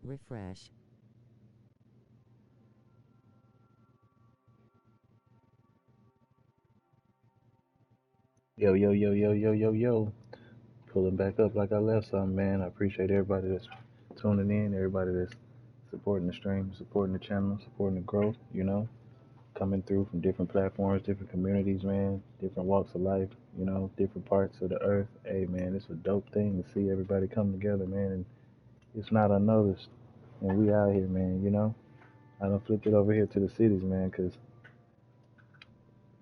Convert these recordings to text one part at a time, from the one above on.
Refresh. Yo, yo, yo, yo, yo, yo, yo. Pulling back up like I left something, man. I appreciate everybody that's tuning in, everybody that's supporting the stream, supporting the channel, supporting the growth, coming through from different platforms, different communities, man, different walks of life, different parts of the earth. Hey, man, it's a dope thing to see everybody come together, man, and it's not unnoticed. And we out here, man. I done flipped it over here to the cities, man, because,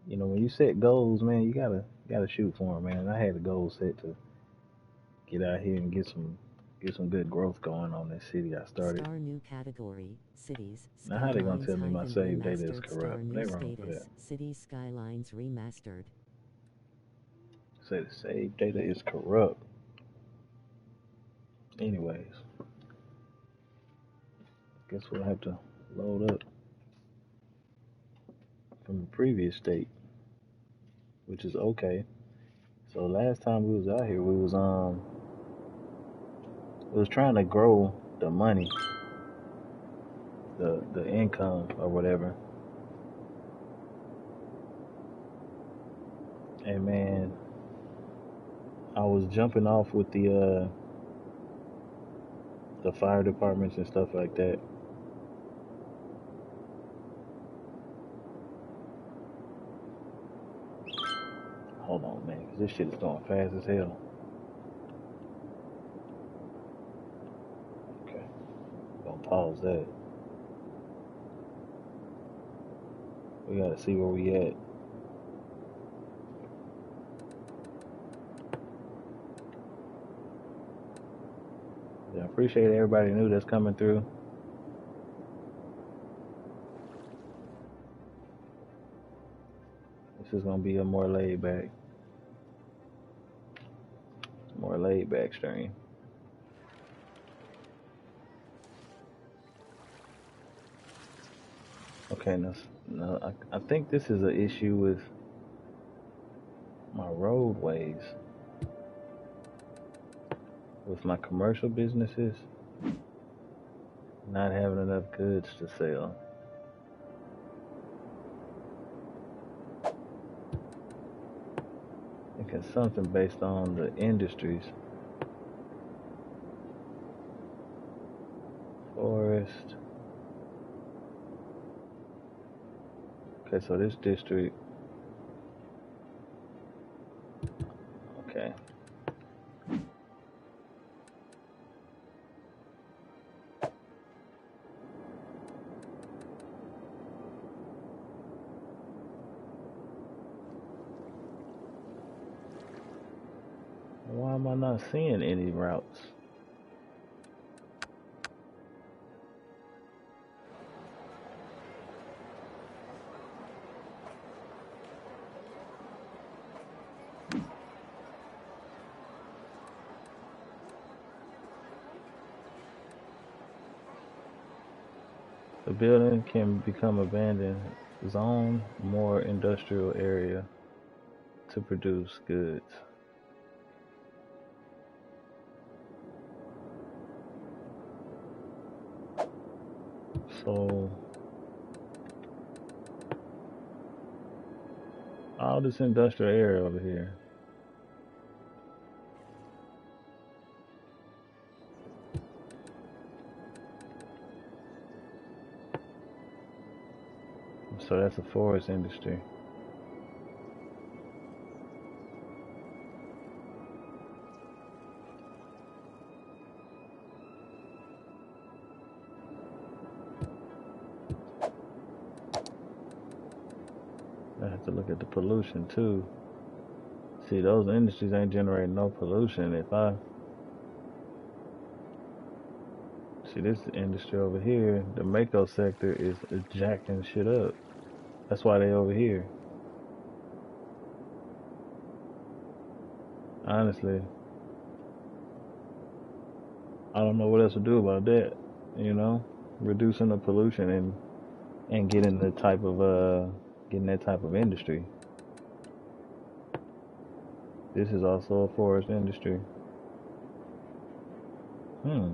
when you set goals, man, you gotta shoot for them, man. I had a goal set to get out here and get some good growth going on this city I started. Star new category. Cities. Now how they gonna Skylines tell me my hyphen save data is remastered. Star corrupt? They new wrong for that. status. Cities Skylines remastered. Say the save data is corrupt. Anyways, guess we'll have to load up from the previous state, which is okay. So last time we was out here, we was trying to grow the money, the income or whatever. And man, I was jumping off with the fire departments and stuff like that. Hold on, man, 'cause this shit is going fast as hell. Okay, gonna pause that. We gotta see where we at. Yeah, I appreciate everybody new that's coming through. This is gonna be a more laid back stream. Okay, now I think this is an issue with my roadways, with my commercial businesses not having enough goods to sell. I think it's something based on the industries. Forest. Okay, so this district. Okay. Why am I not seeing any routes? The building can become abandoned. Zone more industrial area to produce goods. So all this industrial area over here. So that's a forest industry. I have to look at the pollution too. See, those industries ain't generating no pollution. If I see this industry over here, the Mako sector is jacking shit up. That's why they over here. Honestly, I don't know what else to do about that. You know, reducing the pollution and getting that type of industry. This is also a forest industry. Hmm.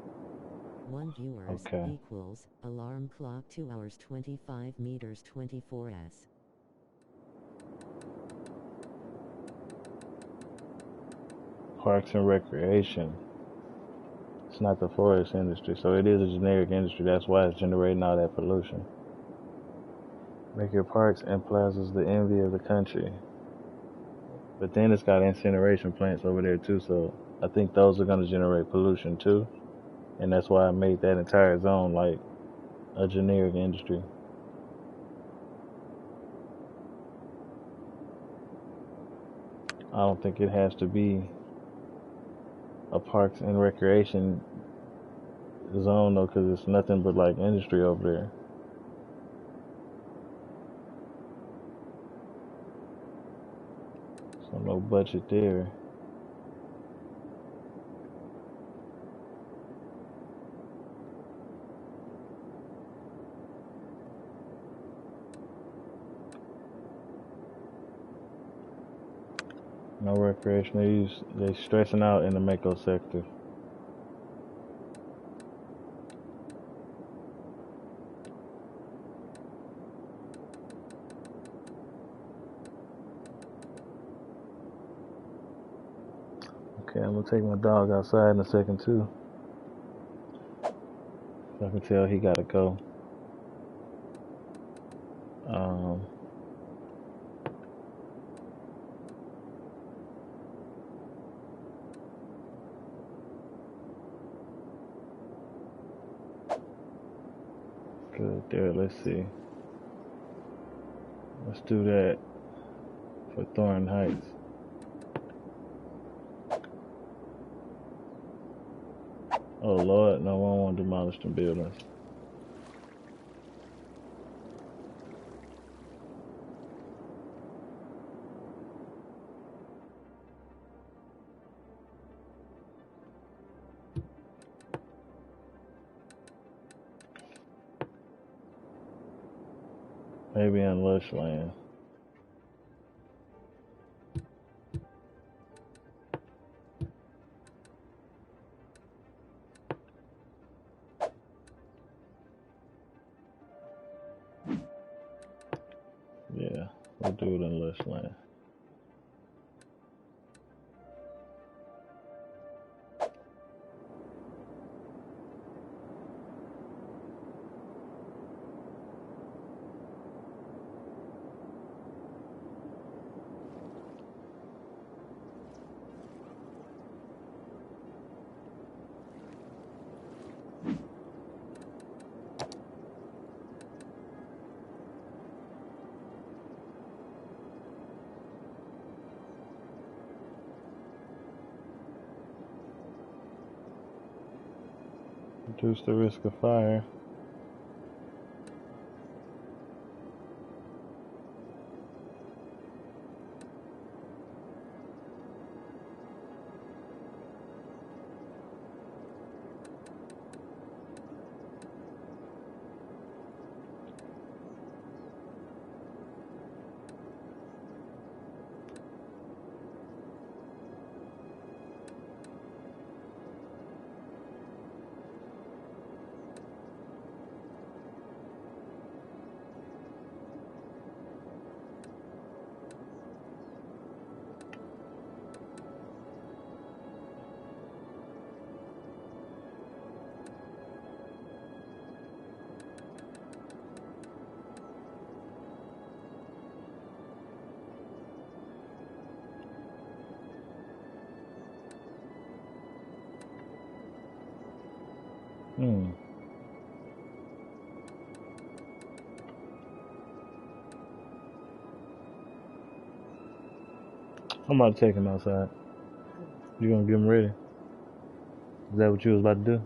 Total viewers Okay. equals alarm clock 2 hours 25 meters 24s. Parks and recreation. It's not the forest industry, so it is a generic industry. That's why it's generating all that pollution. Make your parks and plazas the envy of the country. But then it's got incineration plants over there too, so I think those are going to generate pollution too. And that's why I made that entire zone like a generic industry. I don't think it has to be a parks and recreation zone though, because it's nothing but like industry over there. So no budget there. No recreation. They stressing out in the Mako sector. Okay, I'm gonna take my dog outside in a second too. I can tell he gotta go. Good there. Let's see. Let's do that for Thorn Heights. Oh Lord, no, I don't want to demolish them buildings. Maybe in Lush Land. Yeah, we'll do it in Lush Land. Reduce the risk of fire. I'm about to take him outside. You gonna get him ready? Is that what you was about to do?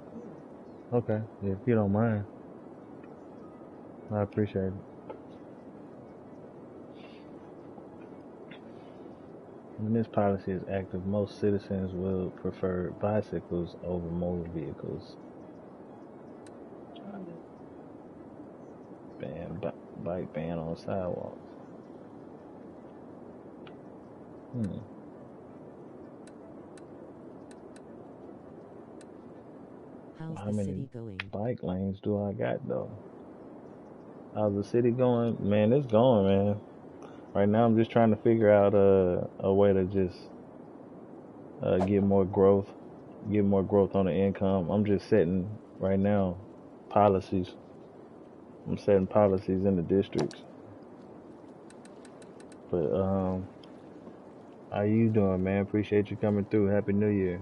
Okay, yeah, if you don't mind. I appreciate it. When this policy is active, most citizens will prefer bicycles over motor vehicles. Bike ban on sidewalks. How's How the many city going? bike lanes do I got though? How's the city going? Man, it's going, man. Right now, I'm just trying to figure out a way to just get more growth on the income. I'm just setting right now policies. I'm setting policies in the districts. But how you doing, man? Appreciate you coming through. Happy New Year.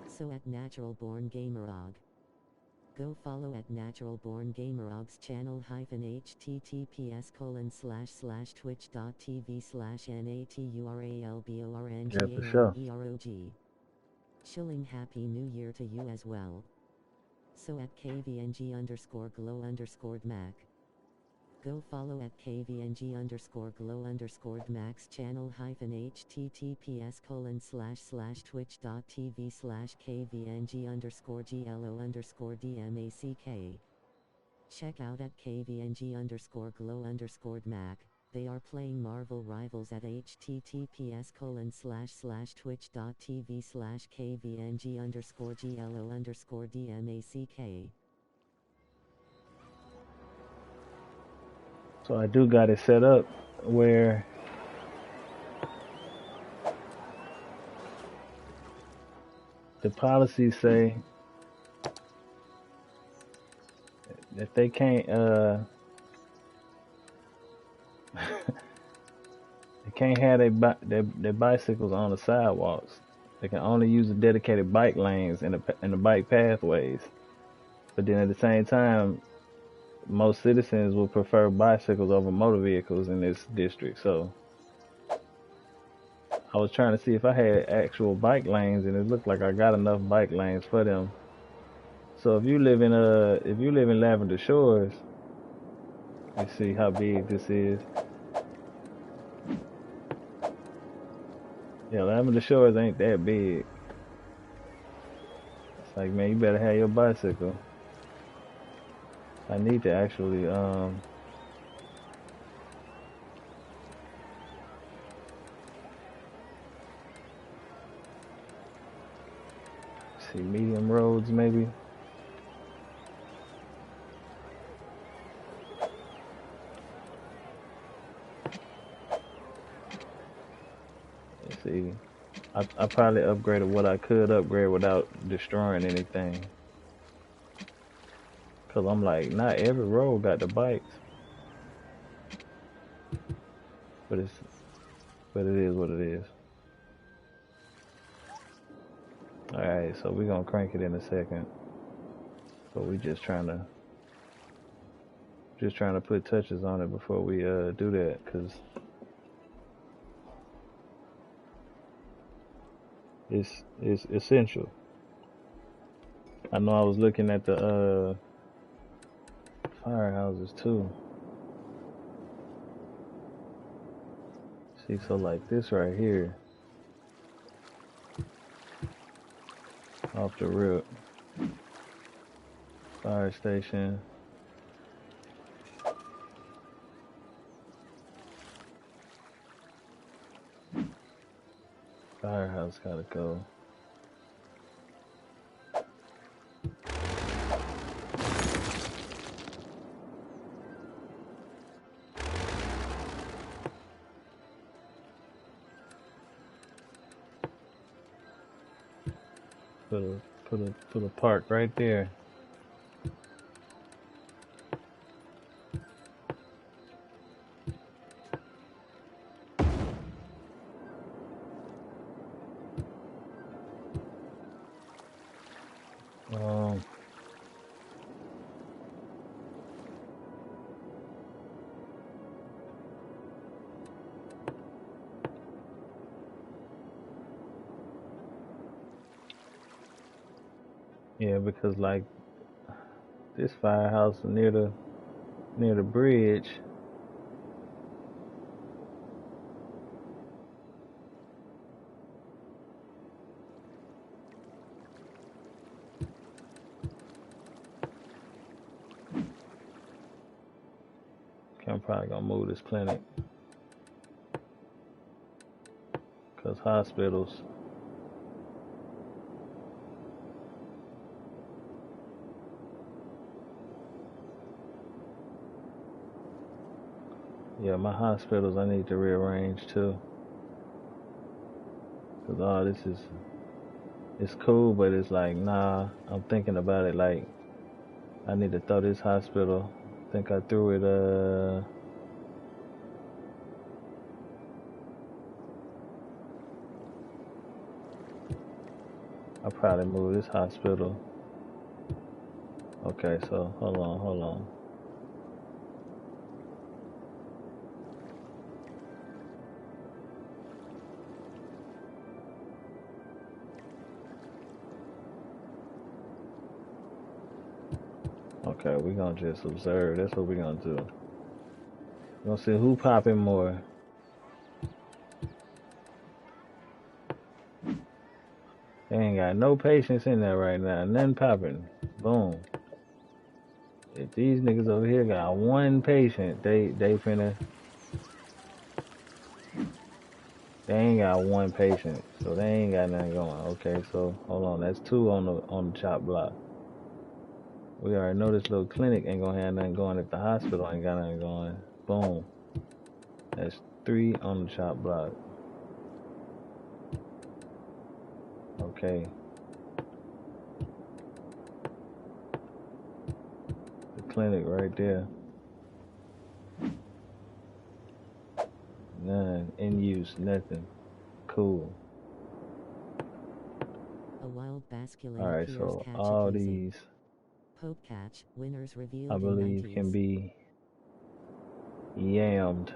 So at Natural Born Gamerog. Go follow at Natural Born Gamerog's channel Yeah, for sure. https://twitch.tv/naturalborngamerog. Chilling happy new year to you as well. So at kvng_glow_mac. Go follow at kvng_glow_mac's channel https://twitch.tv/kvng_glo_dmack. Check out at kvng_glow_mac. They are playing Marvel Rivals at https://twitch.tv/kvng_glo_dmack. So I do got it set up where the policies say that they can't they can't have their bicycles on the sidewalks. They can only use the dedicated bike lanes and the bike pathways. But then at the same time, most citizens will prefer bicycles over motor vehicles in this district. So I was trying to see if I had actual bike lanes, and it looked like I got enough bike lanes for them. So if you live in Lavender Shores, let's see how big this is. Yeah, Lavender Shores ain't that big. It's like, man, you better have your bicycle. I need to actually see medium roads maybe. Let's see. I probably upgraded what I could upgrade without destroying anything. Cause I'm like, not every road got the bikes. But it is what it is. Alright, so we're gonna crank it in a second. But we just trying to put touches on it before we do that, cause it's essential. I know I was looking at the firehouses too. See, so like this right here, off the rip, fire station. Firehouse gotta go. Put a park right there. Yeah, because like this firehouse near the bridge. I'm probably gonna move this clinic because hospitals. Yeah, my hospitals I need to rearrange too. Cause all this is, it's cool, but it's like, nah, I'm thinking about it like, I need to throw this hospital. I think I threw it, I probably moved this hospital. Okay, so hold on. Okay, we're gonna just observe. That's what we're gonna do. We're gonna see who popping more. They ain't got no patience in there right now. Nothing popping. Boom. If these niggas over here got one patient, they finna. They ain't got one patient, so they ain't got nothing going. Okay, so hold on. That's two on the chop block. We already know this little clinic ain't gonna have nothing going if the hospital ain't got nothing going. Boom. That's three on the chop block. Okay. The clinic right there. None. In use. Nothing. Cool. A wild basculin Alright, appears so catch all accusing. these Pope catch, winners revealed I believe in 90s. can be yammed.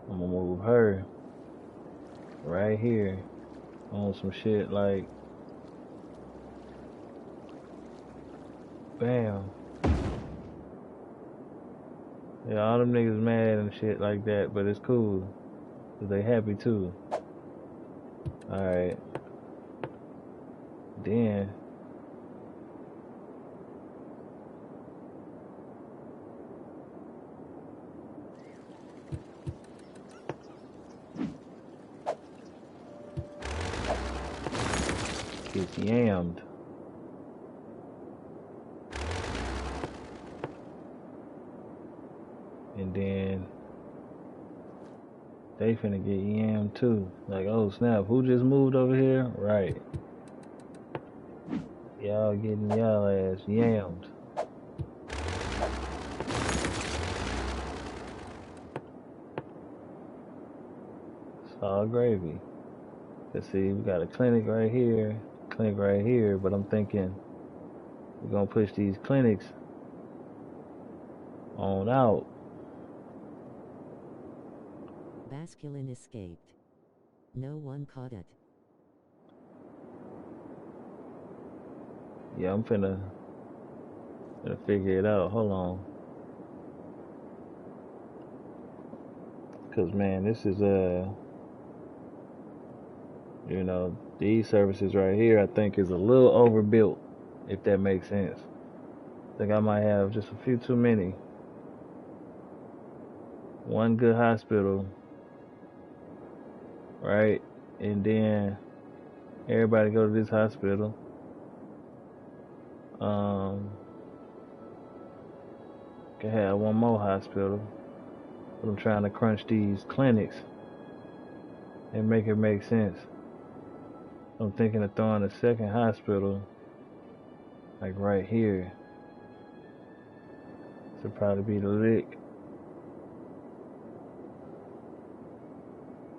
I'm gonna move her right here on some shit like bam. Yeah, all them niggas mad and shit like that, but it's cool. Cause they happy too. Alright. Then gets yammed. And then they finna get yammed too. Like, oh snap, who just moved over here? Right. Y'all getting y'all ass yammed. It's all gravy. Let's see, we got a clinic right here, but I'm thinking we're gonna push these clinics on out. Basculin escaped. No one caught it. Yeah, I'm finna figure it out. Hold on. Cause man, this is you know, these services right here I think is a little overbuilt, if that makes sense. I think I might have just a few too many. One good hospital, right? And then everybody go to this hospital. Can have one more hospital. But I'm trying to crunch these clinics and make it make sense. I'm thinking of throwing a second hospital like right here. This would probably be the lick.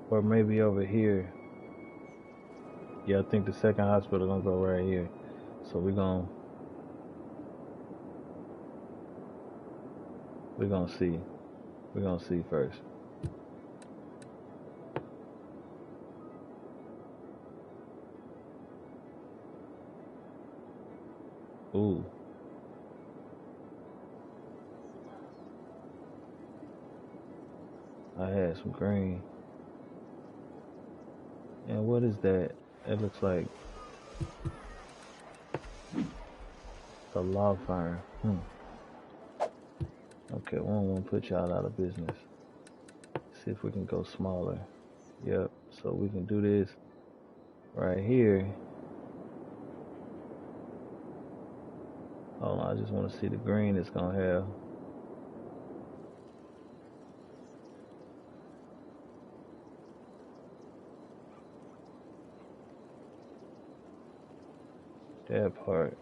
Or maybe over here. Yeah, I think the second hospital gonna go right here. So we're gonna see. We're gonna see first. Ooh. I had some green. And what is that? It looks like The law firm. Okay, we don't want to put y'all out of business. See if we can go smaller. Yep, so we can do this right here. Hold on, I just want to see the green it's gonna have. That part.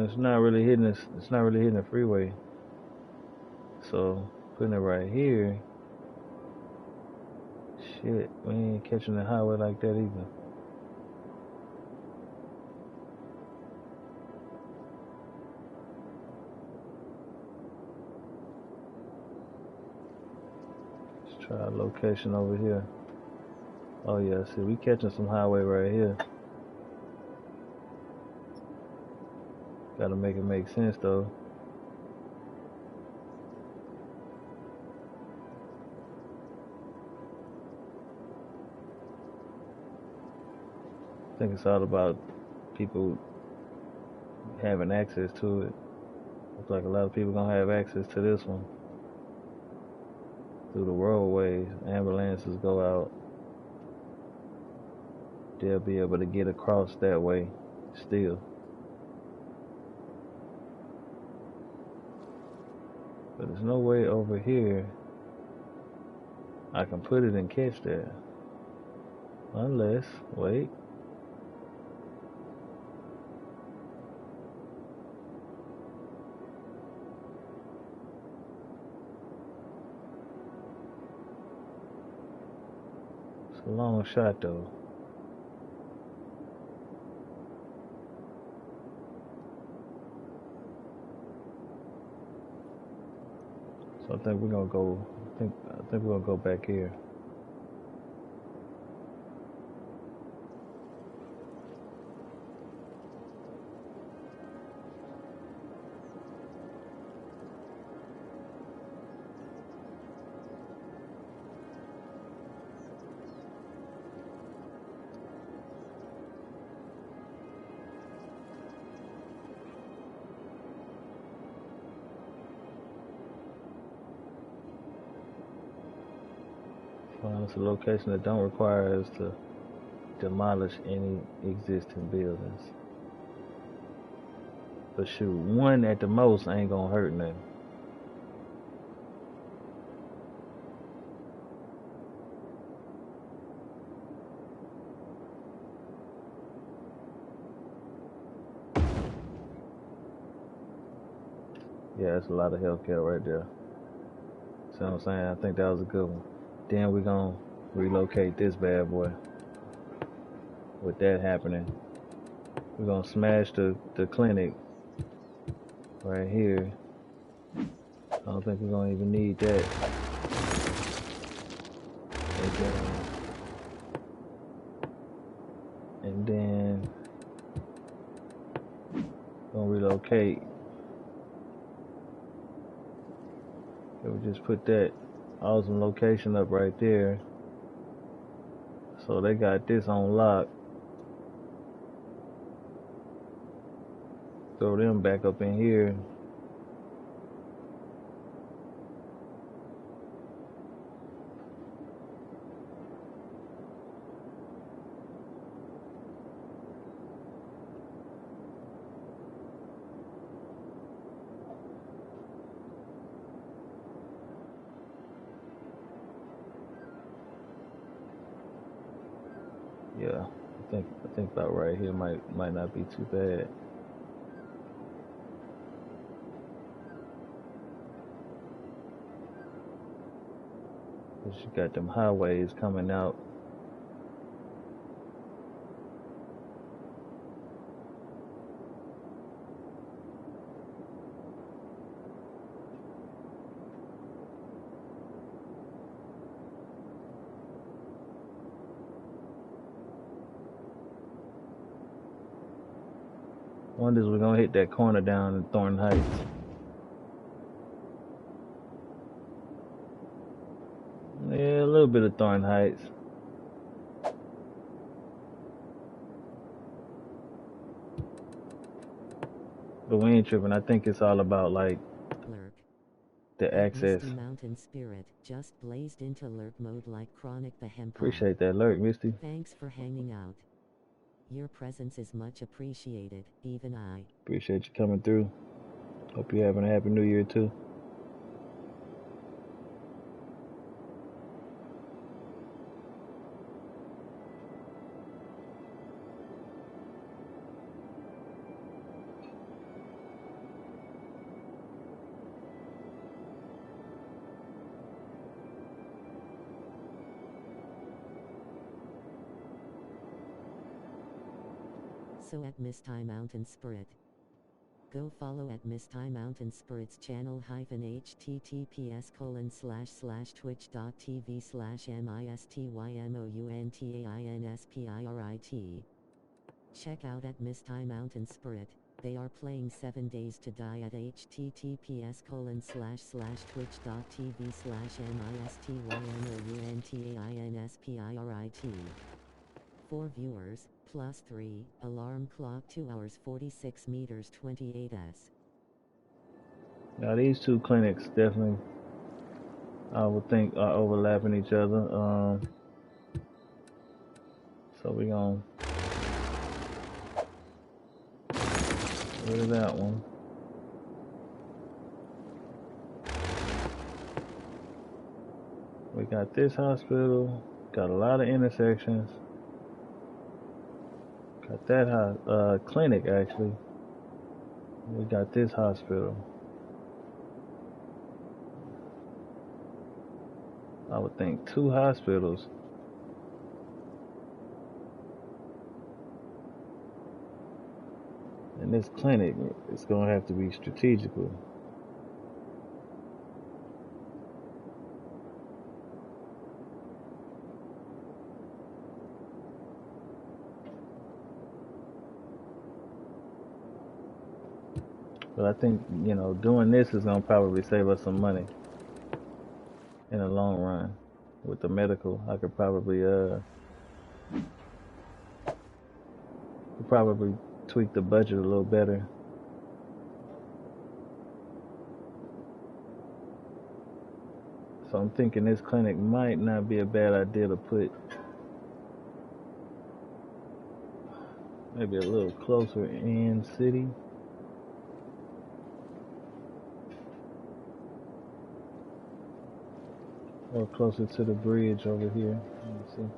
It's not really hitting this. It's not really hitting the freeway. So putting it right here. Shit, we ain't catching the highway like that either. Let's try a location over here. Oh yeah, see, we catching some highway right here. Gotta make it make sense though. I think it's all about people having access to it. Looks like a lot of people gonna have access to this one through the roadways. Ambulances go out. They'll be able to get across that way still. But there's no way over here I can put it and catch that. Unless, wait. It's a long shot though. So I think we're gonna go. I think we're gonna go back here. Find us a location that don't require us to demolish any existing buildings. But shoot, one at the most ain't gonna hurt nothing. Yeah, that's a lot of healthcare right there. See what I'm saying? I think that was a good one. Then we're gonna relocate this bad boy. With that happening, we're gonna smash the clinic right here. I don't think we're gonna even need that. And then gonna relocate. So we just put that awesome location up right there. So they got this on lock. Throw them back up in here. Yeah, I think about right here might not be too bad. Cause you got them highways coming out. Wonder if we're gonna hit that corner down in Thornton Heights. little bit of Thorn Heights. But we ain't tripping. I think it's all about like Lurk. the access. Misty Mountain Spirit just blazed into lurk mode like Chronic the Hemp. Appreciate that lurk, Misty. Thanks for hanging out. Your presence is much appreciated, even I. Appreciate you coming through. Hope you're having a happy new year too. So at Misty Mountain Spirit. Go follow at Misty Mountain Spirit's channel https://twitch.tv/mistymountaiinspirit. Check out at Misty Mountain Spirit. They are playing 7 Days to Die at https://twitch.tv/mistymountaiinspirit. 4 viewers, +3, alarm clock 2 hours 46 meters 28s. Now these two clinics definitely, I would think, are overlapping each other. So we gonna get rid of that one. We got this hospital, got a lot of intersections. Got that clinic actually. We got this hospital. I would think 2 hospitals. And this clinic is gonna have to be strategical. But I think, you know, doing this is gonna probably save us some money in the long run. With the medical, I could probably tweak the budget a little better. So I'm thinking this clinic might not be a bad idea to put maybe a little closer in city. Or closer to the bridge over here. Let me see.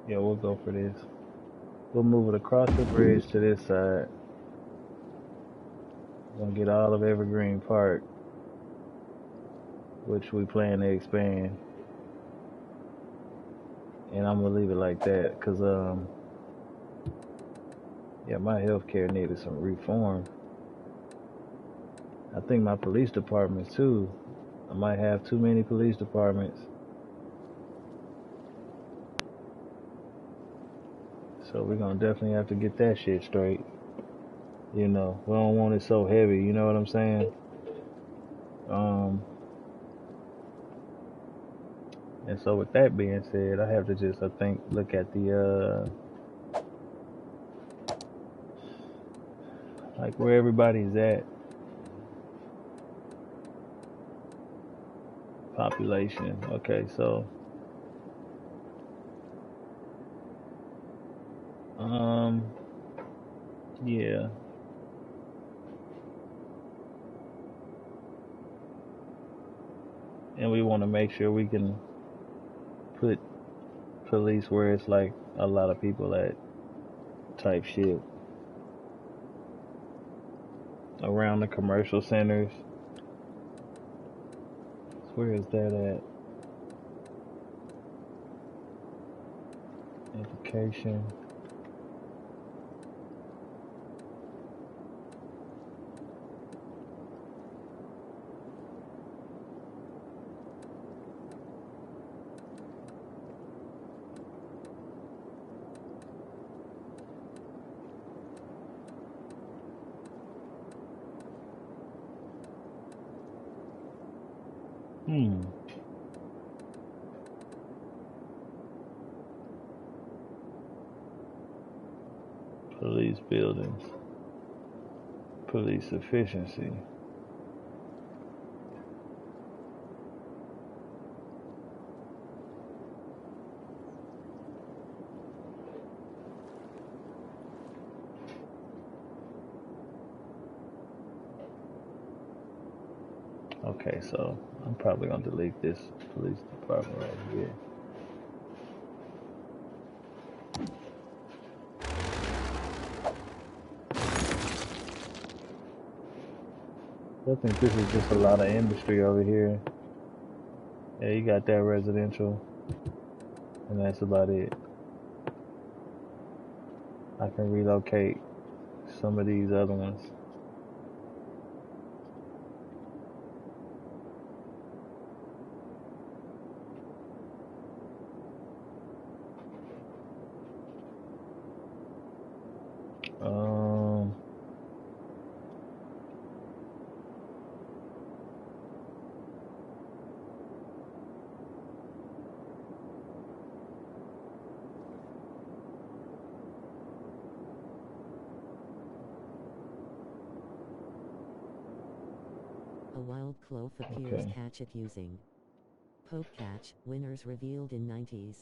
Yeah, we'll go for this. We'll move it across the bridge to this side. We're gonna get all of Evergreen Park, which we plan to expand. And I'm gonna leave it like that, cause yeah, my healthcare needed some reform. I think my police departments too. I might have too many police departments. So we're gonna definitely have to get that shit straight. You know, we don't want it so heavy, you know what I'm saying? And so with that being said, I have to just, I think, look at the, like where everybody's at. Population. Okay, so, yeah. And we want to make sure we can put police where it's like a lot of people at type shit. Around the commercial centers. Where is that at? Education. Police buildings. Police efficiency. Okay, so I'm probably gonna delete this police department right here. I think this is just a lot of industry over here. Yeah, you got that residential, and that's about it. I can relocate some of these other ones. Um, A wild cloth appears. okay. Catch it using Pope Catch. Winners revealed in 90s.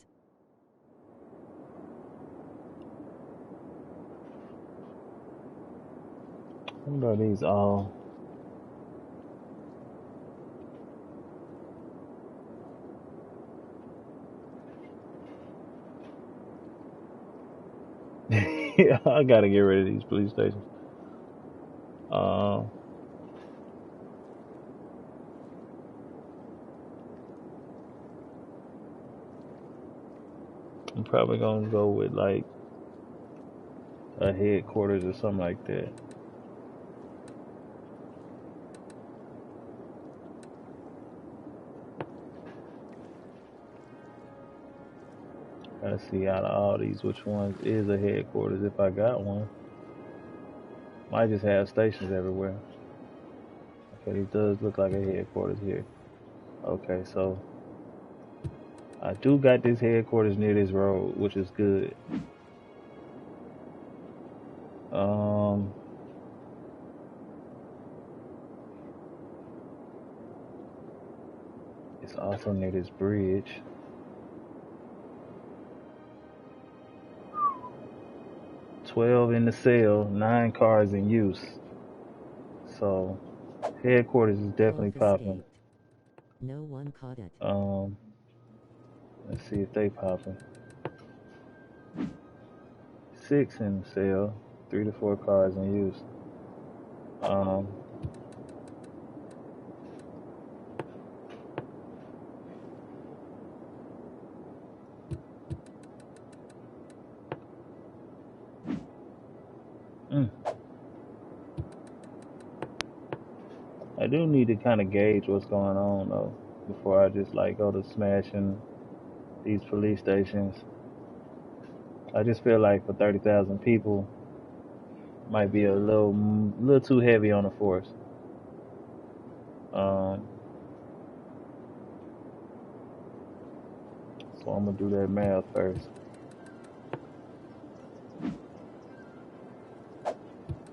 What are these all? Yeah, I gotta get rid of these police stations. I'm probably gonna go with like a headquarters or something like that. Gotta see out of all these which ones is a headquarters if I got one. Might just have stations everywhere. Okay, it does look like a headquarters here. Okay, so I do got this headquarters near this road, which is good. It's also near this bridge. $12 in the sale, 9 cars in use. So headquarters is definitely popping. No one caught it. Let's see if they popping. 6 in the sale, 3 to 4 cars in use. I do need to kind of gauge what's going on though before I just like go to smashing these police stations. I just feel like for 30,000 people might be a little too heavy on the force. So I'm gonna do that math first.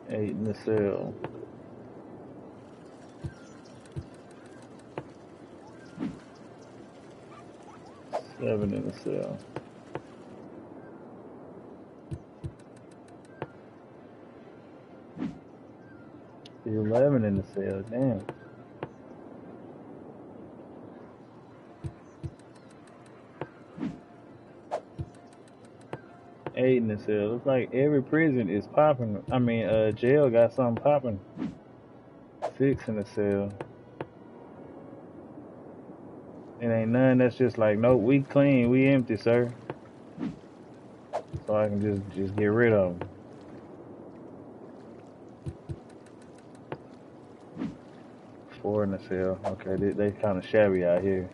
8 in the cell. 7 in the cell. 11 in the cell. Damn. 8 in the cell. Looks like every prison is popping. I mean, jail got something popping. 6 in the cell. It ain't none that's just like, nope, we clean, we empty, sir. so I can just get rid of them. Four in the cell. Okay, they kind of shabby out here.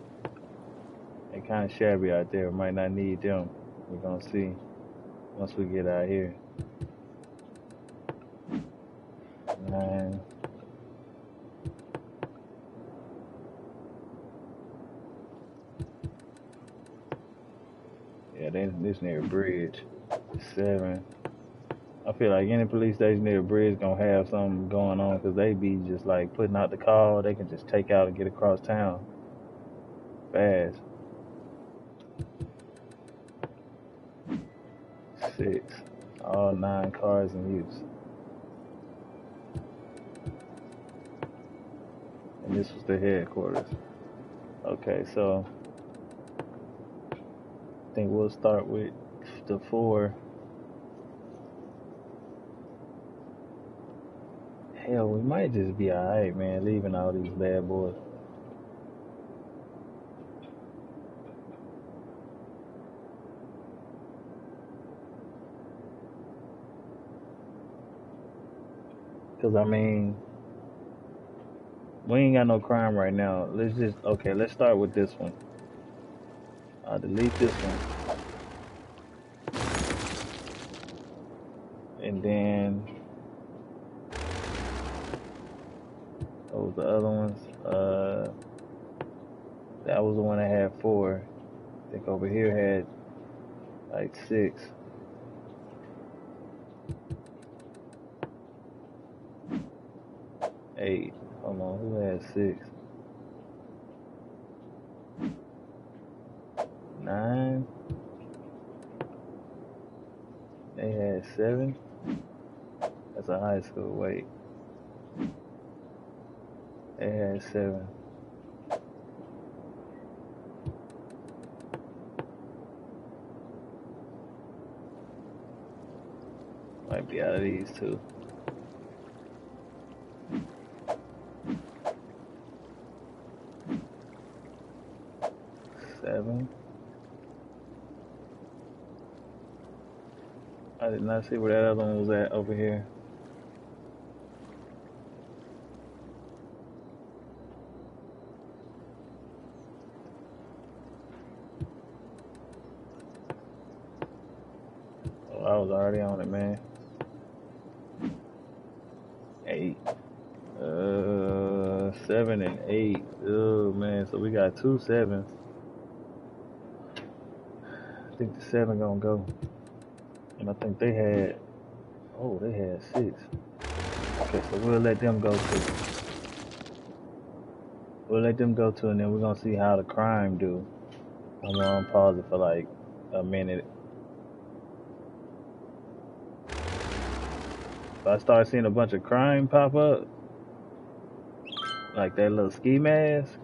They kind of shabby out there. Might not need them. We're gonna see once we get out here. 9. Yeah, this near a bridge. 7. I feel like any police station near a bridge gonna have something going on because they be just like putting out the call. They can just take out and get across town fast. 6. All 9 cars in use. And this was the headquarters. Okay, so I think we'll start with the 4. Hell, we might just be alright, man, leaving all these bad boys. Because, I mean, we ain't got no crime right now. Let's start with this one. I'll delete this one. And then, what was the other ones? That was the one that had 4. I think over here had like 6. 8. Hold on, who had 6? 9. They had 7. That's a high school. Wait. They had 7. Might be out of these two. 7. I did not see where that other one was at over here. Oh, I was already on it, man. 8. 7 and 8. Oh, man. So we got 2 7s. I think the 7 gonna go. And I think they had 6. Okay, so we'll let them go too. We'll let them go too, and then we're gonna see how the crime do. I'm gonna pause it for like a minute. If I start seeing a bunch of crime pop up, like that little ski mask,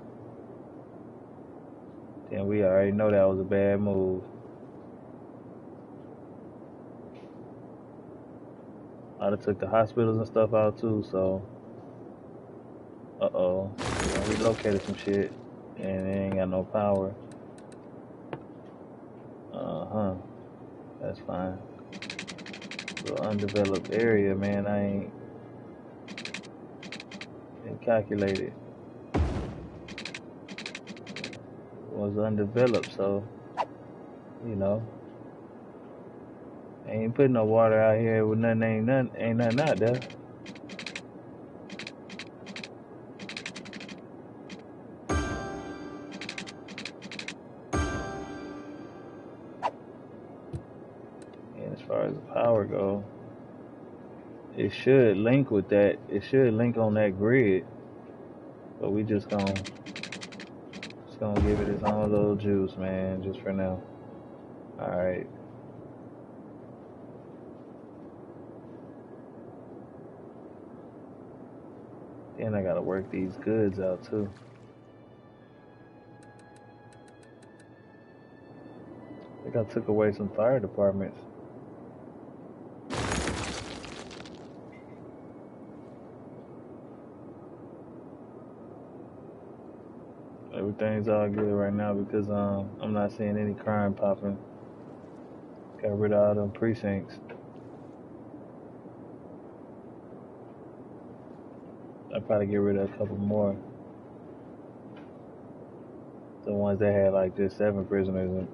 then we already know that was a bad move. I done took the hospitals and stuff out too, so we relocated some shit and they ain't got no power. That's fine. Little undeveloped area, man. I ain't calculated. It was undeveloped, so you know. Ain't putting no water out here with nothing, ain't nothing out there. And as far as the power goes, it should link with that. It should link on that grid. But we just gonna give it its own little juice, man, just for now. Alright. Then I gotta work these goods out too. I think I took away some fire departments. Everything's all good right now because I'm not seeing any crime popping. Got rid of all them precincts. I'll probably get rid of a couple more. The ones that had like just 7 prisoners in.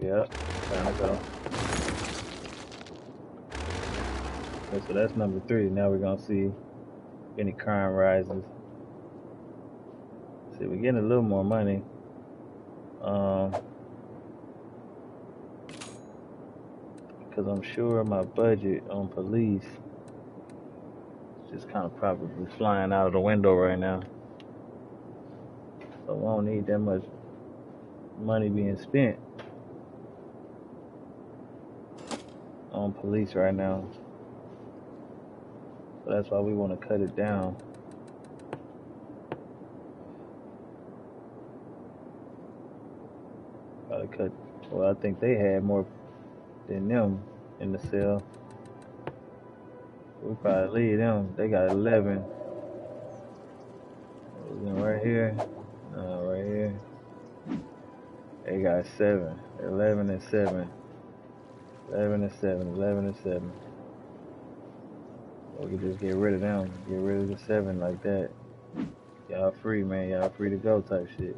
Yep, time to go. Okay, so that's number 3. Now we're gonna see if any crime rises. See, we're getting a little more money. Because I'm sure my budget on police is just kind of probably flying out of the window right now. So I won't need that much money being spent on police right now. So that's why we want to cut it down. Gotta cut. Well, I think they had more than them in the cell. We probably leave them. They got 11. Right here. Right here. They got 7. 11 and 7. 11 and 7. 11 and 7. We can just get rid of them. Get rid of the 7 like that. Y'all free, man. Y'all free to go type shit.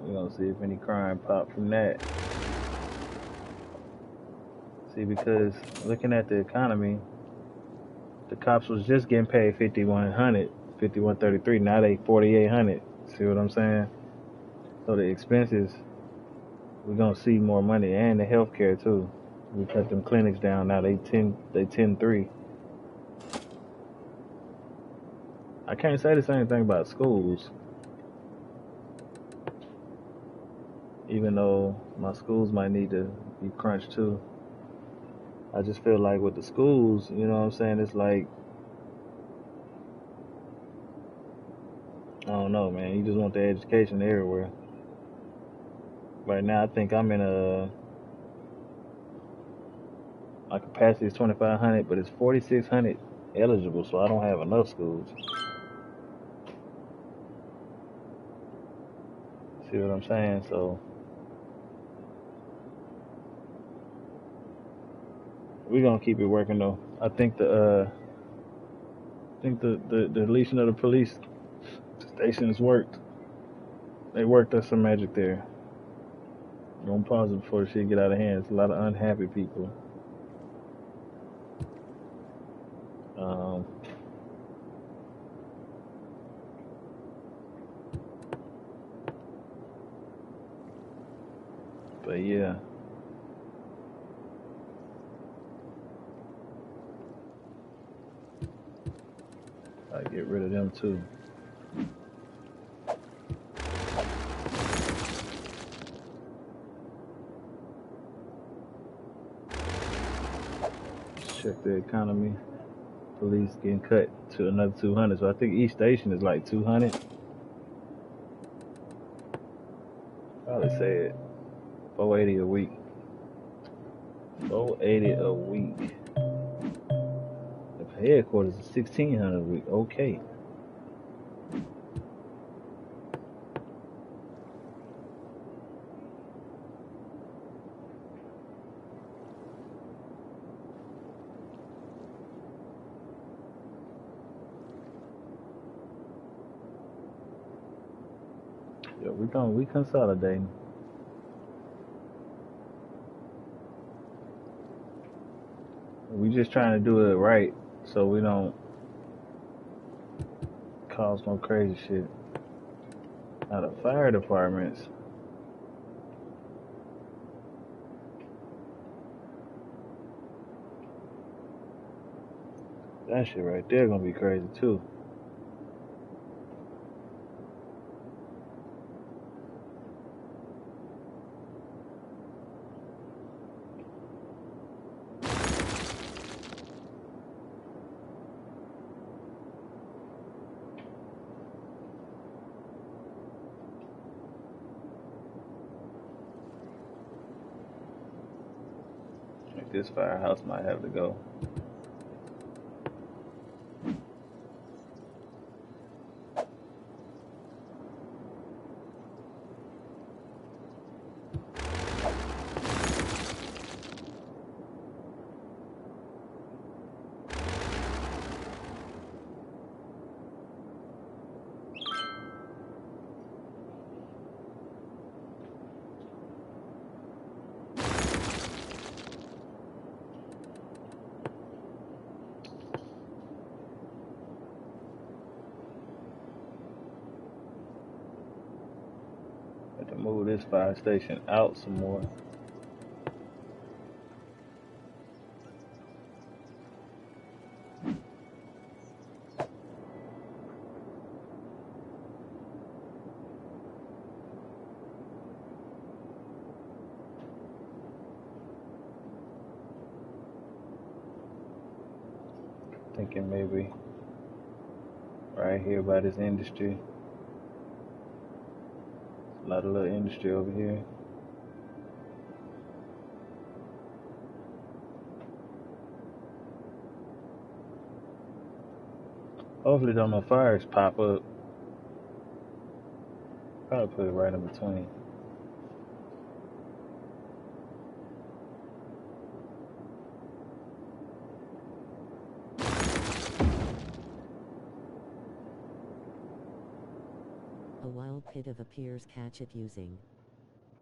We're gonna see if any crime pop from that. See, because looking at the economy, the cops was just getting paid $5,100, $5,133. Now they $4,800. See what I'm saying? So the expenses, we're gonna see more money, and the healthcare too. We cut them clinics down. Now they 10.3. I can't say the same thing about schools. Even though my schools might need to be crunched too. I just feel like with the schools, you know what I'm saying, it's like, I don't know, man, you just want the education everywhere. Right now, I think I'm in my capacity is 2,500, but it's 4,600 eligible, so I don't have enough schools. See what I'm saying? So we're gonna keep it working though. I think the deletion of the police stations worked. They worked us some magic there. I'm gonna pause it before the shit get out of hand. It's a lot of unhappy people. But yeah. I get rid of them too. Check the economy. Police getting cut to another 200. So I think each station is like 200. Probably say it. 480 a week. 480 a week. The headquarters is 1,600 a week. Okay. Yeah, we consolidating. We just trying to do it right so we don't cause no crazy shit. Now the fire departments, that shit right there gonna be crazy too. like this firehouse might have to go. Have to move this fire station out some more. Thinking maybe right here by this industry. A lot of little industry over here. Hopefully don't no fires pop up. Probably put it right in between. A wild pit of appears. Catch it using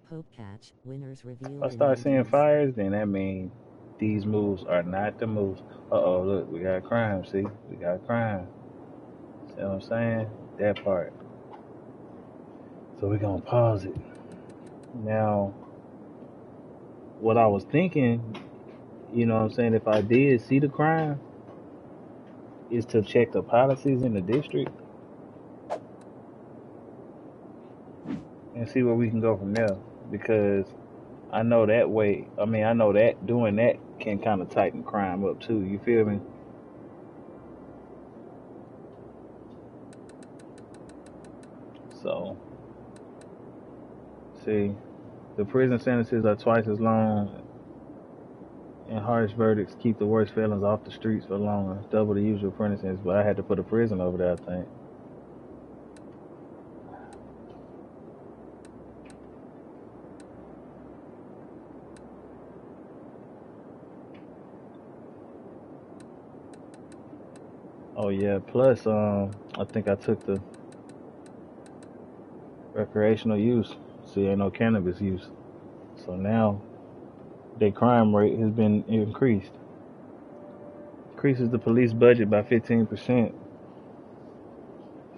Pope Catch. Winners revealed If I in start seeing 90s. fires, then that means these moves are not the moves. Uh-oh, look, we got crime, see? We got crime. See what I'm saying? That part. So we're gonna pause it. Now, what I was thinking, you know what I'm saying, if I did see the crime, is to check the policies in the district and see where we can go from there. Because I know that way, I know that doing that can kind of tighten crime up too. You feel me? So, see, the prison sentences are twice as long, and harsh verdicts keep the worst felons off the streets for longer. Double the usual prison sentence, but I had to put a prison over there, I think. Oh yeah. Plus, I think I took the recreational use. See, ain't no cannabis use. So now their crime rate has been increased. Increases the police budget by 15%.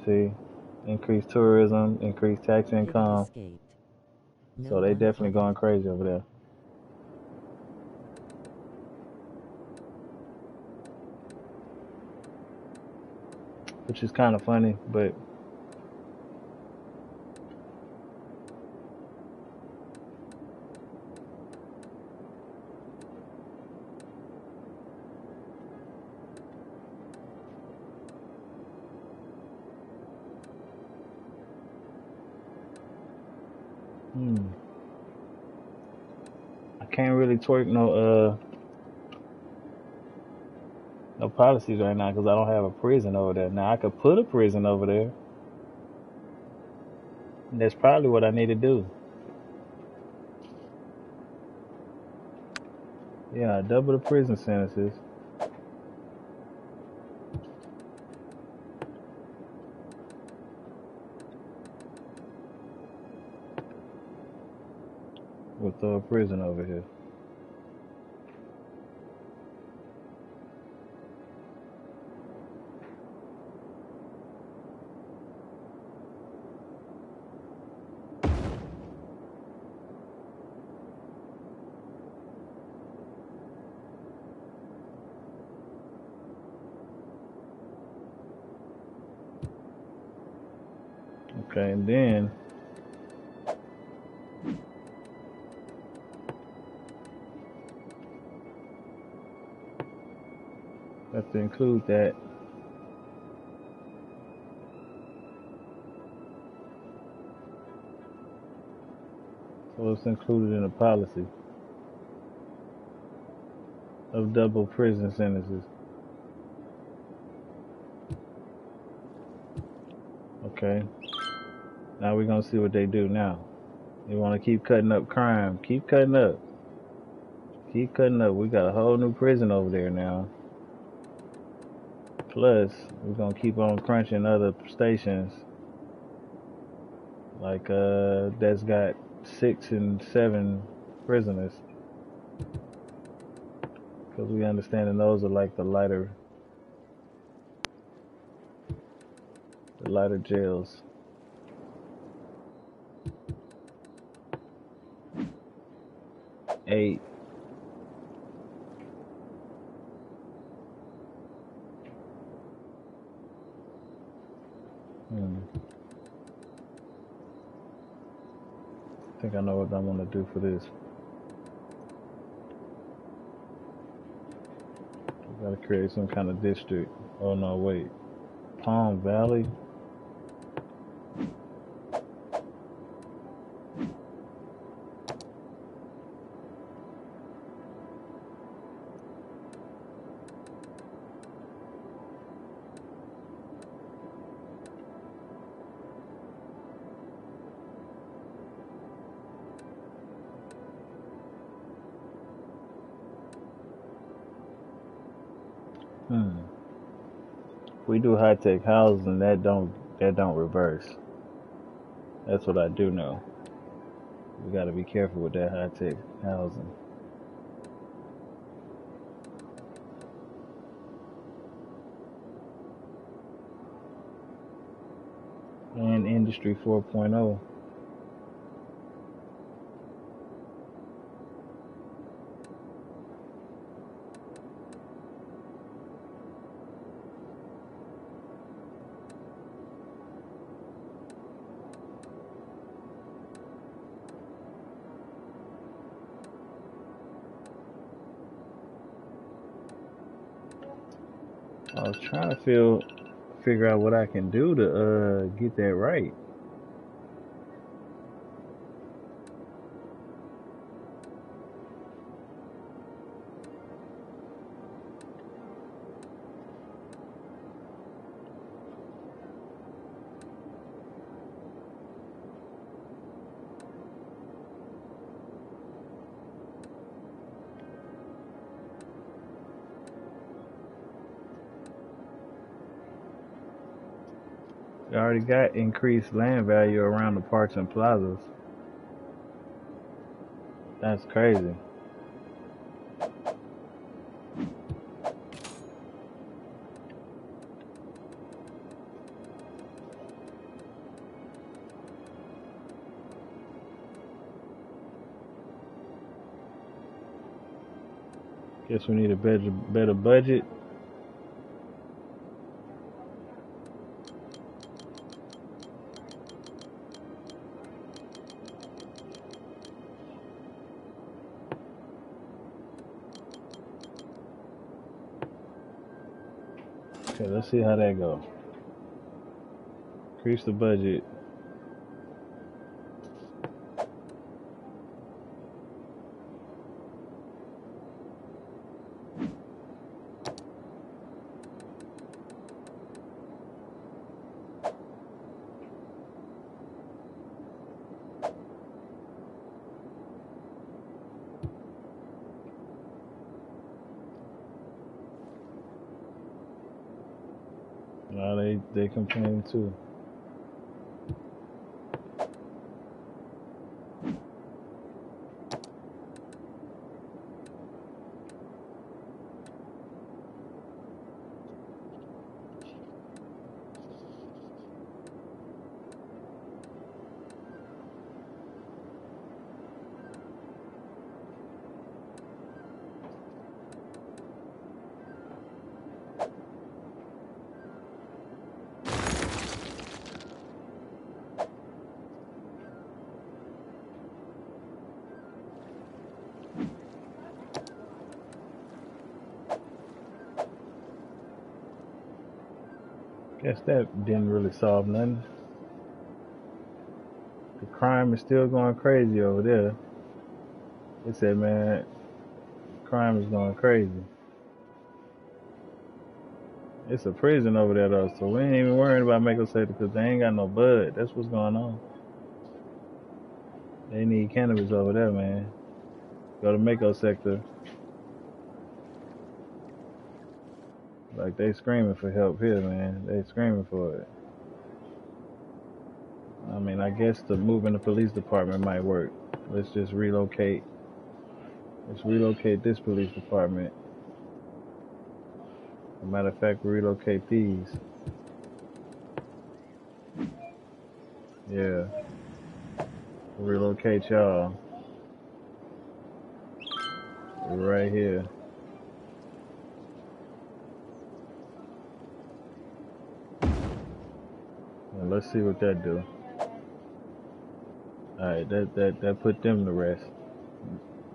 See, increased tourism, increased tax Pivot income. escaped. No So they gun definitely spotted. going crazy over there. Which is kind of funny, but I can't really twerk no policies right now because I don't have a prison over there. Now I could put a prison over there. And that's probably what I need to do. Yeah, double the prison sentences. We'll throw a prison over here. Okay, and then have to include that. So it's included in the policy. of double prison sentences. Okay. Now we're gonna see what they do now. You wanna keep cutting up crime. Keep cutting up. Keep cutting up. We got a whole new prison over there now. Plus, we're gonna keep on crunching other stations. Like that's got 6 and 7 prisoners. Because we understand that those are like the lighter jails. Eight. I think I know what I'm gonna do for this. I gotta create some kind of district. Oh no, wait. Palm Valley? We do high tech housing, that don't reverse. That's what I do know. We gotta be careful with that high tech housing. And Industry 4.0. I was trying to figure out what I can do to get that right. We already got increased land value around the parks and plazas. That's crazy. Guess we need a better budget. Okay, let's see how that goes. Increase the budget. Now they complain too. Guess that didn't really solve nothing. The crime is still going crazy over there. They said, man, Crime is going crazy. It's a prison over there though, so we ain't even worrying about Mako sector because they ain't got no bud. That's what's going on. They need cannabis over there, man. Go to Mako sector. Like they screaming for help here, man. They screaming for it. I mean, I guess the moving the police department might work. Let's just relocate. Let's relocate this police department. As a matter of fact, relocate these. Yeah. Relocate y'all. Right here. And let's see what that do. Alright, that put them to rest.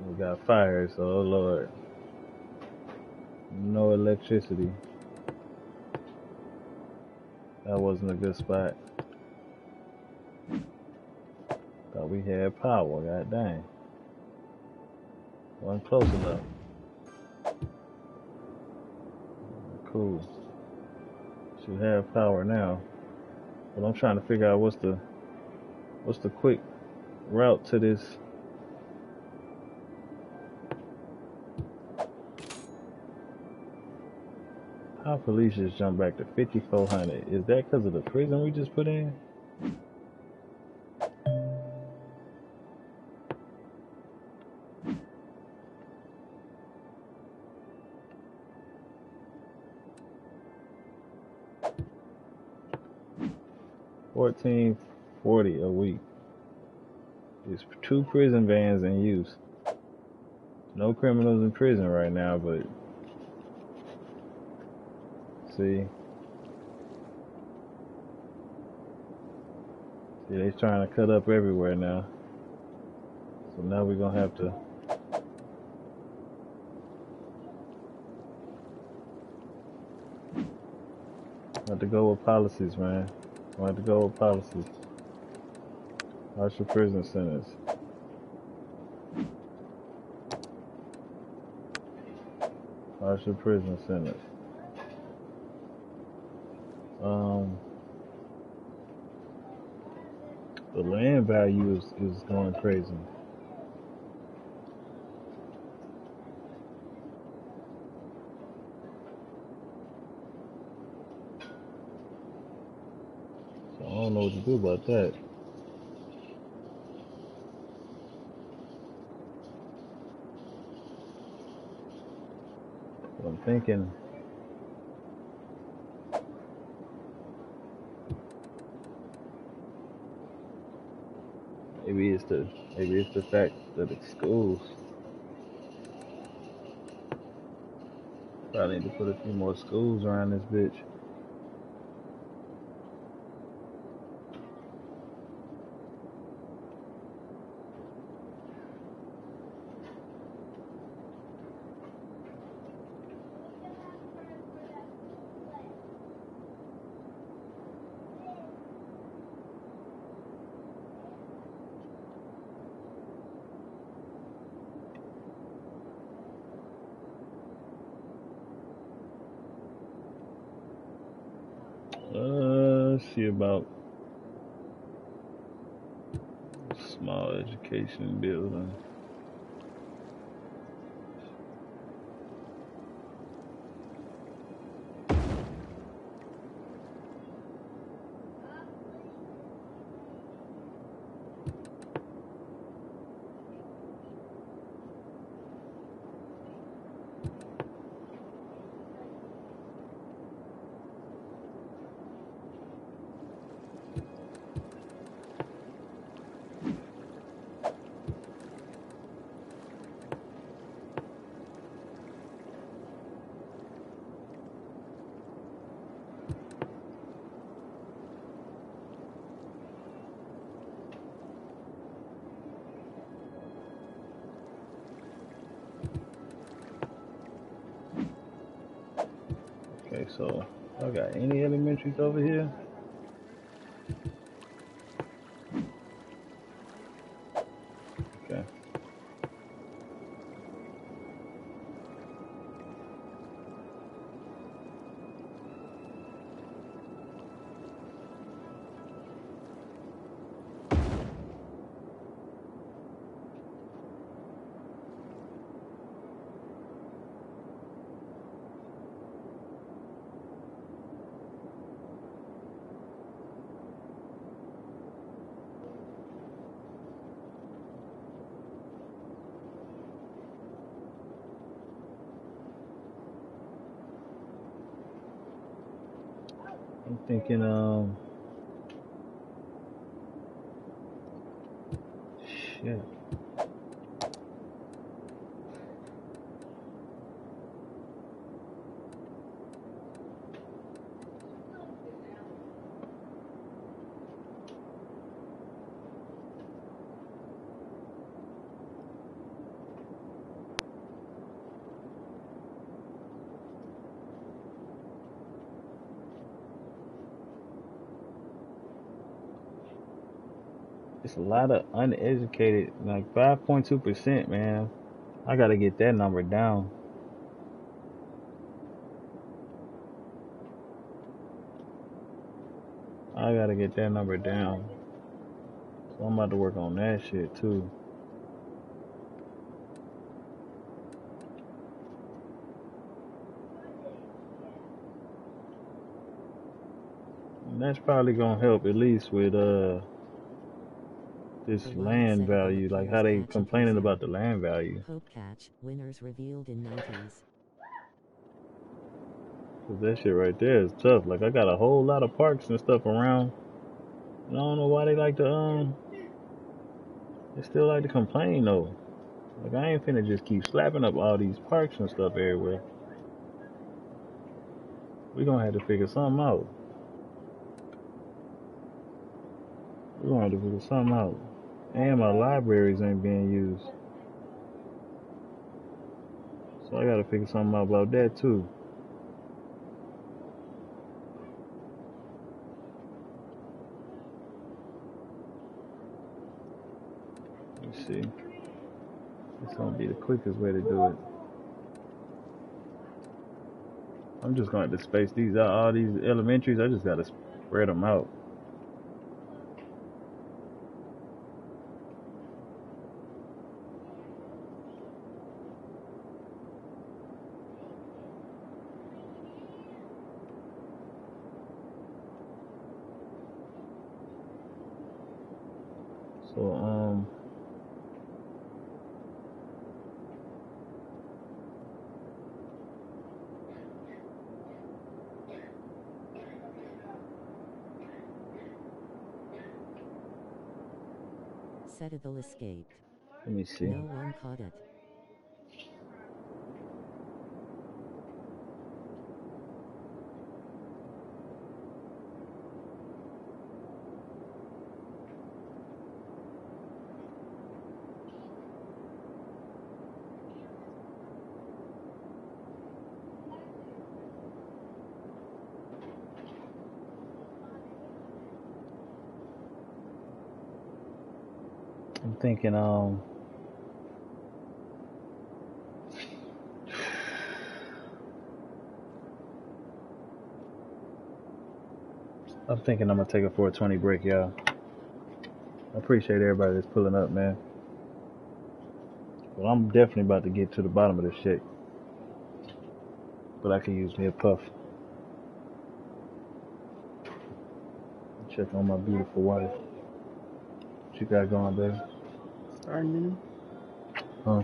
We got fire, so oh Lord. No electricity. That wasn't a good spot. Thought we had power, god dang. Wasn't close enough. Cool. Should have power now. But I'm trying to figure out what's the quick route to this. How police just jumped back to 5,400? Is that because of the prison we just put in? $14.40 a week. There's 2 prison vans in use. No criminals in prison right now, but see, they trying to cut up everywhere now. So now we're gonna have to go with policies, man. I have to go with policies. Harsher prison sentence. Harsher prison sentence. The land value is going crazy. So I don't know what to do about that. I'm thinking maybe it's the fact that it's schools. Probably need to put a few more schools around this bitch. Let's see about small education building. Okay, so I got any elementaries over here? Okay. I'm thinking, shit. It's a lot of uneducated, like 5.2%, man. I gotta get that number down. I gotta get that number down. So I'm about to work on that shit too. And that's probably gonna help at least with this The wide land set of value, like how appears they catch complaining accusing. about the land value. Pope catch, winners revealed in 90s. 'Cause that shit right there is tough. Like I got a whole lot of parks and stuff around. And I don't know why they like to they still like to complain though. Like I ain't finna just keep slapping up all these parks and stuff everywhere. We gonna have to figure something out. We gonna have to figure something out. And my libraries ain't being used. So I gotta figure something out about that too. Let's see. It's gonna be the quickest way to do it. I'm just gonna have to space these out. All these elementaries, I just gotta spread them out. So Citadel escaped. let me see. No one caught it. I'm thinking I'm gonna take a 420 break, y'all. I appreciate everybody that's pulling up, man. Well, I'm definitely about to get to the bottom of this shit. But I can use me a puff. Check on my beautiful wife. What you got going, baby? Starting Huh?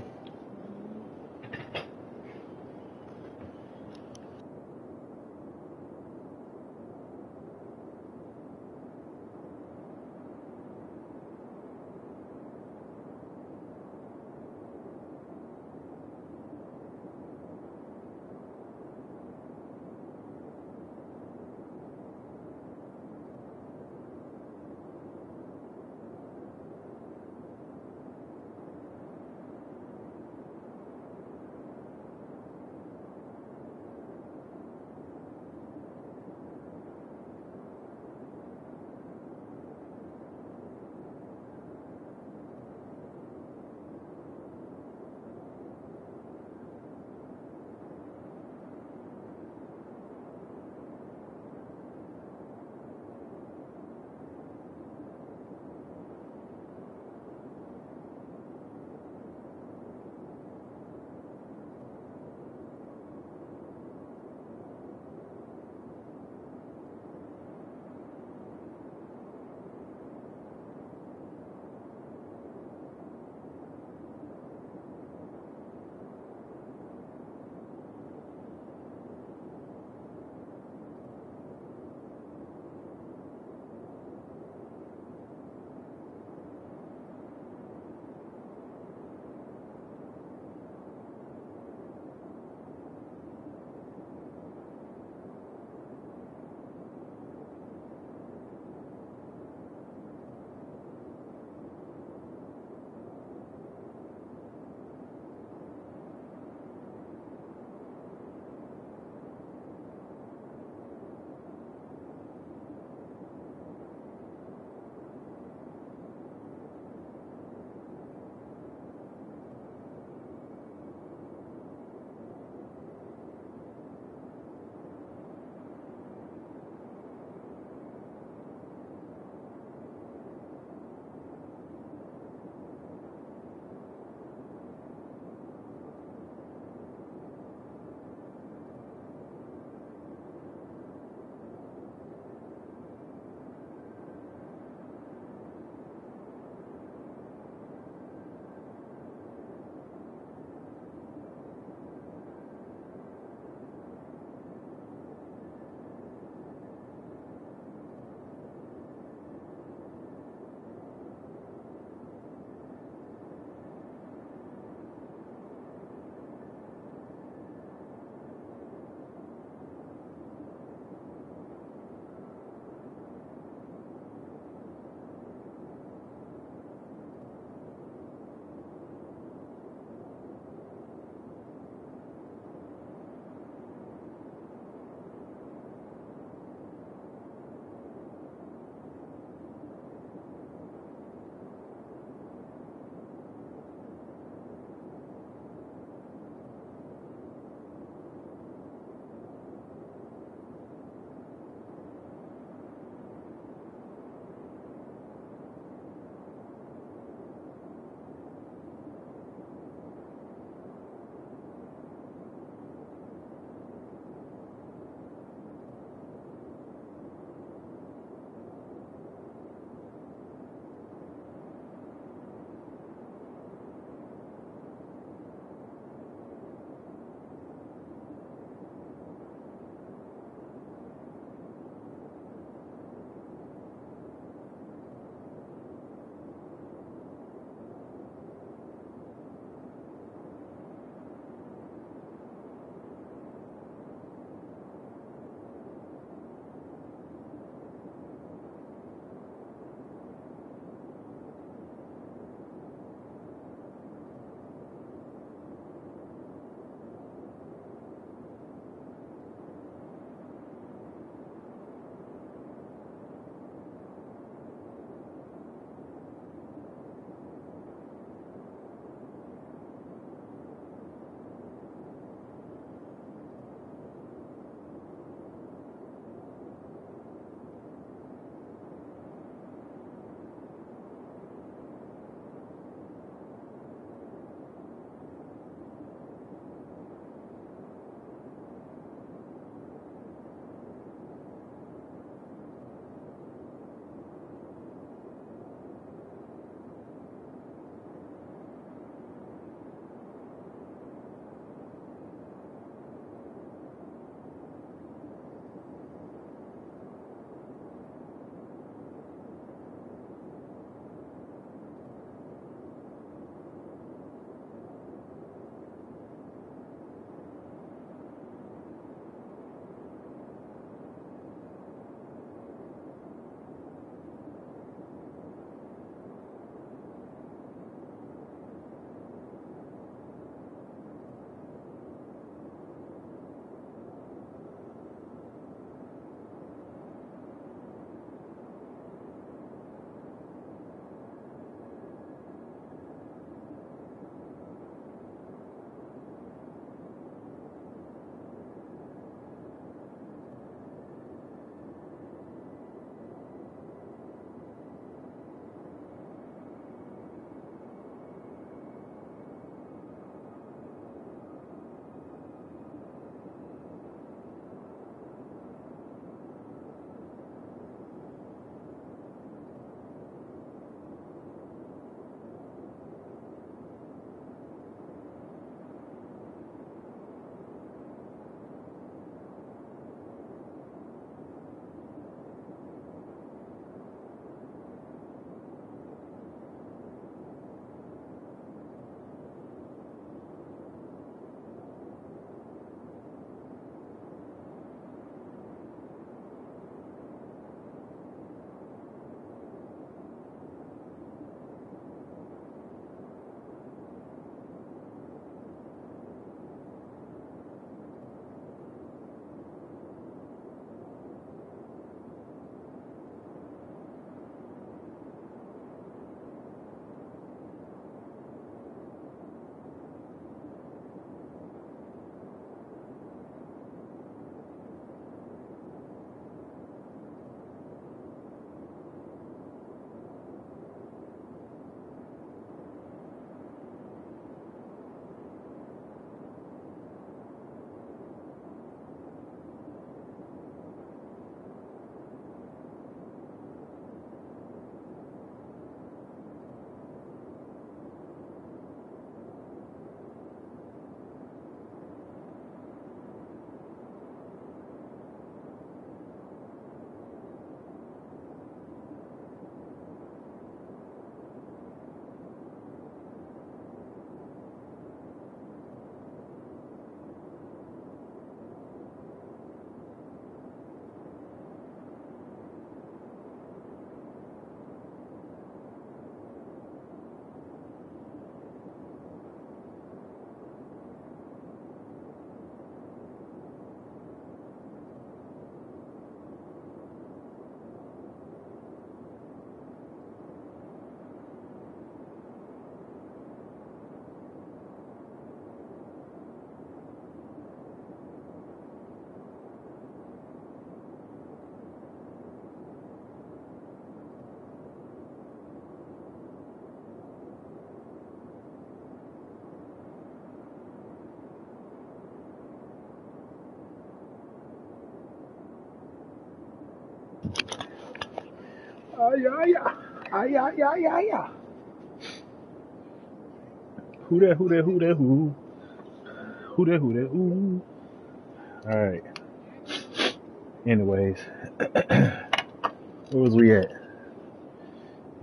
Ay, ay, ay. Ay, ay, ay, ay, ay. Who that, who that, who that, who? Who that, who that, ooh. Alright. Anyways. Where was we at?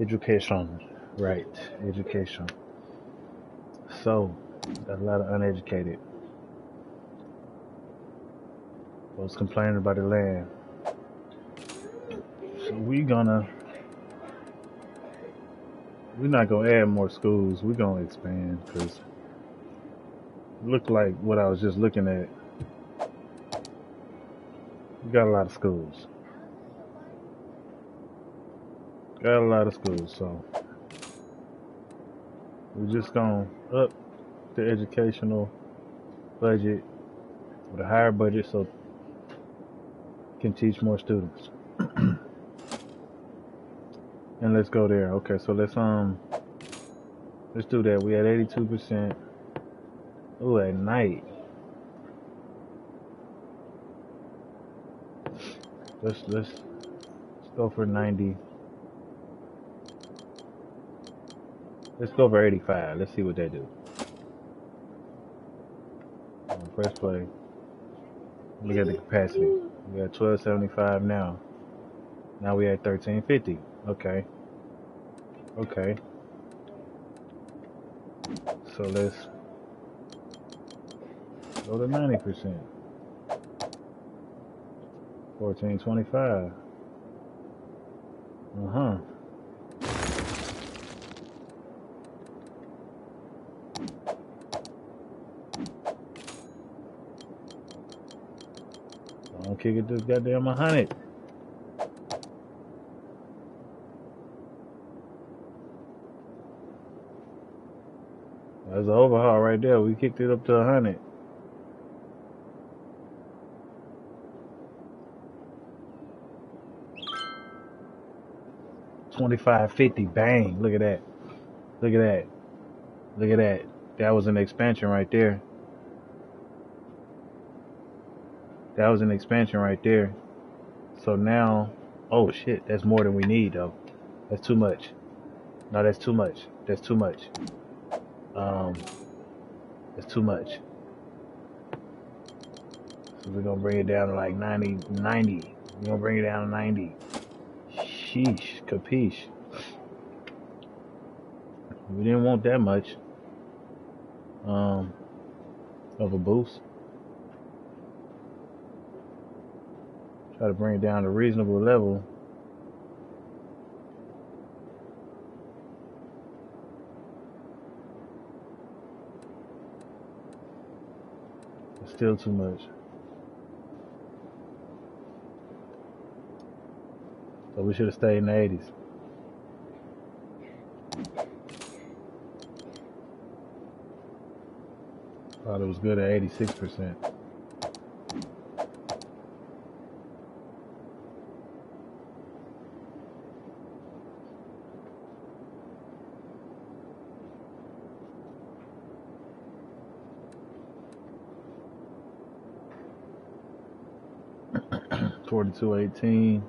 Education. Right. Education. So, got a lot of uneducated folks complaining about the land. So we're not gonna add more schools. We're gonna expand because it looked like what I was just looking at. We got a lot of schools. Got a lot of schools, so we're just gonna up the educational budget with a higher budget so can teach more students. And let's go there. Okay, so let's do that. We had 82%. Ooh, at night. Let's go for 90. Let's go for 85. Let's see what they do. Press play. Look at the capacity. We got 1275 now. Now we at 1350. Okay. Okay. So let's go to 90%. 1425. Uh-huh. Don't kick it this goddamn 100. That's an overhaul right there. We kicked it up to 100. $25.50. Bang. Look at that. Look at that. Look at that. That was an expansion right there. That was an expansion right there. So now, oh shit, that's more than we need though. That's too much. No, that's too much. That's too much. That's too much. So we're gonna bring it down to like 90. We're gonna bring it down to 90. Sheesh, capiche. We didn't want that much of a boost. Try to bring it down to a reasonable level. It's still too much. So we should have stayed in the 80s. Thought it was good at 86%. $42.18.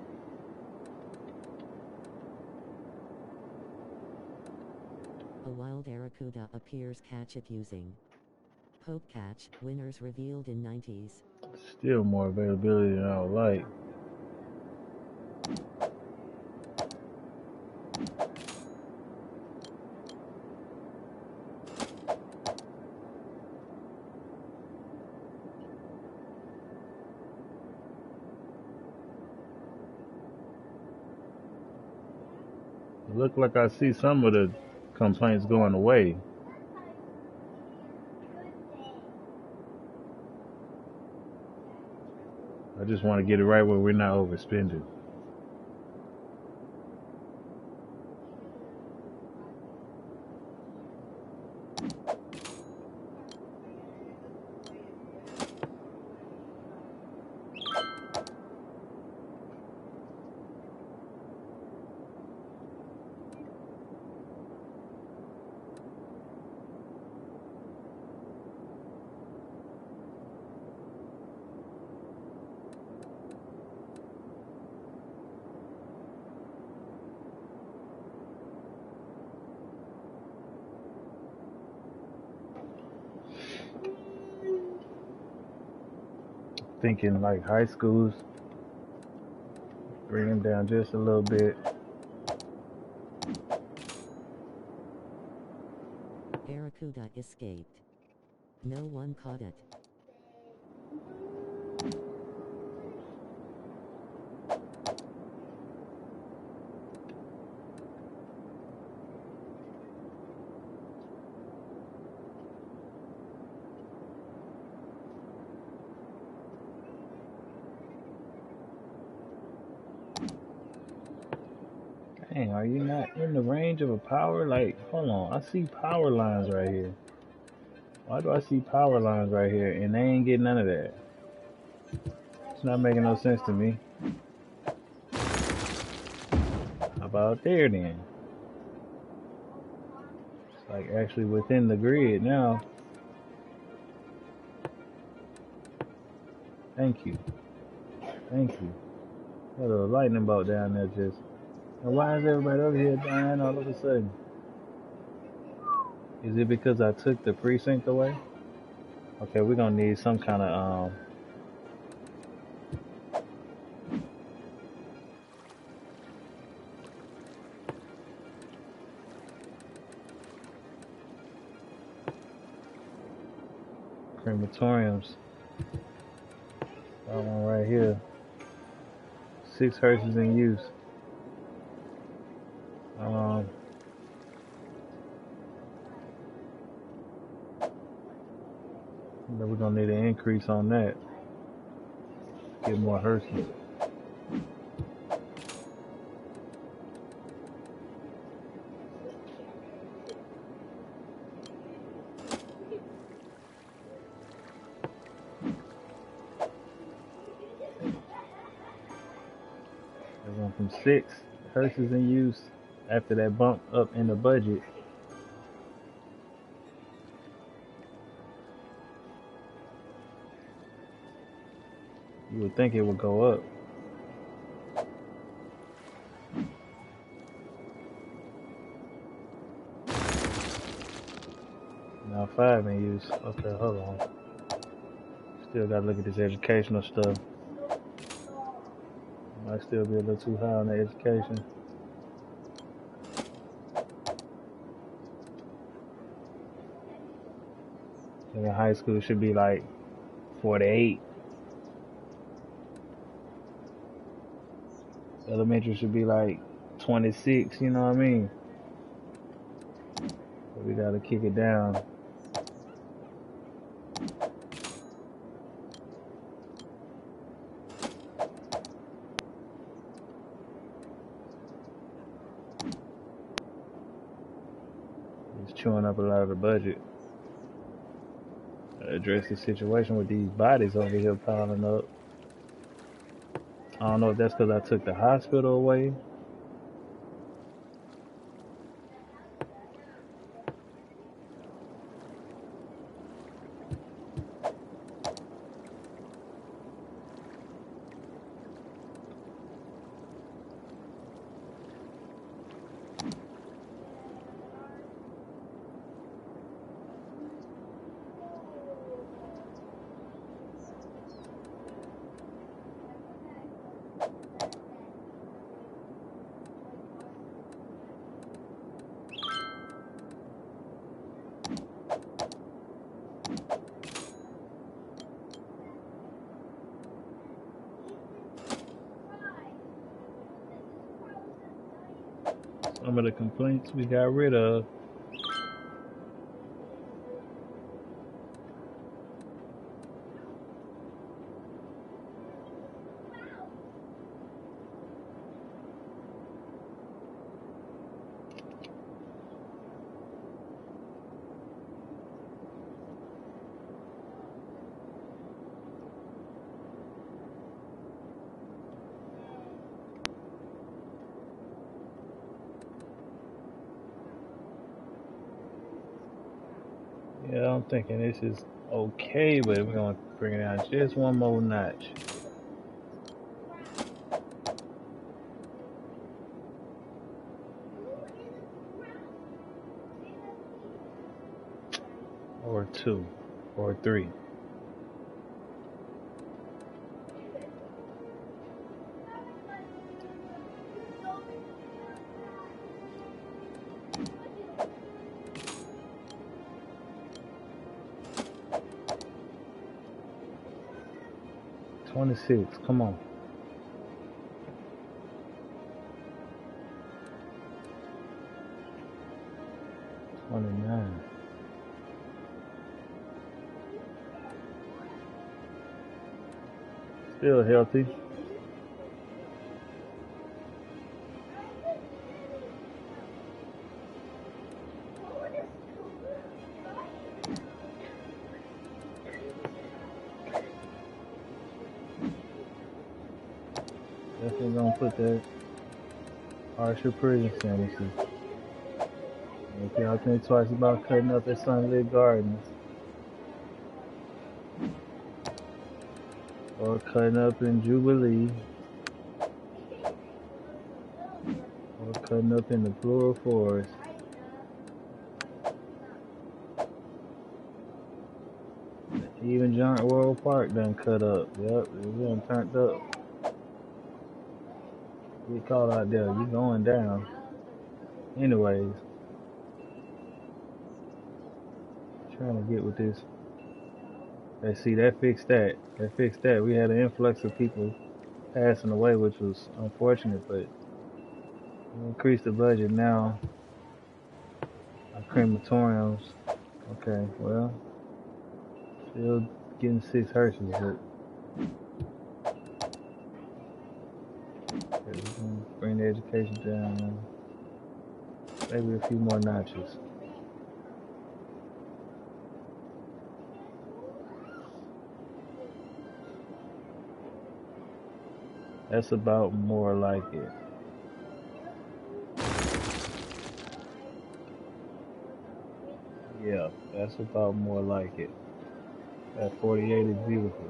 A wild Aracuda appears. Catch it using Poke Catch. Winners revealed in 90s. Still more availability than I would like. It look like I see some of the complaints going away. I just want to get it right where we're not overspending. Thinking like high schools, bring them down just a little bit. Barracuda escaped. No one caught it. Dang, are you not in the range of a power? Like, hold on, I see power lines right here. Why do I see power lines right here and they ain't getting none of that? It's not making no sense to me. How about there then? It's like actually within the grid now. Thank you. Thank you. Got a little lightning bolt down there just. And why is everybody over here dying all of a sudden? Is it because I took the precinct away? Okay, we're gonna need some kind of crematoriums. That one right here. 6 hearses in use. Then we're gonna need an increase on that. Get more hearses. They went from 6 hearses in use after that bump up in the budget. You would think it would go up. Now 5 in use. Okay, hold on. Still gotta look at this educational stuff. Might still be a little too high on the education. I think high school should be like 48. Elementary should be like 26, you know what I mean? But we gotta kick it down. It's chewing up a lot of the budget. Address the situation with these bodies over here piling up. I don't know if that's because I took the hospital away. Some of the complaints we got rid of. Yeah, I'm thinking this is okay, but we're gonna bring it down just one more notch. Or 2, or 3. 26, come on. 29. Still healthy. Definitely gonna put that harsher prison sentences. If y'all think twice about cutting up at Sunlit Gardens or cutting up in Jubilee or cutting up in the Floral Forest. Even Giant World Park done cut up. Yep, it done turned up. Get caught out there, you going down. Anyways, trying to get with this. Let's see, that fixed that. That fixed that. We had an influx of people passing away, which was unfortunate, but we increased the budget now. Our crematoriums. Okay, well, still getting 6 hearses, but okay, we're gonna bring the education down. Maybe a few more notches. That's about more like it. Yeah, that's about more like it. That 48 is beautiful.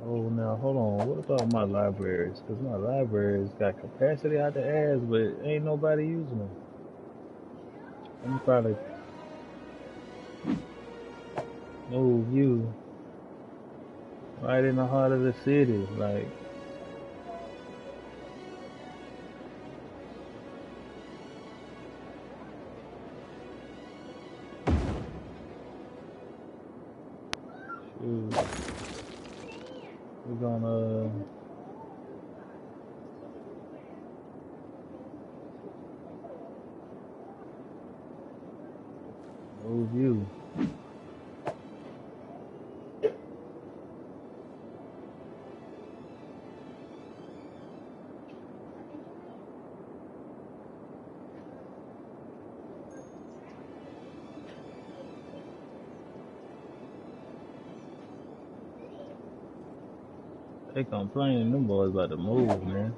Oh, now hold on. What about my libraries? Because my libraries got capacity out the ass, but ain't nobody using them. Let me probably move you right in the heart of the city. Like, shoot. We're gonna move you. They complaining, them boys about to move, man.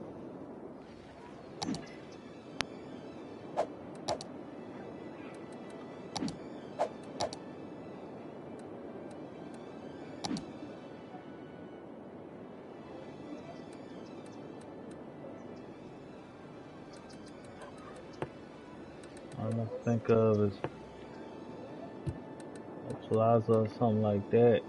All I think of is a plaza or something like that.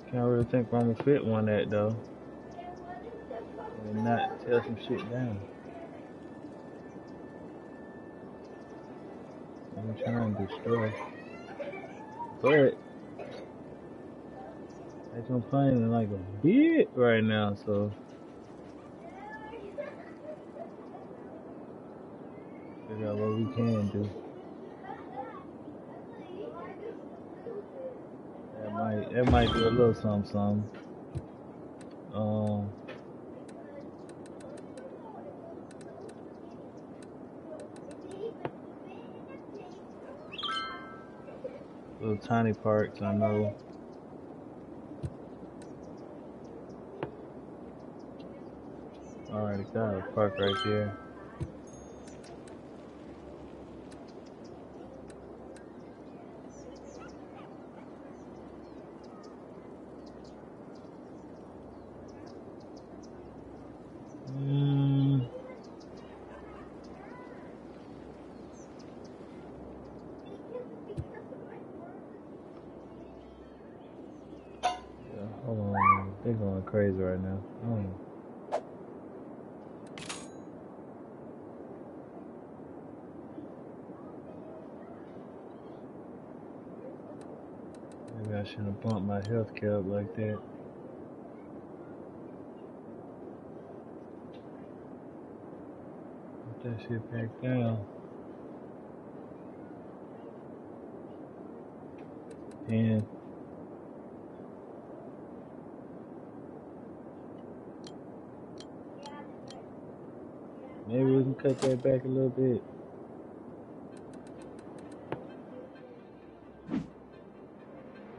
Can't really think where I'm gonna fit one at though. And not tear some shit down. I'm trying to destroy. But they complaining like a bit right now, so figure out what we can do. That might do a little something. Little tiny parks, I know. Alright, got a park right there. going crazy right now. Maybe I shouldn't have bumped my health cap like that. Put that shit back down. And maybe we can cut that back a little bit.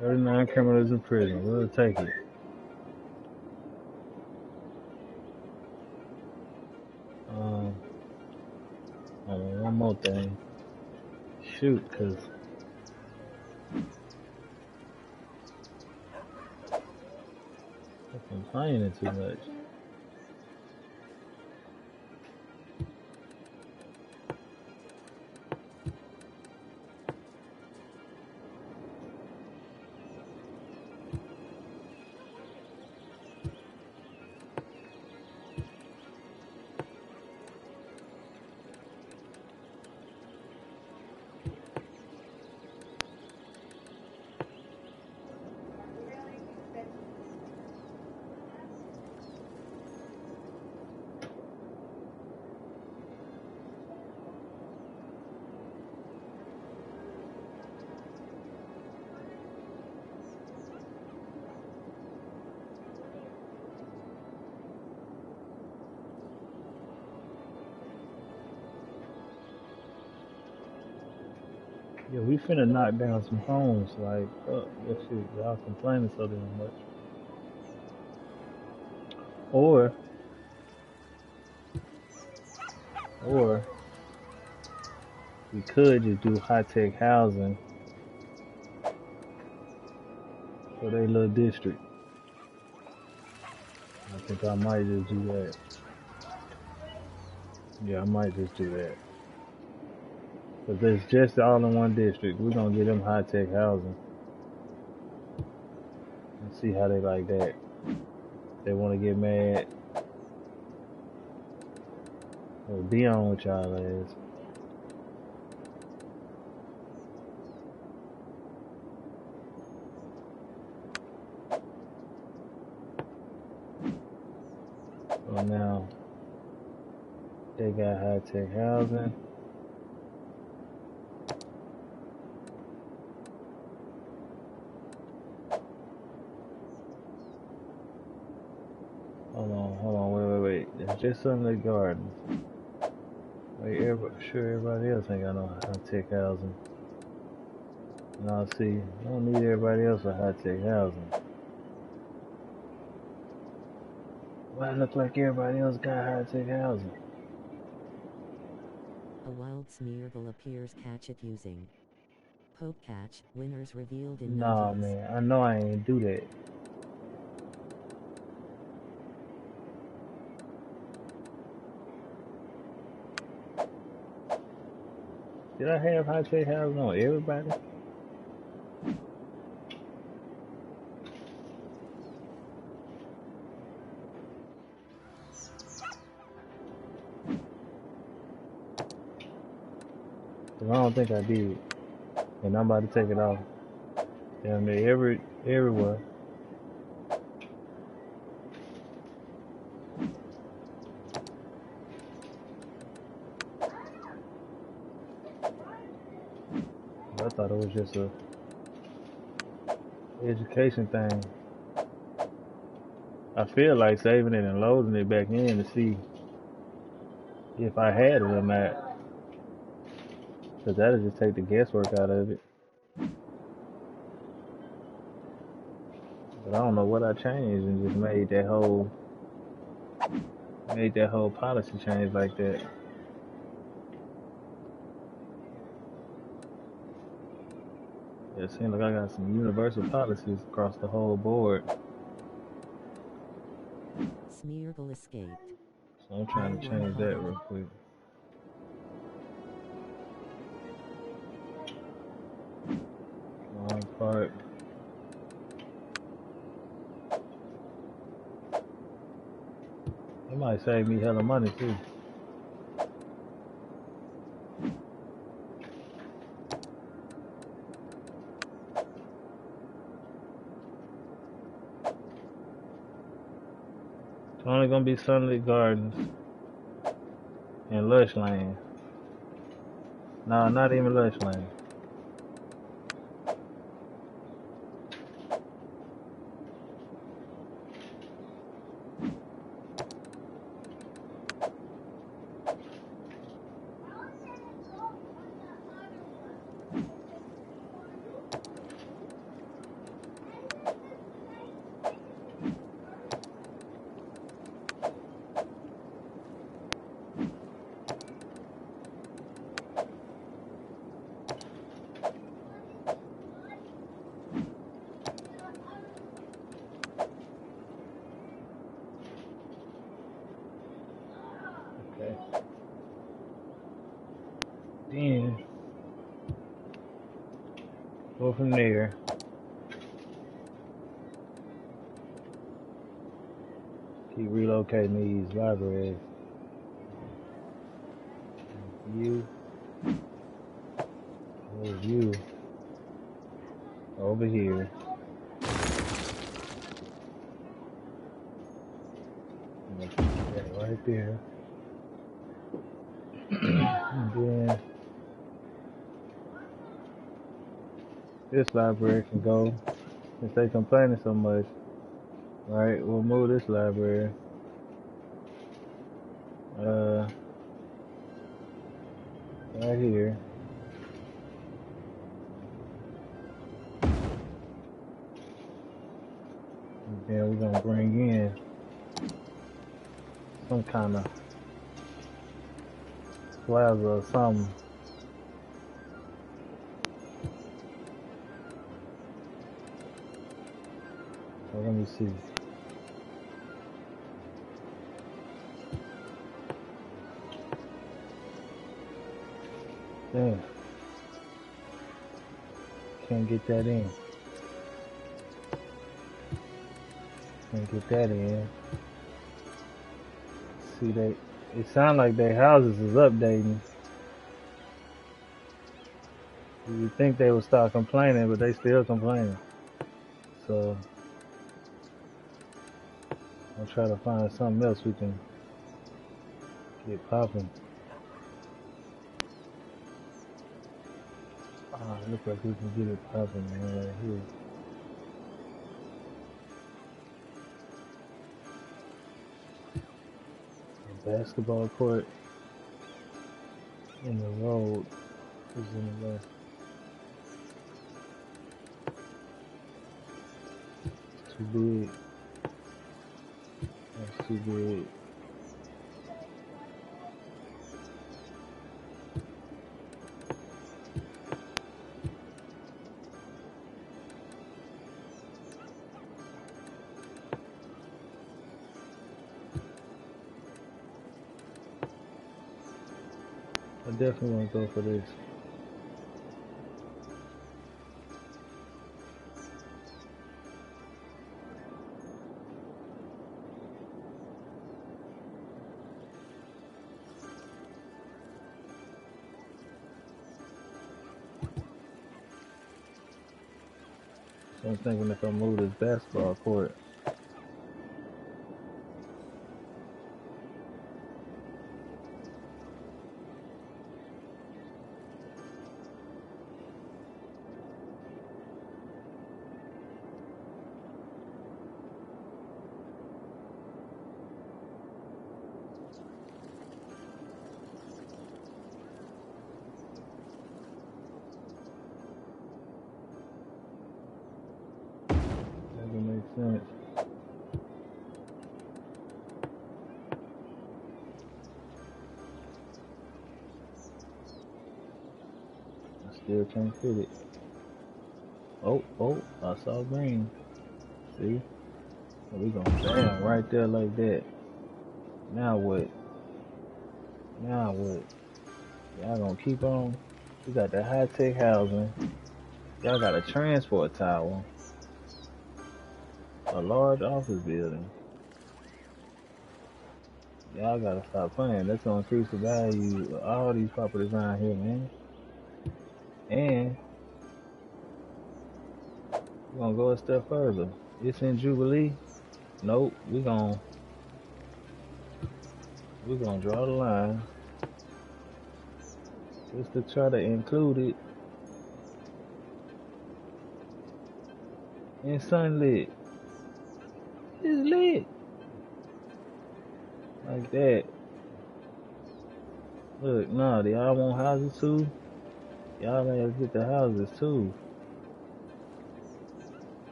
39 criminals in prison. We'll take it. One more thing. Shoot, cause I'm complaining too much. Yeah, we finna knock down some homes. Like, that shit, y'all complaining so damn much. Or we could just do high-tech housing for their little district. I think I might just do that. Yeah, I might just do that. Because it's just all in one district. We're going to get them high-tech housing. And see how they like that. They want to get mad. Or be on with y'all ass. So now, they got high-tech housing. Hold on, wait. It's just on the gardens. Wait, sure everybody else ain't got no high-tech housing. Now see, I don't need everybody else with high-tech housing. Why it look like everybody else got high-tech housing? A wild Smeargle appears. Catch it using Poke Catch. Winners revealed in 90s. Nah, man, I know I ain't do that. Did I have high-tech housing on everybody? I don't think I did. And I'm about to take it off. Damn near everywhere. I thought it was just a education thing. I feel like saving it and loading it back in to see if I had it or not. Because that'll just take the guesswork out of it. But I don't know what I changed and just made that whole policy change like that. It seems like I got some universal policies across the whole board. Smeargle escaped. So I'm trying to change that real quick. Long part. It might save me hella money too. It's only gonna be Sunlit Gardens and Lush Land. No, not even Lush Land. Okay. Then go from there. Keep relocating these libraries. You. Oh, you. Over here. That right there. And then this library can go. Since they complaining so much, right? We'll move this library. Right here. And then we're gonna bring in some kind of plaza or something. So let me see. Damn. Can't get that in. Can't get that in. See, it sounds like their houses is updating. You think they would start complaining, but they still complaining. So I'll try to find something else we can get popping. It looks like we can get it popping, man, right here. The basketball court and the road is in the left. It's too big. That's too big. I definitely want to go for this. So I'm thinking if I move this basketball court, that would make sense. I still can't fit it. Oh, I saw green. See? We gonna bam right there like that. Now what? Now what? Y'all gonna keep on? We got the high-tech housing. Y'all got a transport tower. A large office building. Y'all gotta stop playing. That's gonna increase the value of all these properties around here, man. And we're gonna go a step further. It's in Jubilee. Nope, we're gonna draw the line just to try to include it in Sunlit. It's lit like that. Look, nah, do y'all want houses too? Y'all gotta get the houses too.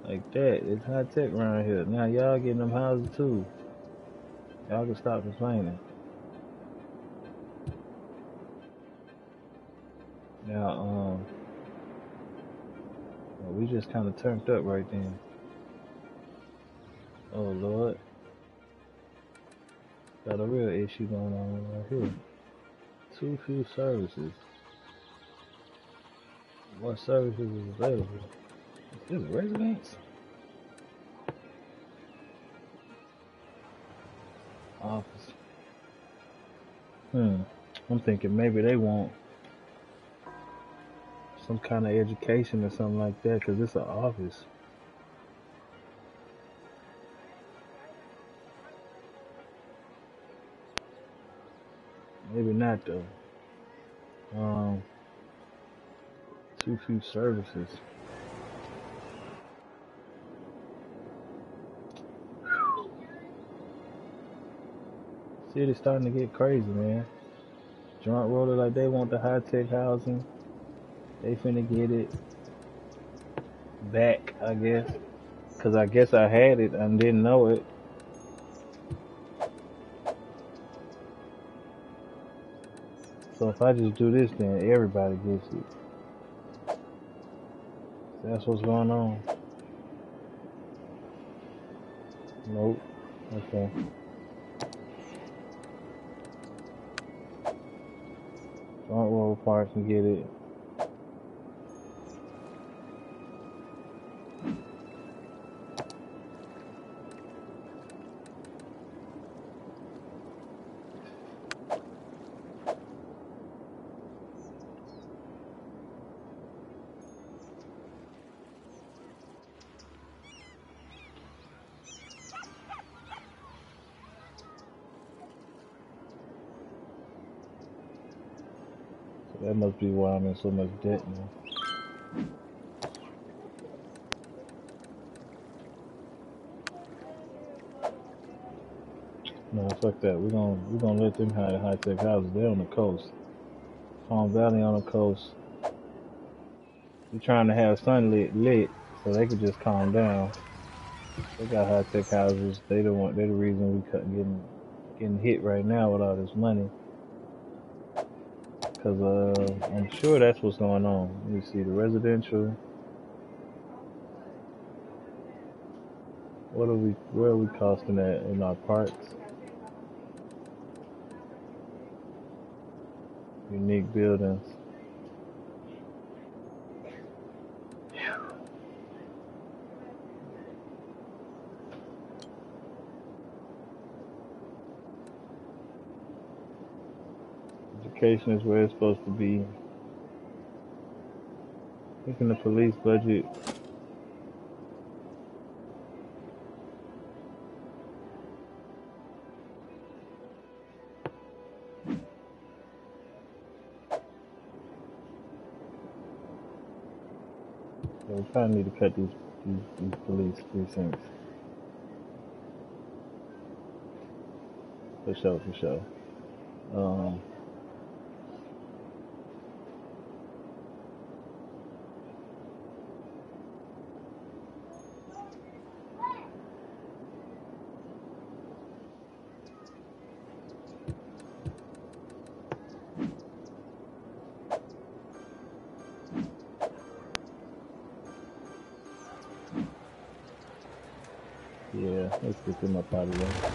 Like that. It's high tech around here. Now y'all getting them houses too. Y'all can stop complaining. Now, well, we just kind of turned up right then. Oh Lord, got a real issue going on right here. Too few services. What services is available? Is this residence? Office. I'm thinking maybe they want some kind of education or something like that, because it's an office. Maybe not though. Too few services. City's starting to get crazy, man. Joint roller like they want the high tech housing. They finna get it back, I guess. Cause I guess I had it and didn't know it. So if I just do this, then everybody gets it. That's what's going on. Nope. Okay. Joint roll parts and get it. So that must be why I'm in so much debt now. No, fuck that. We're gonna let them have the high tech houses. They're on the coast. Palm Valley on the coast. We're trying to have Sunlit lit so they could just calm down. They got high tech houses. They're the reason we getting hit right now with all this money. Cause I'm sure that's what's going on. Let me see the residential. Where are we costing that in our parts? Unique buildings. Education is where it's supposed to be. Thinking the police budget. So we probably need to cut these police precincts. For sure. Yeah, let's get them up out of there.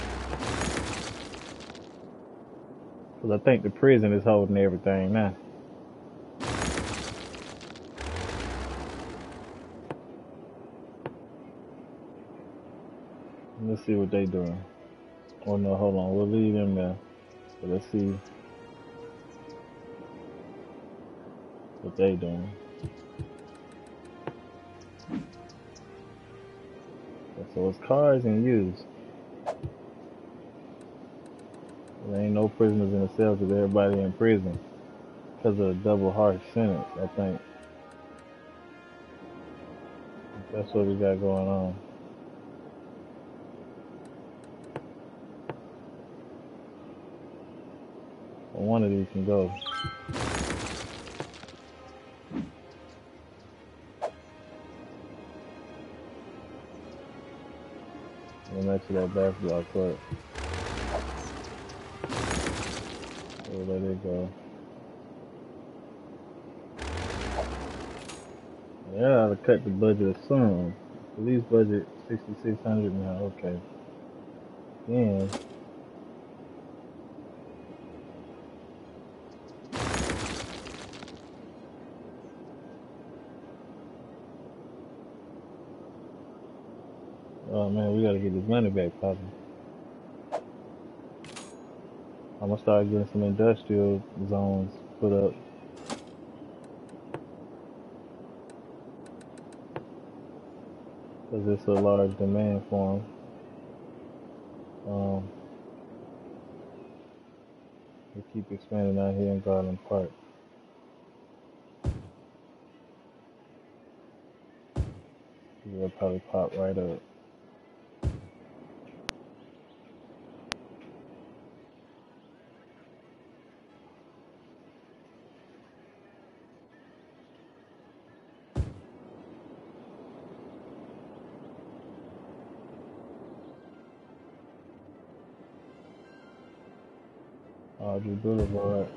Cause I think the prison is holding everything now. Let's see what they doing. Oh no, hold on. We'll leave them there. But let's see what they doing. So it's cars and used. There ain't no prisoners in the cell because everybody in prison because of a double harsh sentence, I think. That's what we got going on. Well, one of these can go. And next to that basketball court. We'll let it go. Yeah, I gotta cut the budget of some. Police budget 6,600 now. Okay. Then oh man, we gotta get this money back, poppin'. I'm gonna start getting some industrial zones put up. Because it's a large demand for them. We keep expanding out here in Garland Park. They'll probably pop right up. Audrey Boulevard.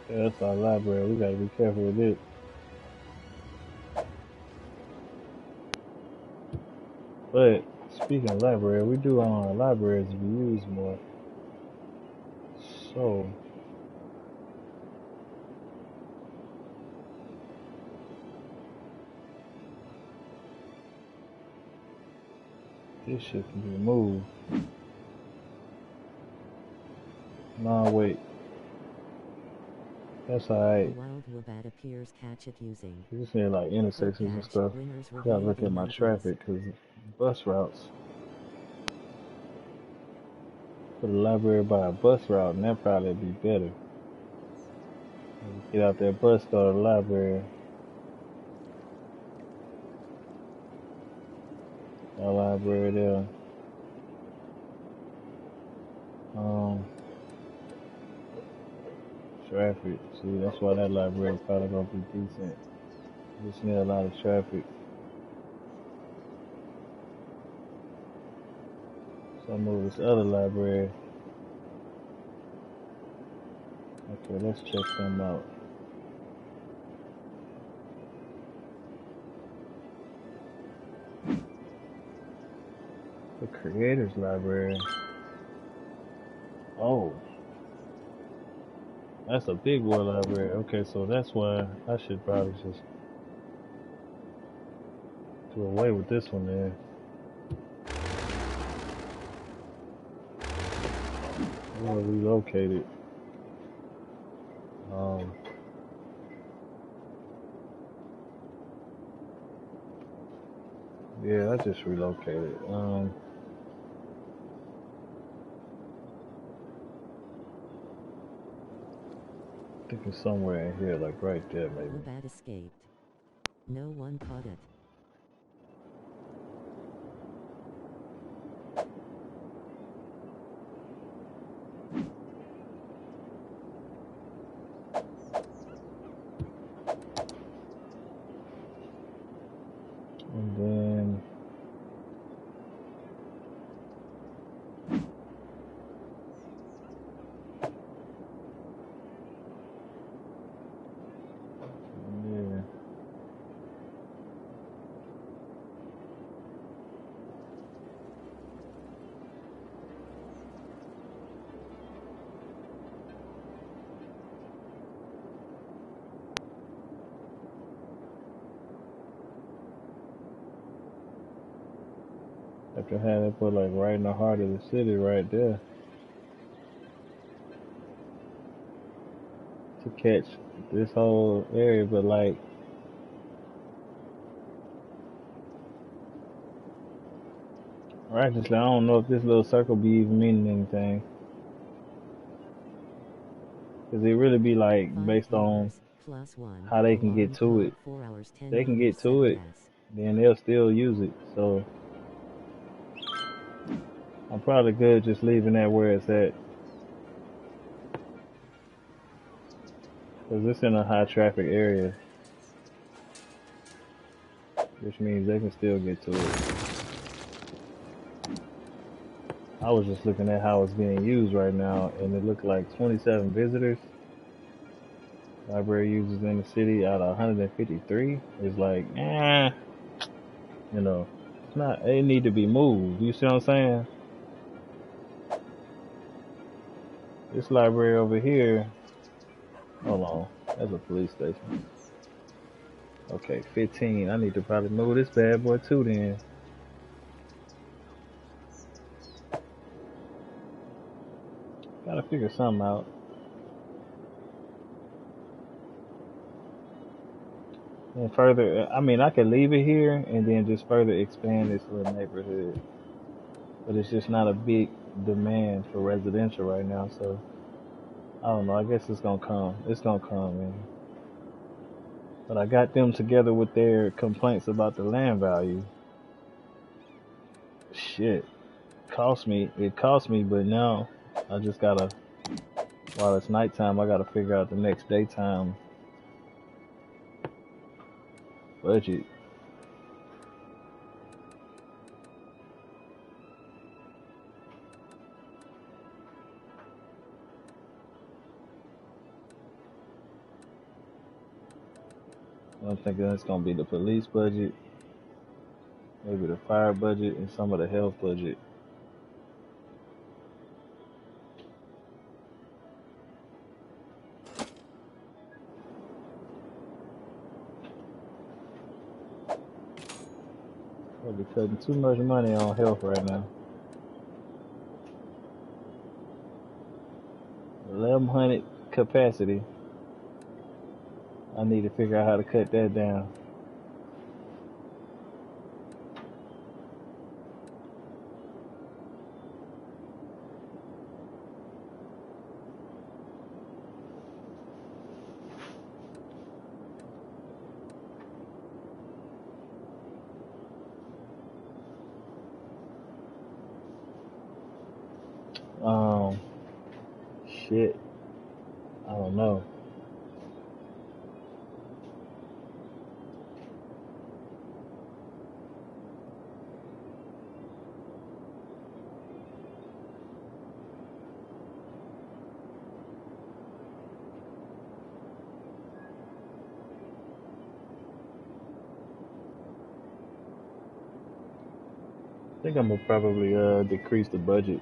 Yeah, that's our library. We gotta be careful with it. But speaking of library, we do want our libraries to be used more. So this shit can be moved. No, wait. That's alright. Wild Wabbat appears catch it using. You just need like intersections and stuff. I gotta look at my traffic because bus routes. Put a library by a bus route and that probably be better. Get out that bus, go to the library. Our library there. Traffic. See, that's why that library is probably gonna be decent. Just need a lot of traffic. So I'll move this other library. Okay, let's check some out. The Creators Library. Oh. That's a big boy library. Okay, so that's why I should probably just do away with this one then. We'll relocate it. Yeah, I just relocated. I think it's somewhere in here, like right there, maybe. The bat escaped. No one caught it. And then yeah. After having it put like right in the heart of the city right there to catch this whole area, but like righteously, I don't know if this little circle be even meaning anything. Cause it really be like 5 based on kilometers, plus 1, how they can get alarm to it. clock 4 hours 10 They can minutes, get to set it, gas. then they'll still use it. So I'm probably good just leaving that where it's at. Cause it's in a high traffic area, which means they can still get to it. I was just looking at how it's being used right now, and it looked like 27 visitors. Library users in the city out of 153 is like, you know, it's not. They need to be moved. You see what I'm saying? This library over here. Hold on, that's a police station. Okay, 15. I need to probably move this bad boy too then. Gotta figure something out. And further, I mean, I could leave it here and then just further expand this little neighborhood. But it's just not a big demand for residential right now, so I don't know. I guess it's gonna come. It's gonna come, man. But I got them together with their complaints about the land value. Shit, cost me. It cost me, but now I just gotta. While it's nighttime, I gotta figure out the next daytime budget. I'm thinking it's gonna be the police budget, maybe the fire budget, and some of the health budget. I'll be cutting too much money on health right now. 1,100 capacity. I need to figure out how to cut that down. Um, shit. I don't know. I think I'm gonna probably decrease the budget.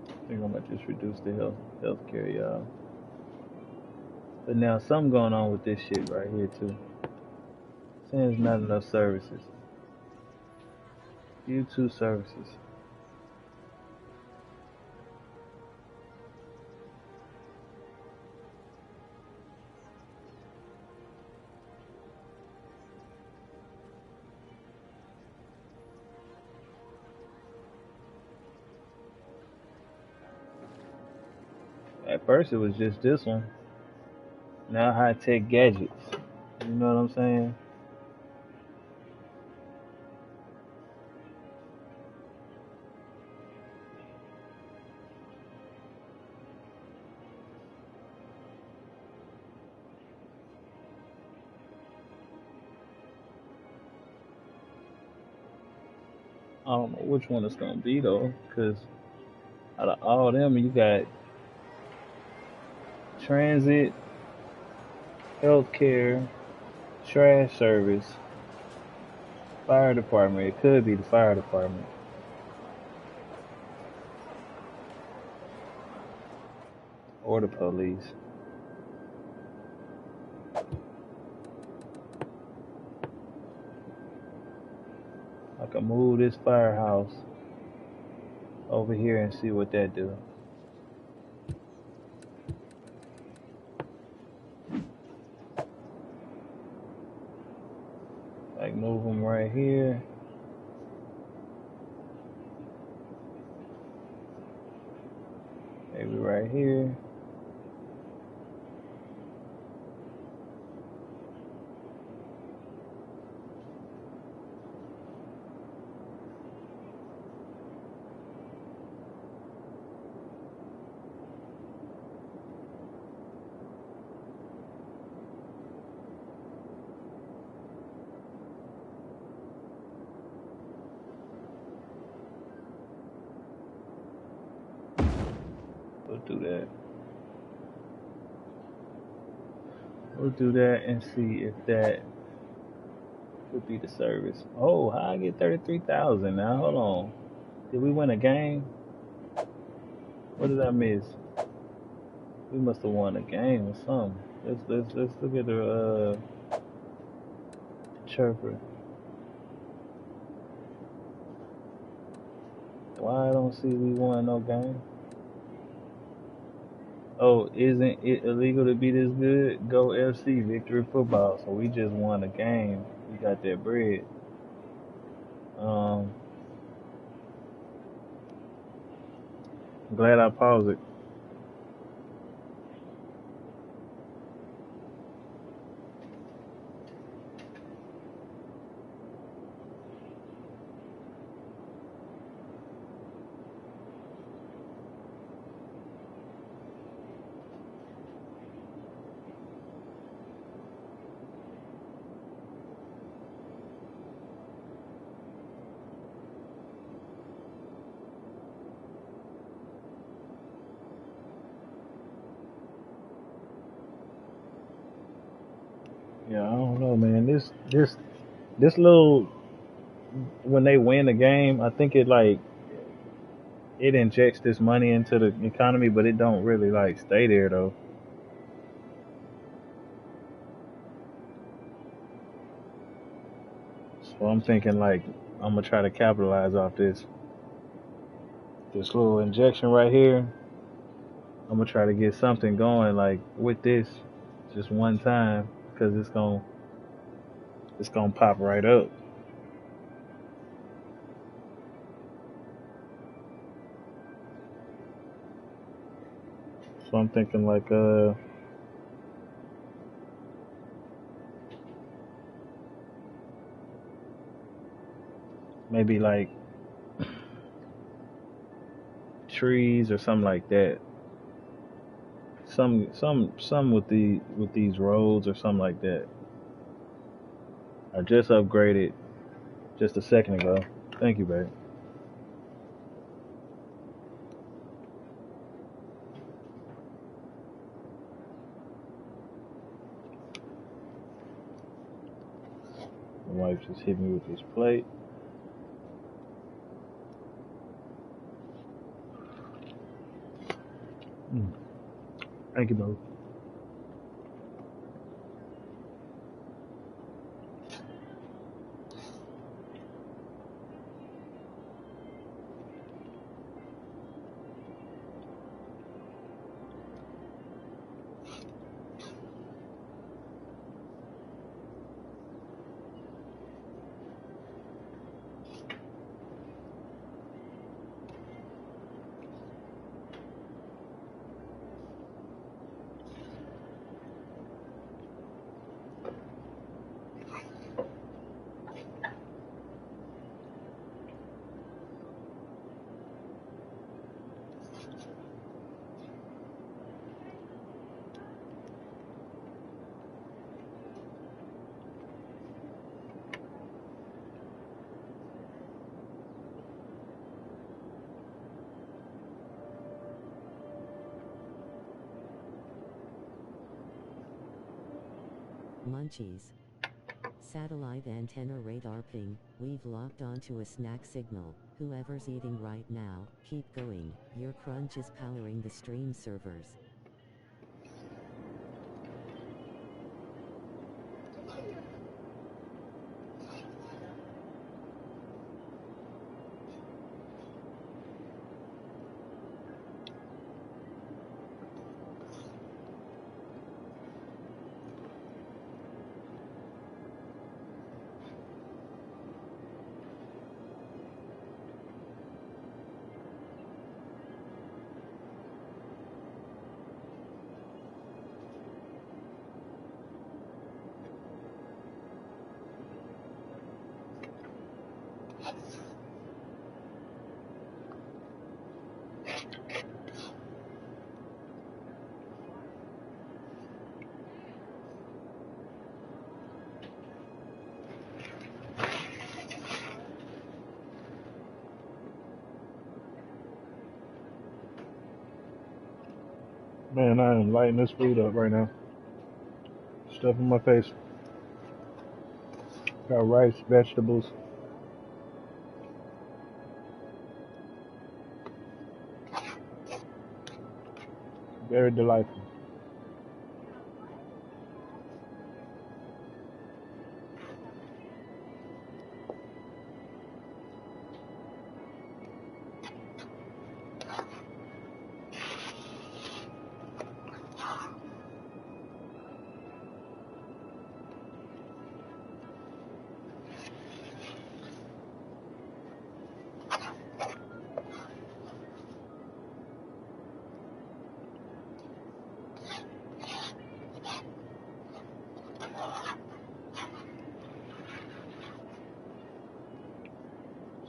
I think I'm gonna just reduce the healthcare, y'all. But now something going on with this shit right here too. Saying there's not enough services. YouTube services. At first it was just this one. Now high tech gadgets. You know what I'm saying? I don't know which one it's gonna be though, cause out of all them you got transit, healthcare, trash service, fire department. It could be the fire department. Or the police. I can move this firehouse over here and see what that do. Like move them right here. Maybe right here. We'll do that. We'll do that and see if that would be the service. Oh, how I get 33,000 now? Hold on. Did we win a game? What did I miss? We must have won a game or something. Let's look at the chirper. Why I don't see we won no game? Oh, isn't it illegal to be this good? Go FC Victory Football. So we just won a game. We got that bread. I'm glad I paused it. Yeah, I don't know, man. This little when they win the game, I think it injects this money into the economy, but it don't really like stay there though. So I'm thinking like I'm gonna try to capitalize off this little injection right here. I'm gonna try to get something going like with this just one time because it's gonna pop right up. So I'm thinking like maybe like trees or something like that. Some with these roads or something like that. I just upgraded just a second ago. Thank you, babe. My wife just hit me with this plate. Mm. Thank you, babe. Munchies. Satellite antenna radar ping, we've locked onto a snack signal. Whoever's eating right now, keep going, your crunch is powering the stream servers. Man, I am lighting this food up right now. Stuff in my face. Got rice, vegetables. Very delightful.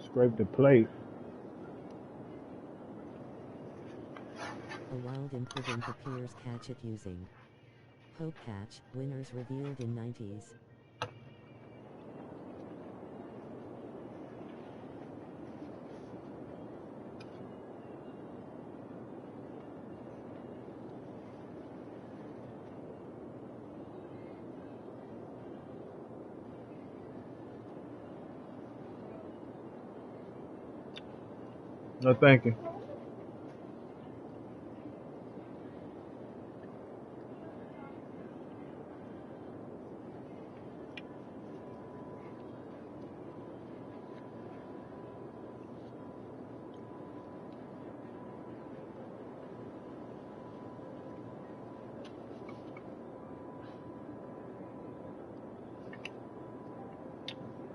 Scrape the plate. A wild impudent appears. Catch it using Poke Catch, winners revealed in 90s. No, thank you.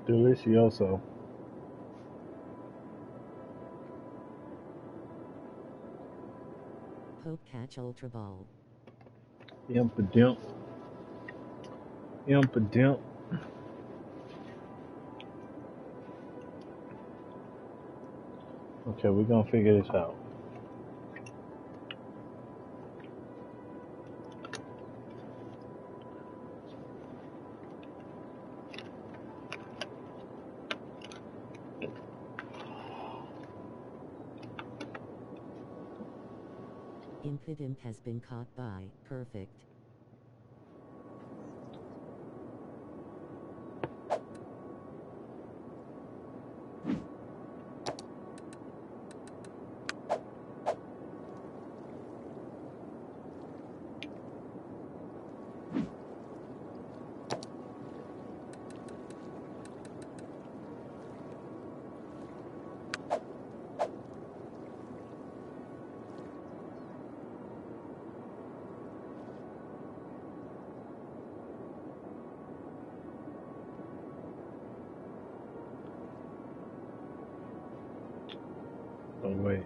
Delicioso. Poke Catch Ultra Ball. Impudent. Impudent. Okay, we're gonna figure this out. Impidimp has been caught by Perfect. Oh wait.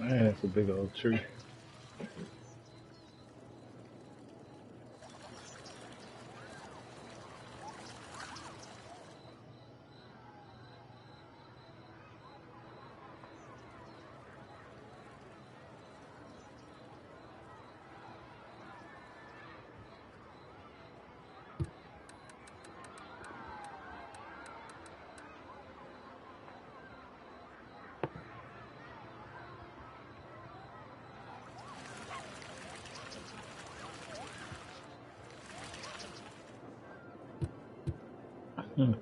Man, that's a big old tree. Hmm.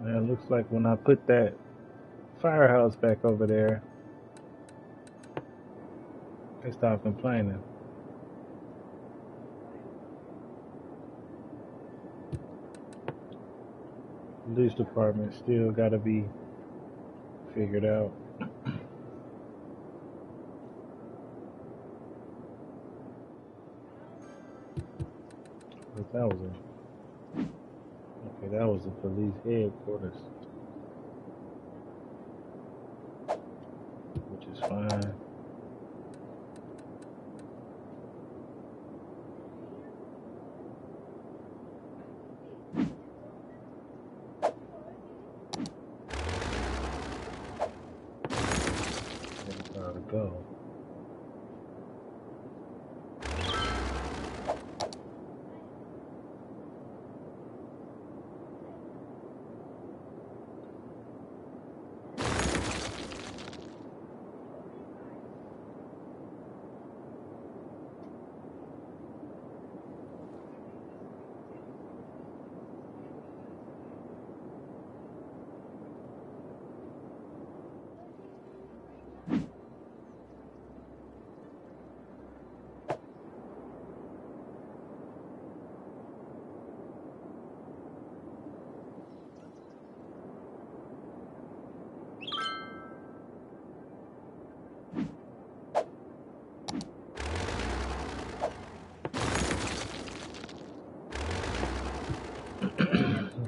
Man, it looks like when I put that firehouse back over there, they stopped complaining. Police department still got to be figured out. But that was okay. That was the police headquarters, which is fine. Gotta go.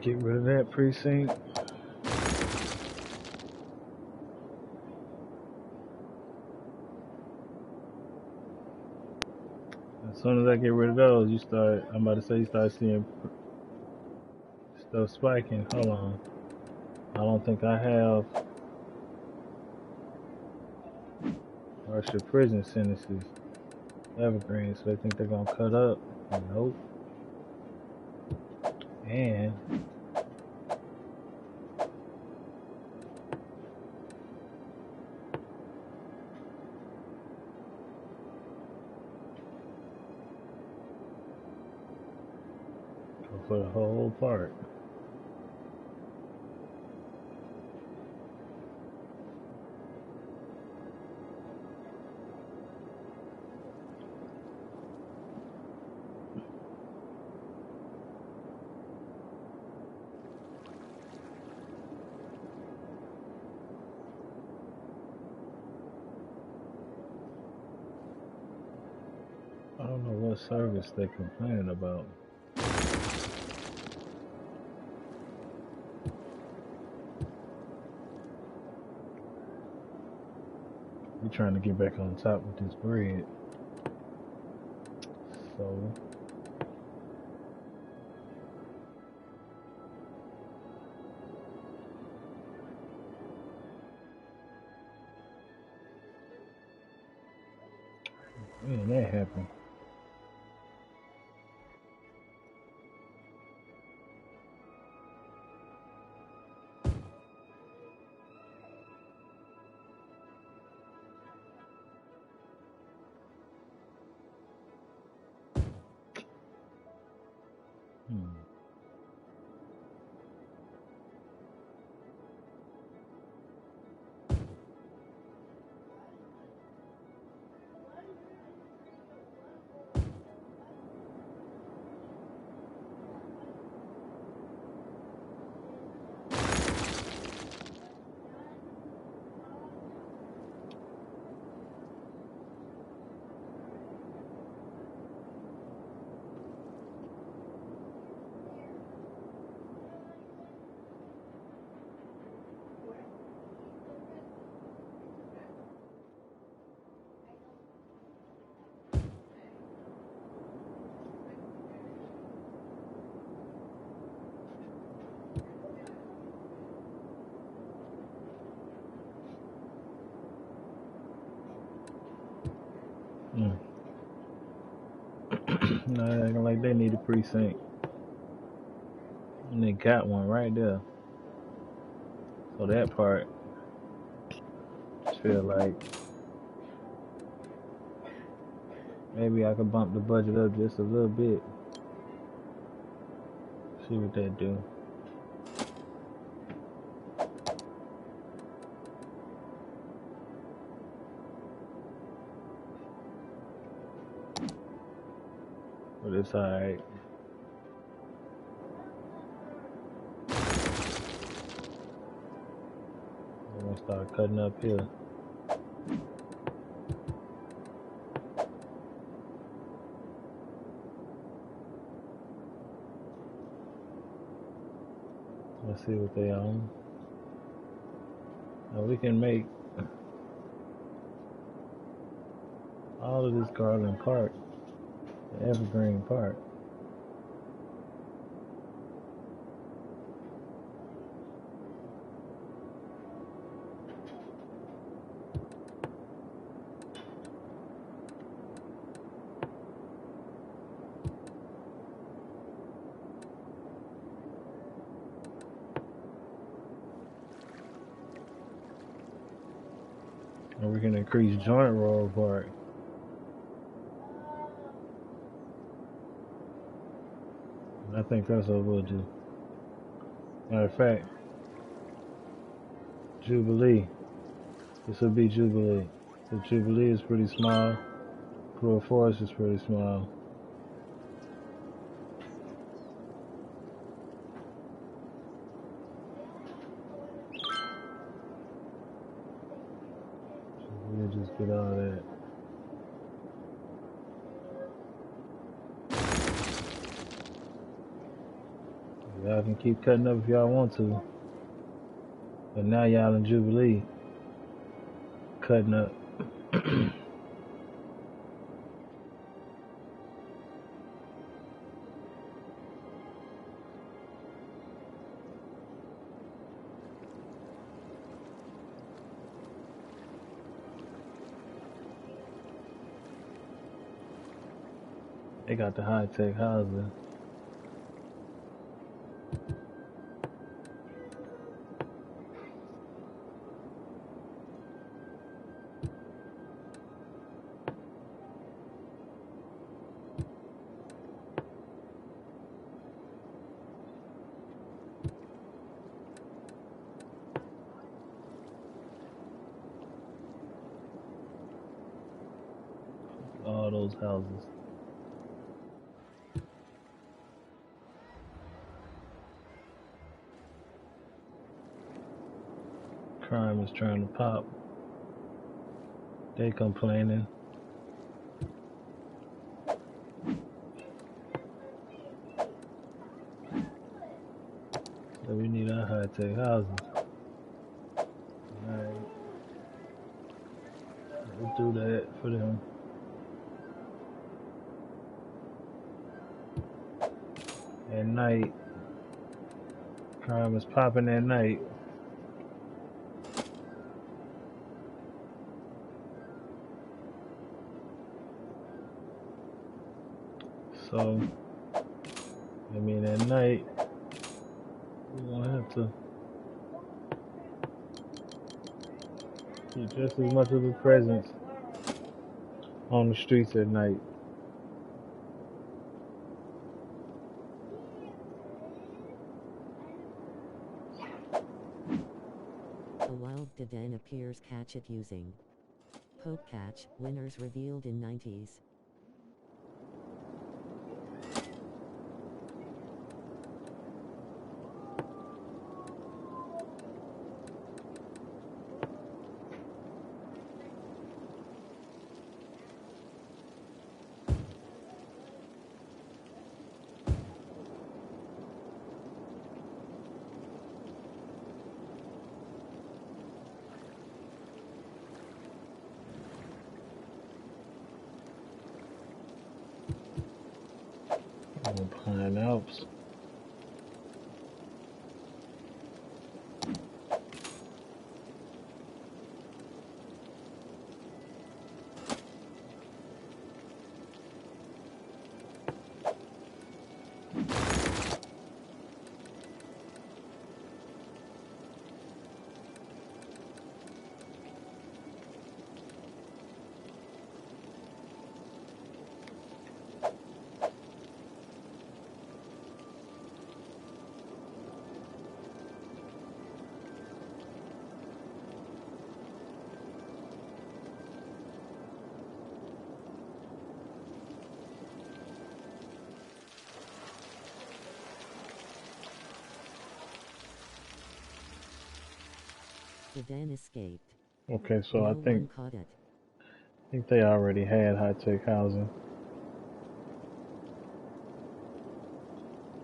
Get rid of that precinct. As soon as I get rid of those, I'm about to say you start seeing stuff spiking. Hold on. I don't think I have harsher prison sentences evergreen, so I think they're gonna cut up. Nope. And go for the whole part. don't know what service they're complaining about. We're trying to get back on top with this bread. So when that happened. No, acting like they need a precinct. And they got one right there. So that part, I feel like maybe I could bump the budget up just a little bit. See what they do. But it's alright. I'm gonna start cutting up here. Let's see what they own. Now we can make all of this Garland Park the Evergreen Park. And we can increase Joint Road Park. I think that's what we'll do. Matter of fact, Jubilee. This will be Jubilee. The Jubilee is pretty small. Cruel Forest is pretty small. So we'll just get all that. Y'all can keep cutting up if y'all want to. But now y'all in Jubilee. Cutting up. They got the high-tech housing. All those houses. Crime is trying to pop. They complaining. we need our high-tech housing. Alright, we'll do that for them. At night, crime is popping at night. So, I mean, at night, we're gonna have to keep just as much of a presence on the streets at night. A wild den appears. Catch it using Poke Catch. Winners revealed in 90s. Pine Alps. The den escaped. Okay, so No I one think caught it. they already had high-tech housing.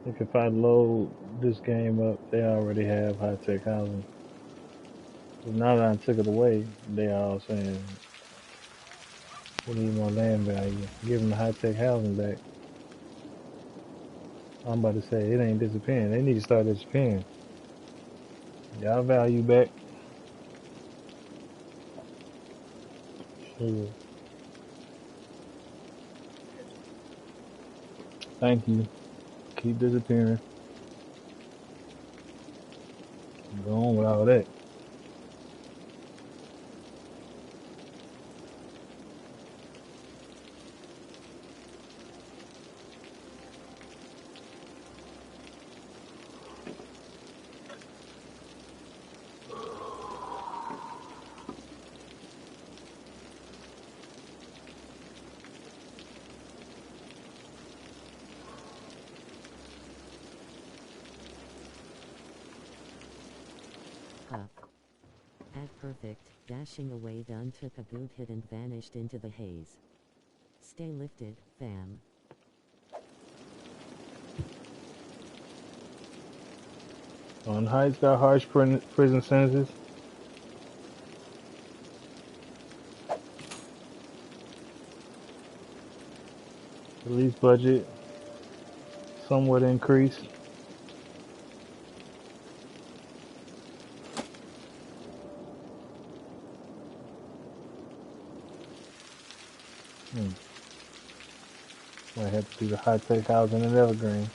If I load this game up, they already have high-tech housing. But now that I took it away, they all saying, we need more land value. Give them the high-tech housing back. I'm about to say, it ain't disappearing. They need to start disappearing. Y'all value back. Sure. Thank you. Keep disappearing. Go on with all that. Huff. At perfect, dashing away. Dunn took a boot hit and vanished into the haze. Stay lifted, fam. On Heights got harsh prison sentences. Police budget somewhat increased. I had to do the high-tech housing in Evergreen.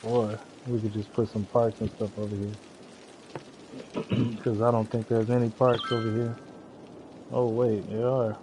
Or we could just put some parks and stuff over here. Because I don't think there's any parks over here. Oh wait, there are.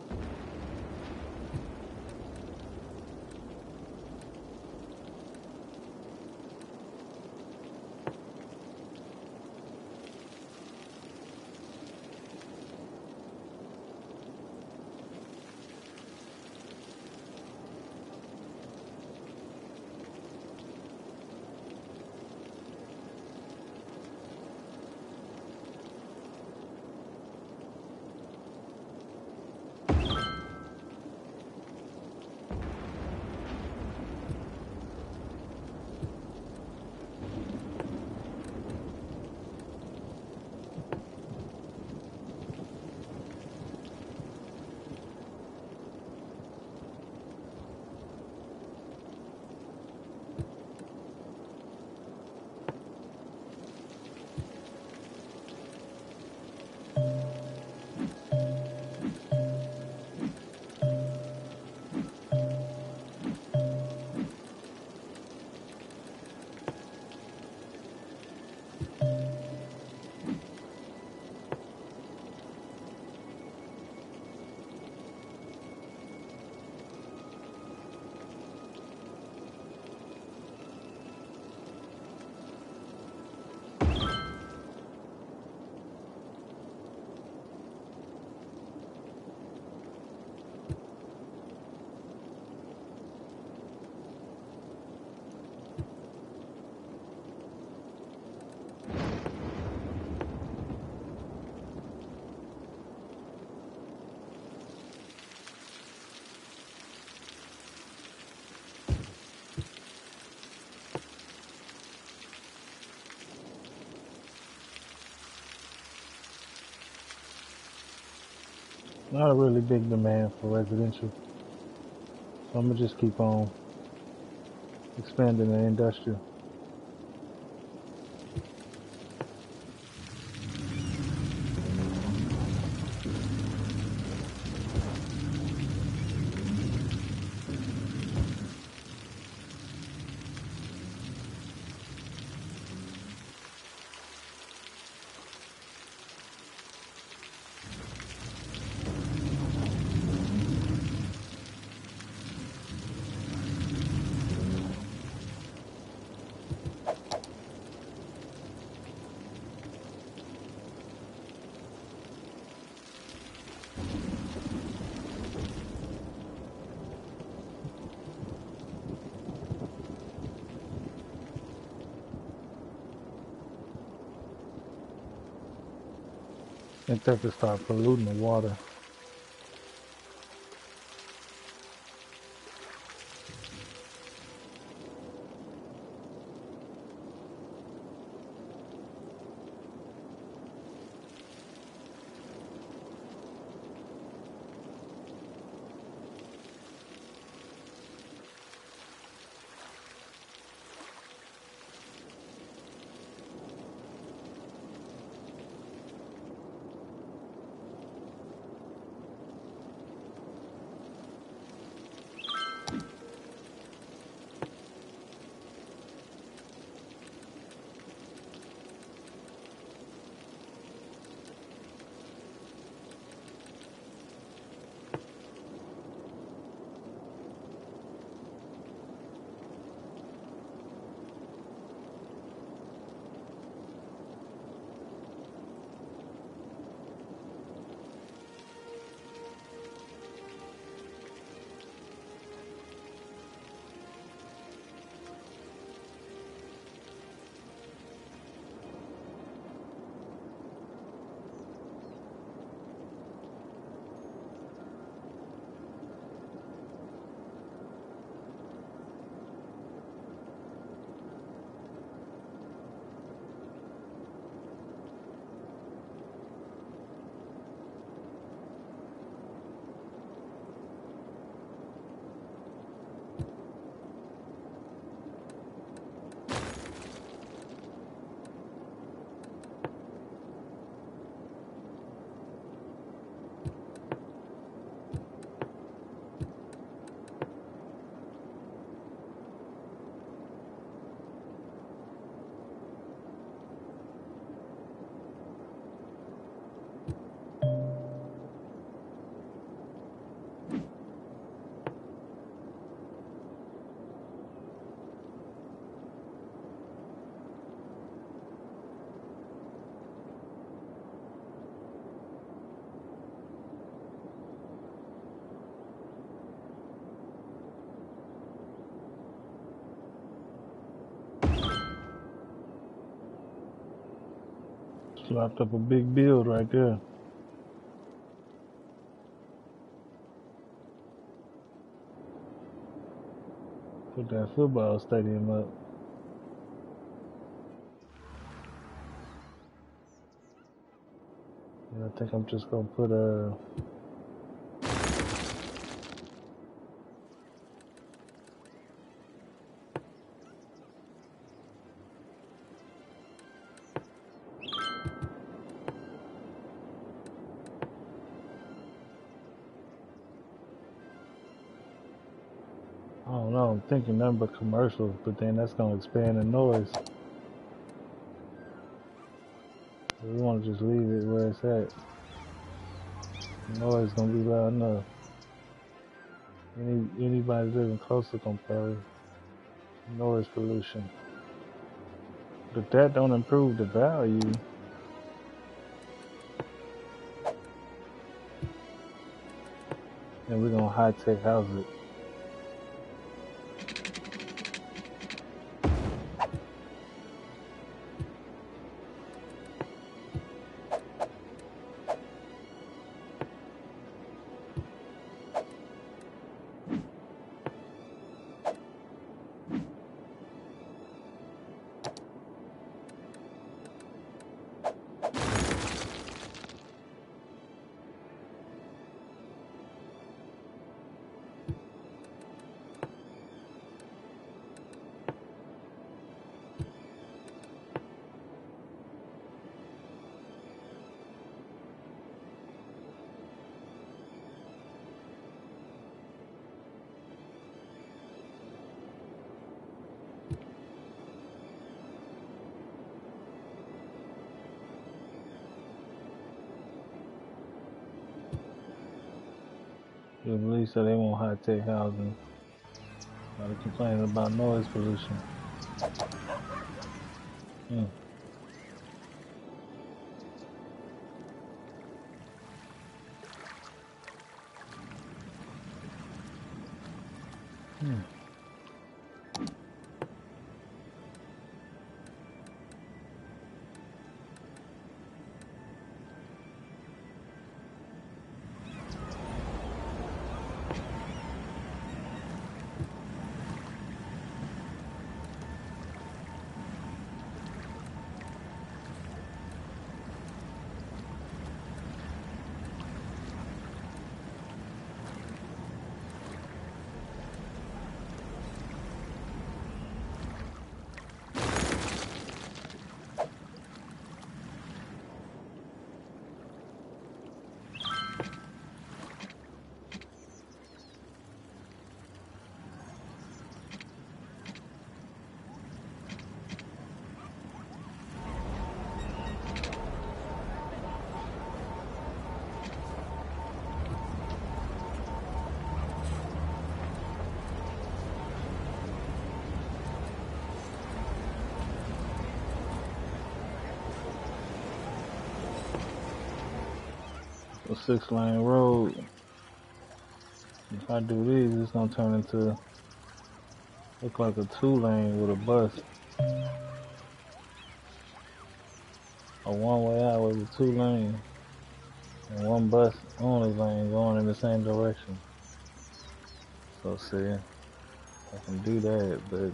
Not a really big demand for residential, so I'm gonna just keep on expanding the industrial. I think that could start polluting the water. Slapped up a big build right there. Put that football stadium up. And I think I'm just gonna put a. I don't know, I'm thinking nothing but commercials, but then that's gonna expand the noise. So we wanna just leave it where it's at. The noise gonna be loud enough. Anybody living closer gonna probably noise pollution. But that don't improve the value. And we're gonna high tech house it. The police said they want high-tech housing. Now they're complaining about noise pollution. Hmm. Hmm. A 6-lane road. If I do these, it's gonna turn into look like a 2-lane with a bus. A one-way highway with 2 lanes and one bus only lane going in the same direction. So see, I can do that, but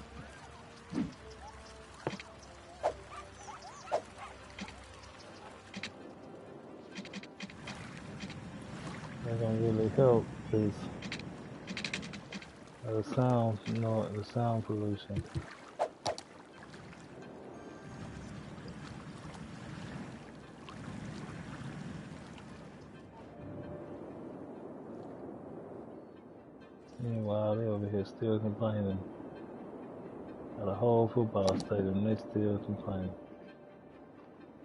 that don't really help because the sound, the sound pollution. Meanwhile, they over here still complaining. Got a whole football stadium, they still complaining.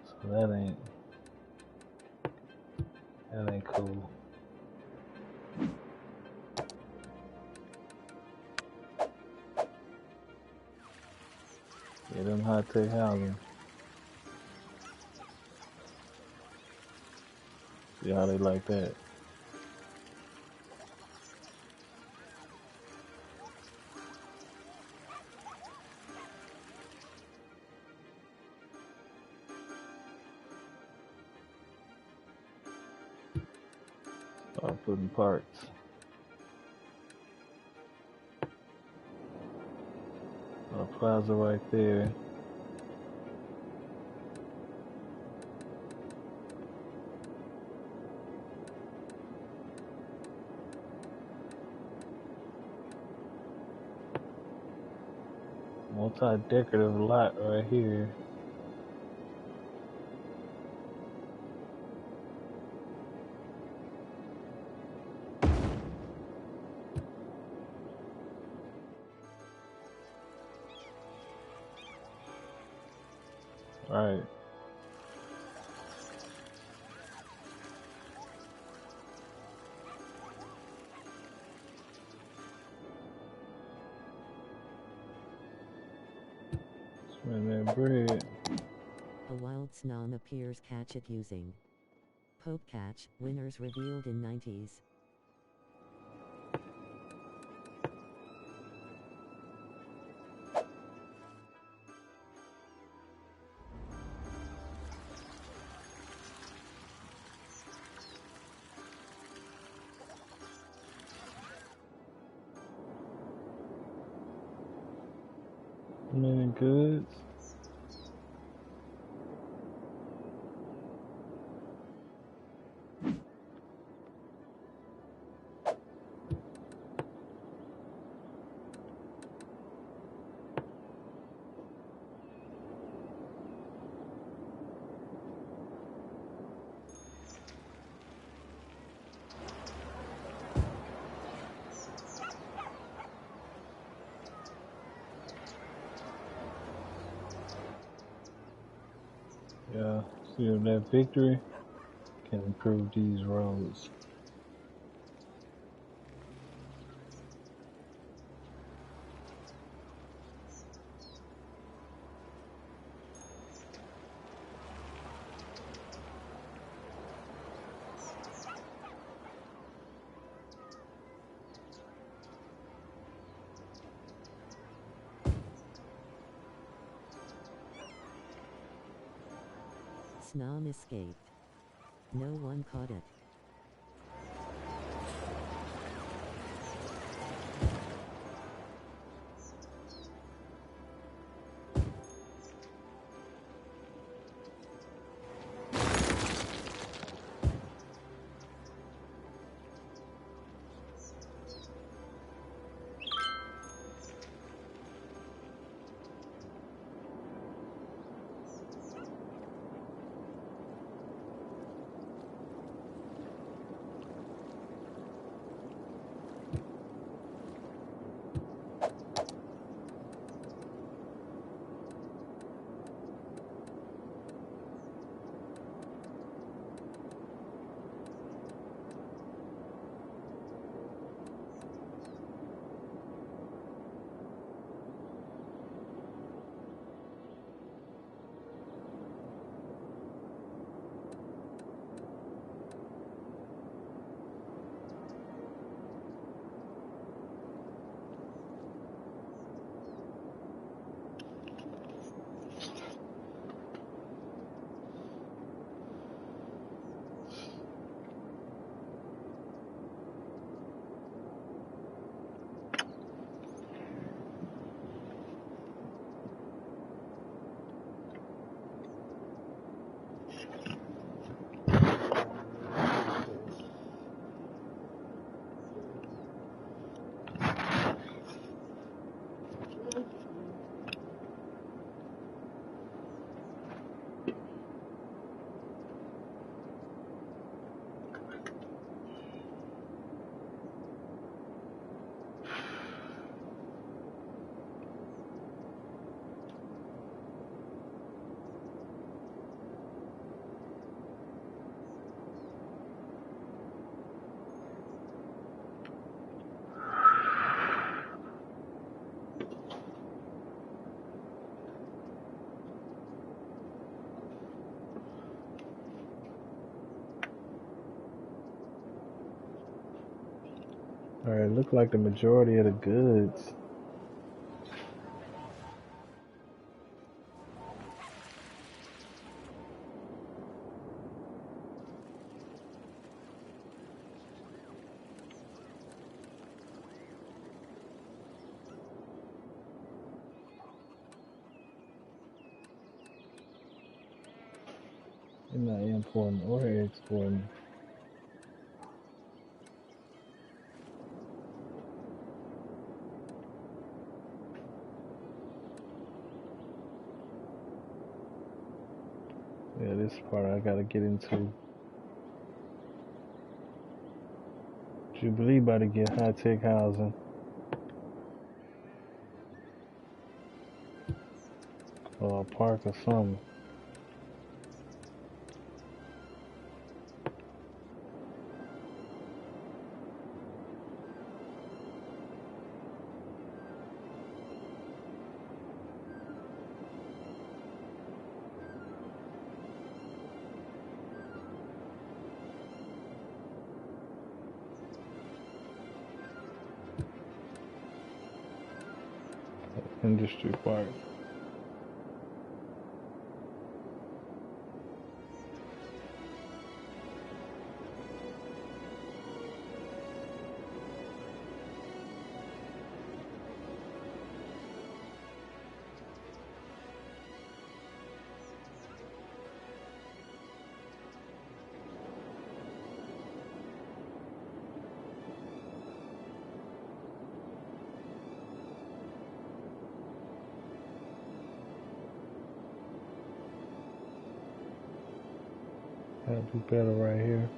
So that ain't cool. Yeah, them high-tech housing. See how they like that. Start putting parts. A plaza right there. Multi-decorative lot right here. Right. Spend that bread. A wild snom appears. Catch it using Poke Catch. Winners revealed in 90s. Any goods? Yeah. See if that victory can improve these roads. Snom escaped. No one caught it. Alright, look like the majority of the goods. They're not importing or exporting. Yeah, this part I gotta get into. Jubilee about to get high-tech housing. Or a park or something. Industry park. That'll be better right here.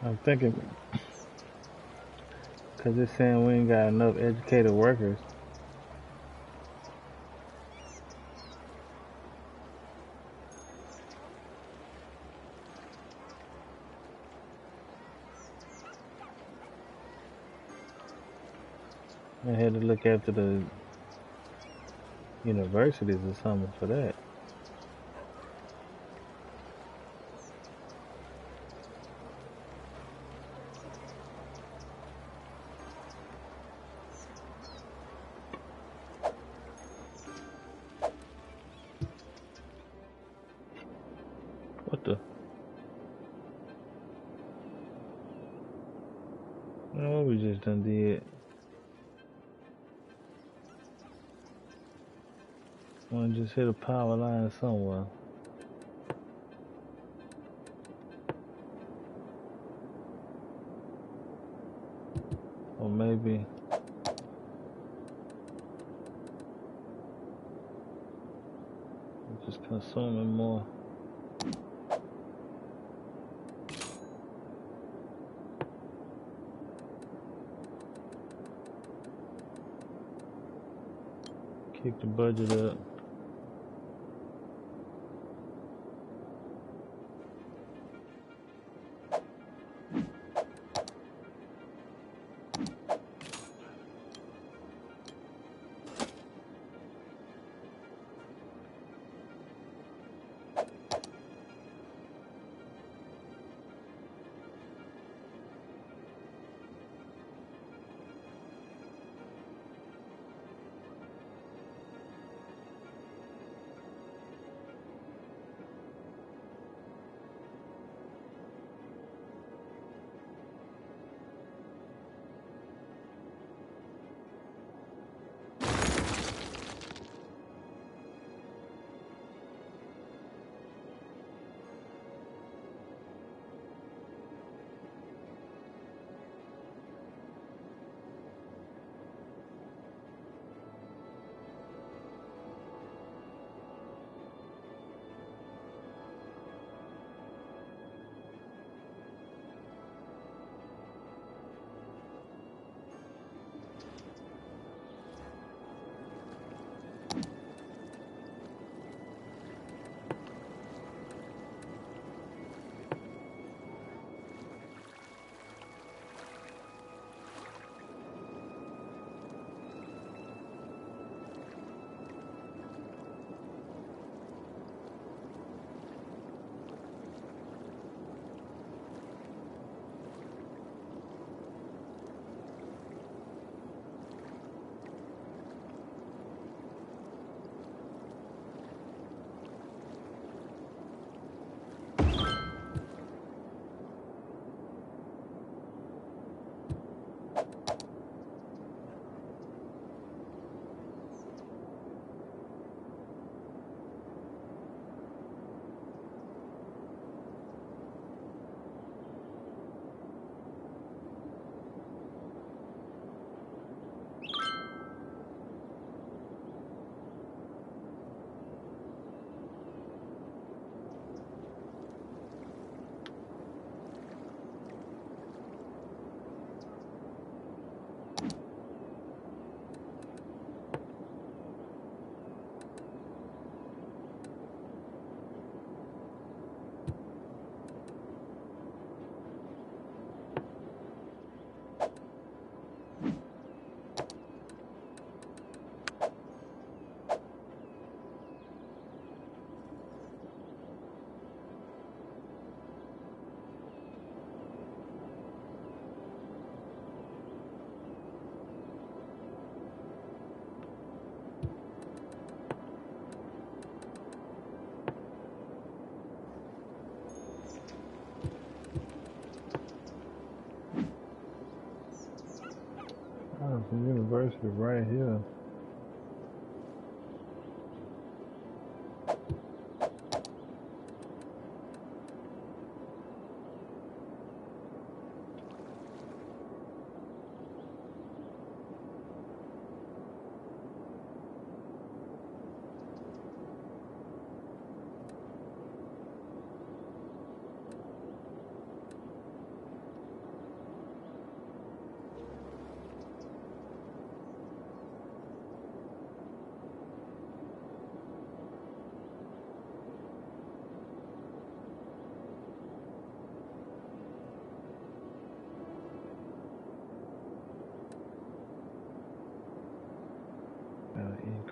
I'm thinking, because it's saying we ain't got enough educated workers. I had to look after the universities or something for that. What the? You know what we just done did? Wanna just hit a power line somewhere. Or maybe just consuming more. Kick the budget up. Oh, the university right here.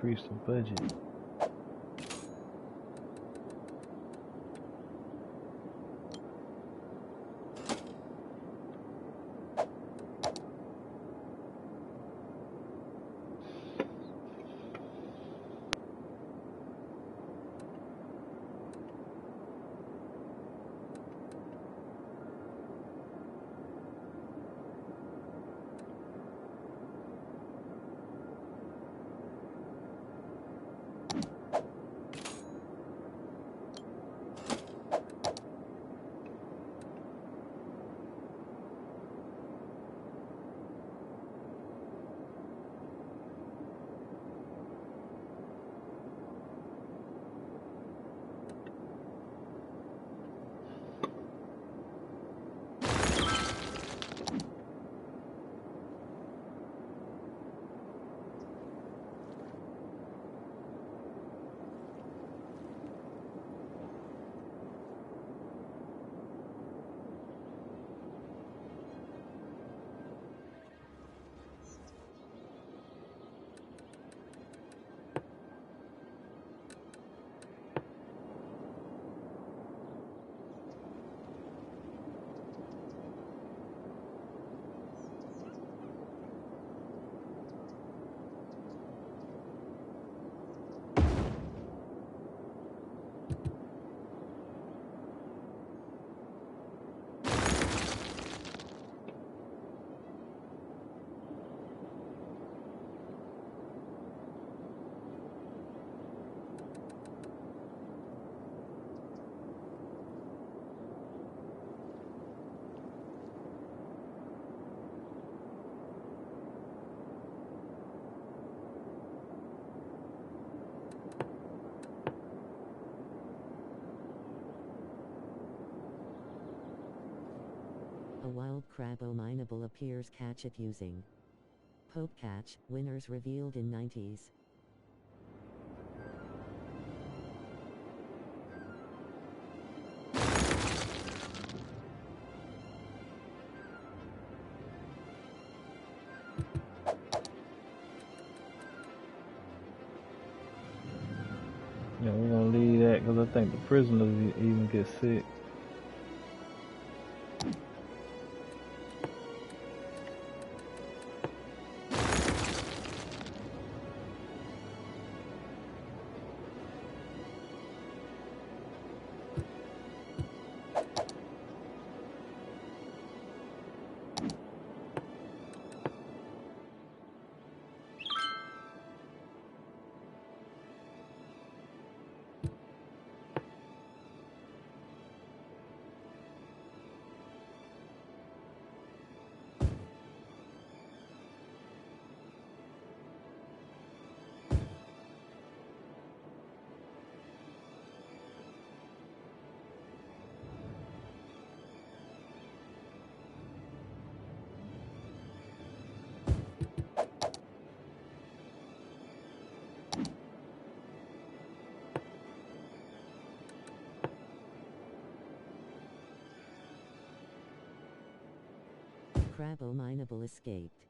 increase the budget. A wild crab mineable appears. Catch it using Pope Catch. Winners revealed in 90s. Yeah, we're gonna leave that because I think the prisoners even get sick. Crab mineable escaped.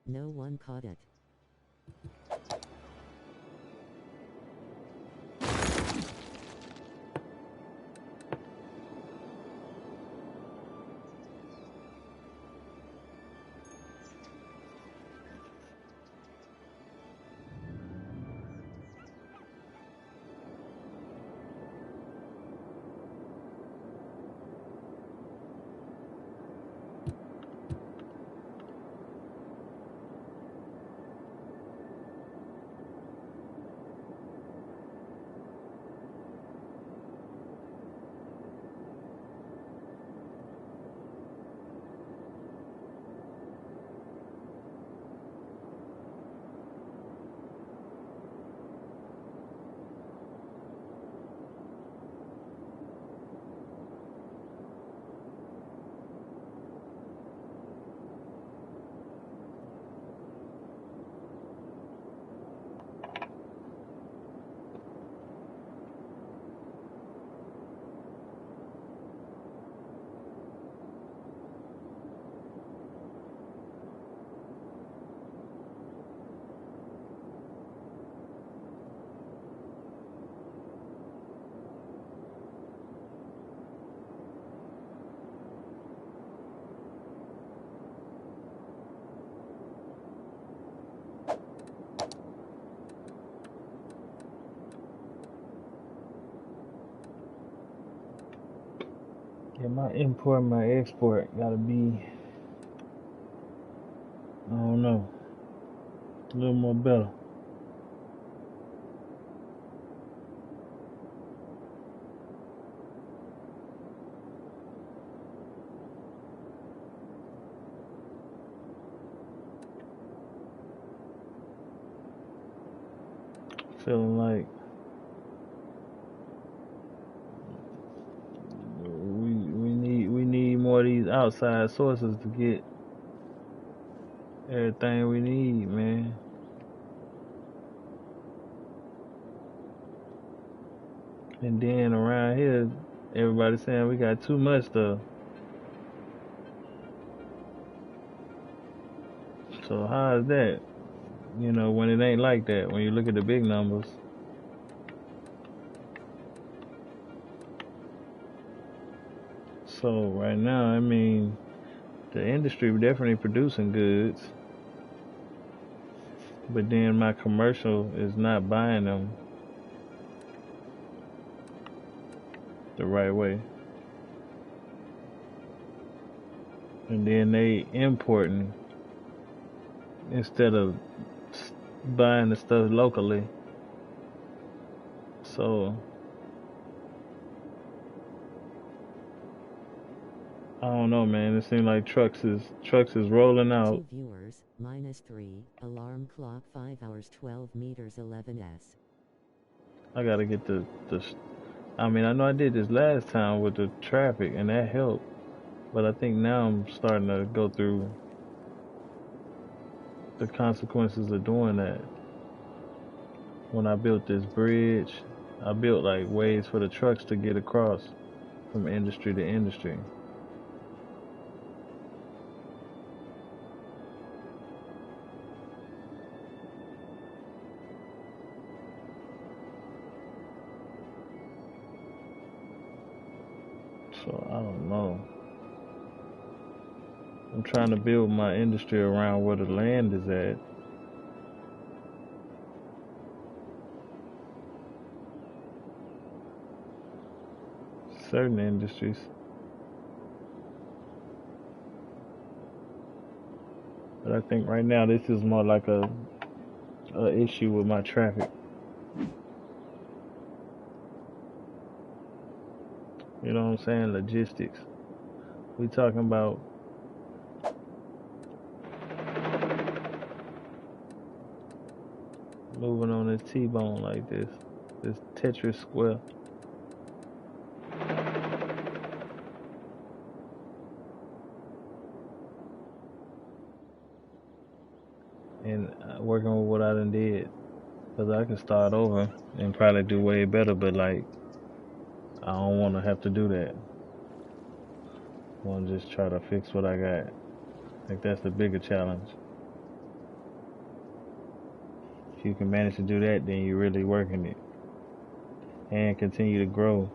No one caught it. Yeah, my import and my export gotta be, I don't know, a little more better. Feeling like we need more of these outside sources to get everything we need, man. And then around here, everybody's saying we got too much stuff. So how is that? You know, when it ain't like that, when you look at the big numbers. So right now, I mean, the industry definitely producing goods, but then my commercial is not buying them the right way. And then they importing instead of buying the stuff locally. So I don't know, man. It seems like trucks is rolling out. 2 viewers, -3, alarm clock 5 hours 12 meters 11s. I gotta get the I mean, I know I did this last time with the traffic and that helped, but I think now I'm starting to go through the consequences of doing that. When I built this bridge, I built like ways for the trucks to get across from industry to industry. So I don't know. I'm trying to build my industry around where the land is at. Certain industries. But I think right now this is more like a issue with my traffic. You know what I'm saying? Logistics. We talking about moving on this T-bone like this Tetris square. And working with what I done did. Because I can start over and probably do way better, but like, I don't want to have to do that. I want to just try to fix what I got. Like, that's the bigger challenge. If you can manage to do that, then you're really working it. And continue to grow.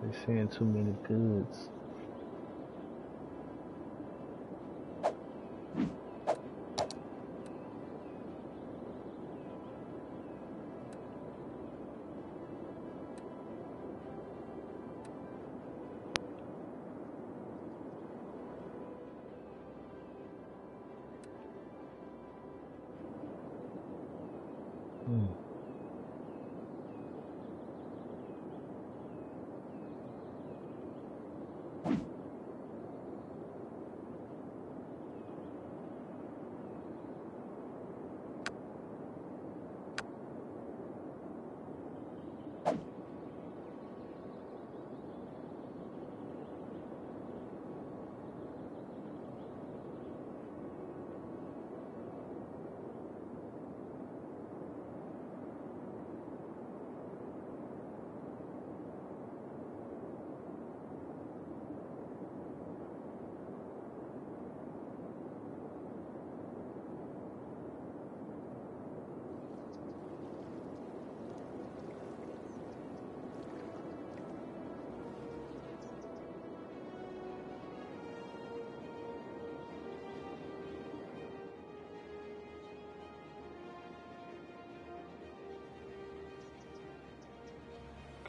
They're saying too many goods. Hmm.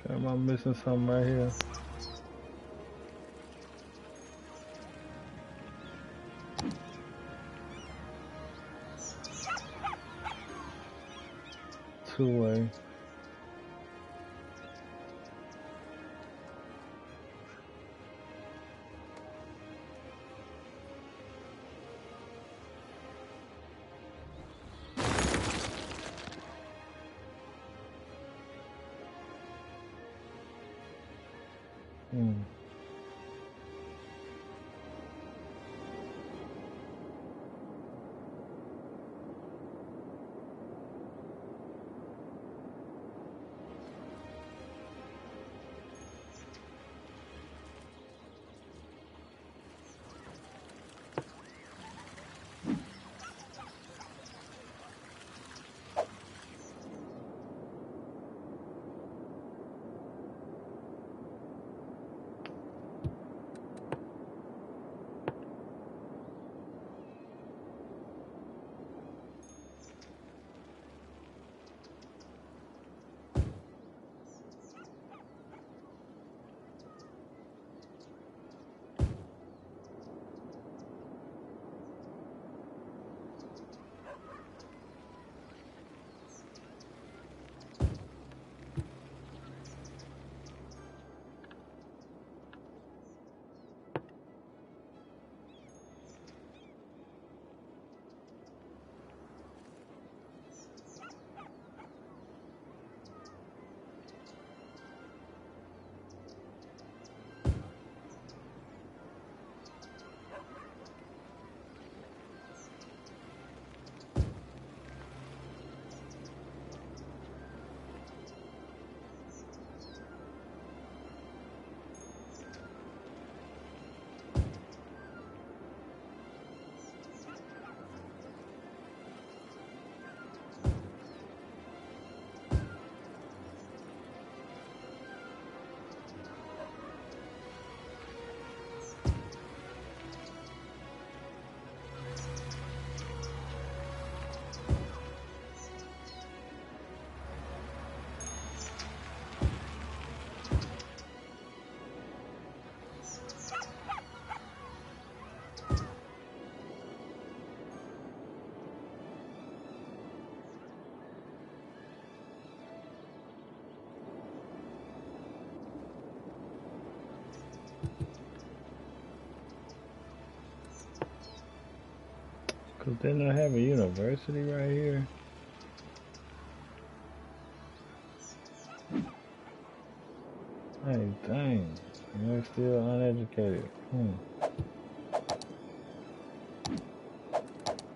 Okay, am I missing something right here? Two-way. Hmm. Cause didn't I have a university right here? Hey, dang. You're still uneducated.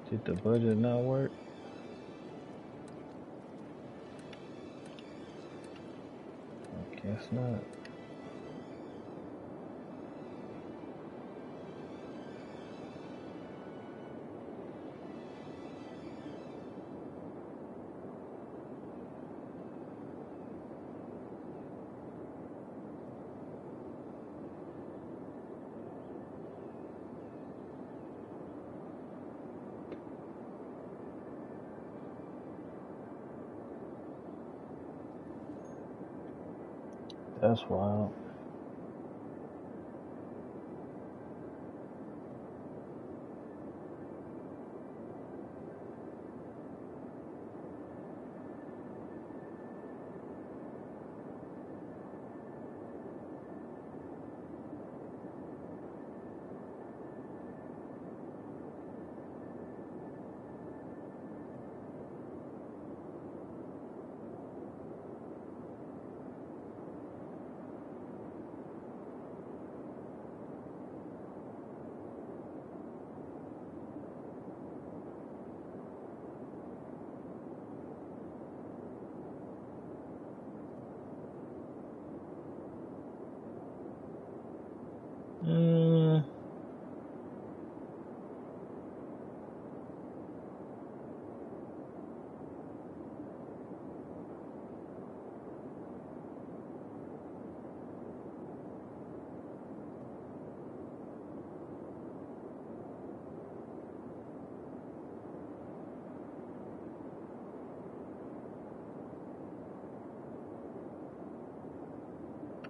Did the budget not work? I guess not. That's wild.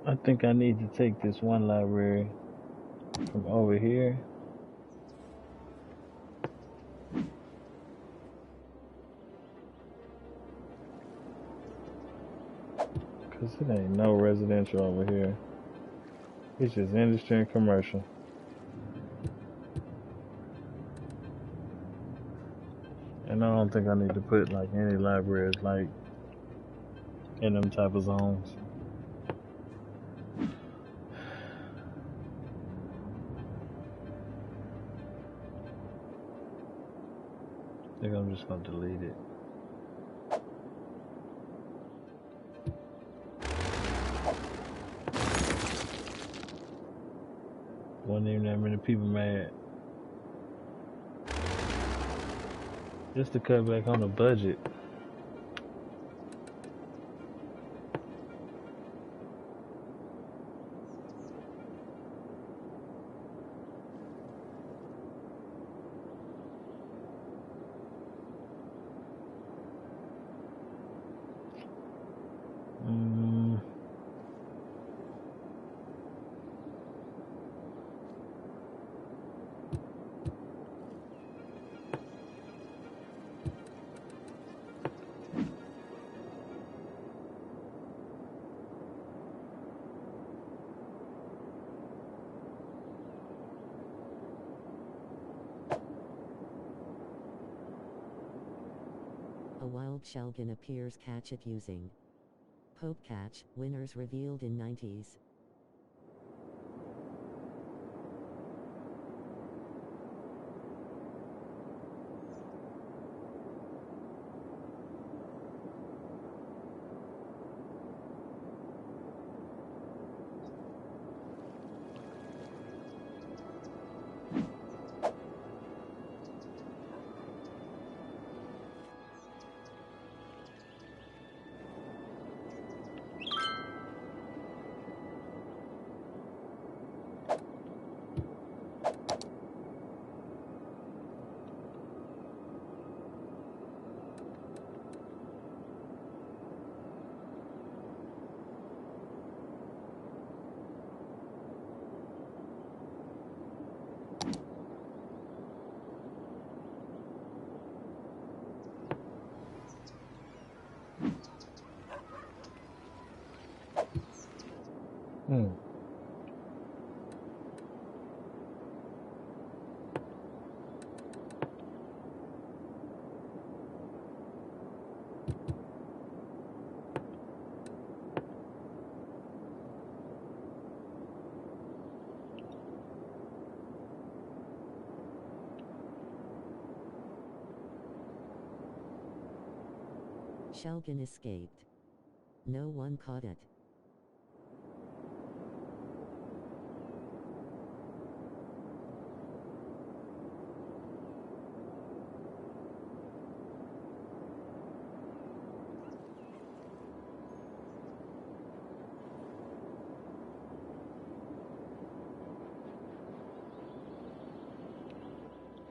I think I need to take this one library from over here. Cause it ain't no residential over here. It's just industry and commercial. And I don't think I need to put like any libraries like in them type of zones. I think I'm just gonna delete it. Wasn't even that many people mad. Just to cut back on the budget. A wild Shelgon appears. Catch it using Pope Catch. Winners revealed in 90s. Shelgon escaped. No one caught it.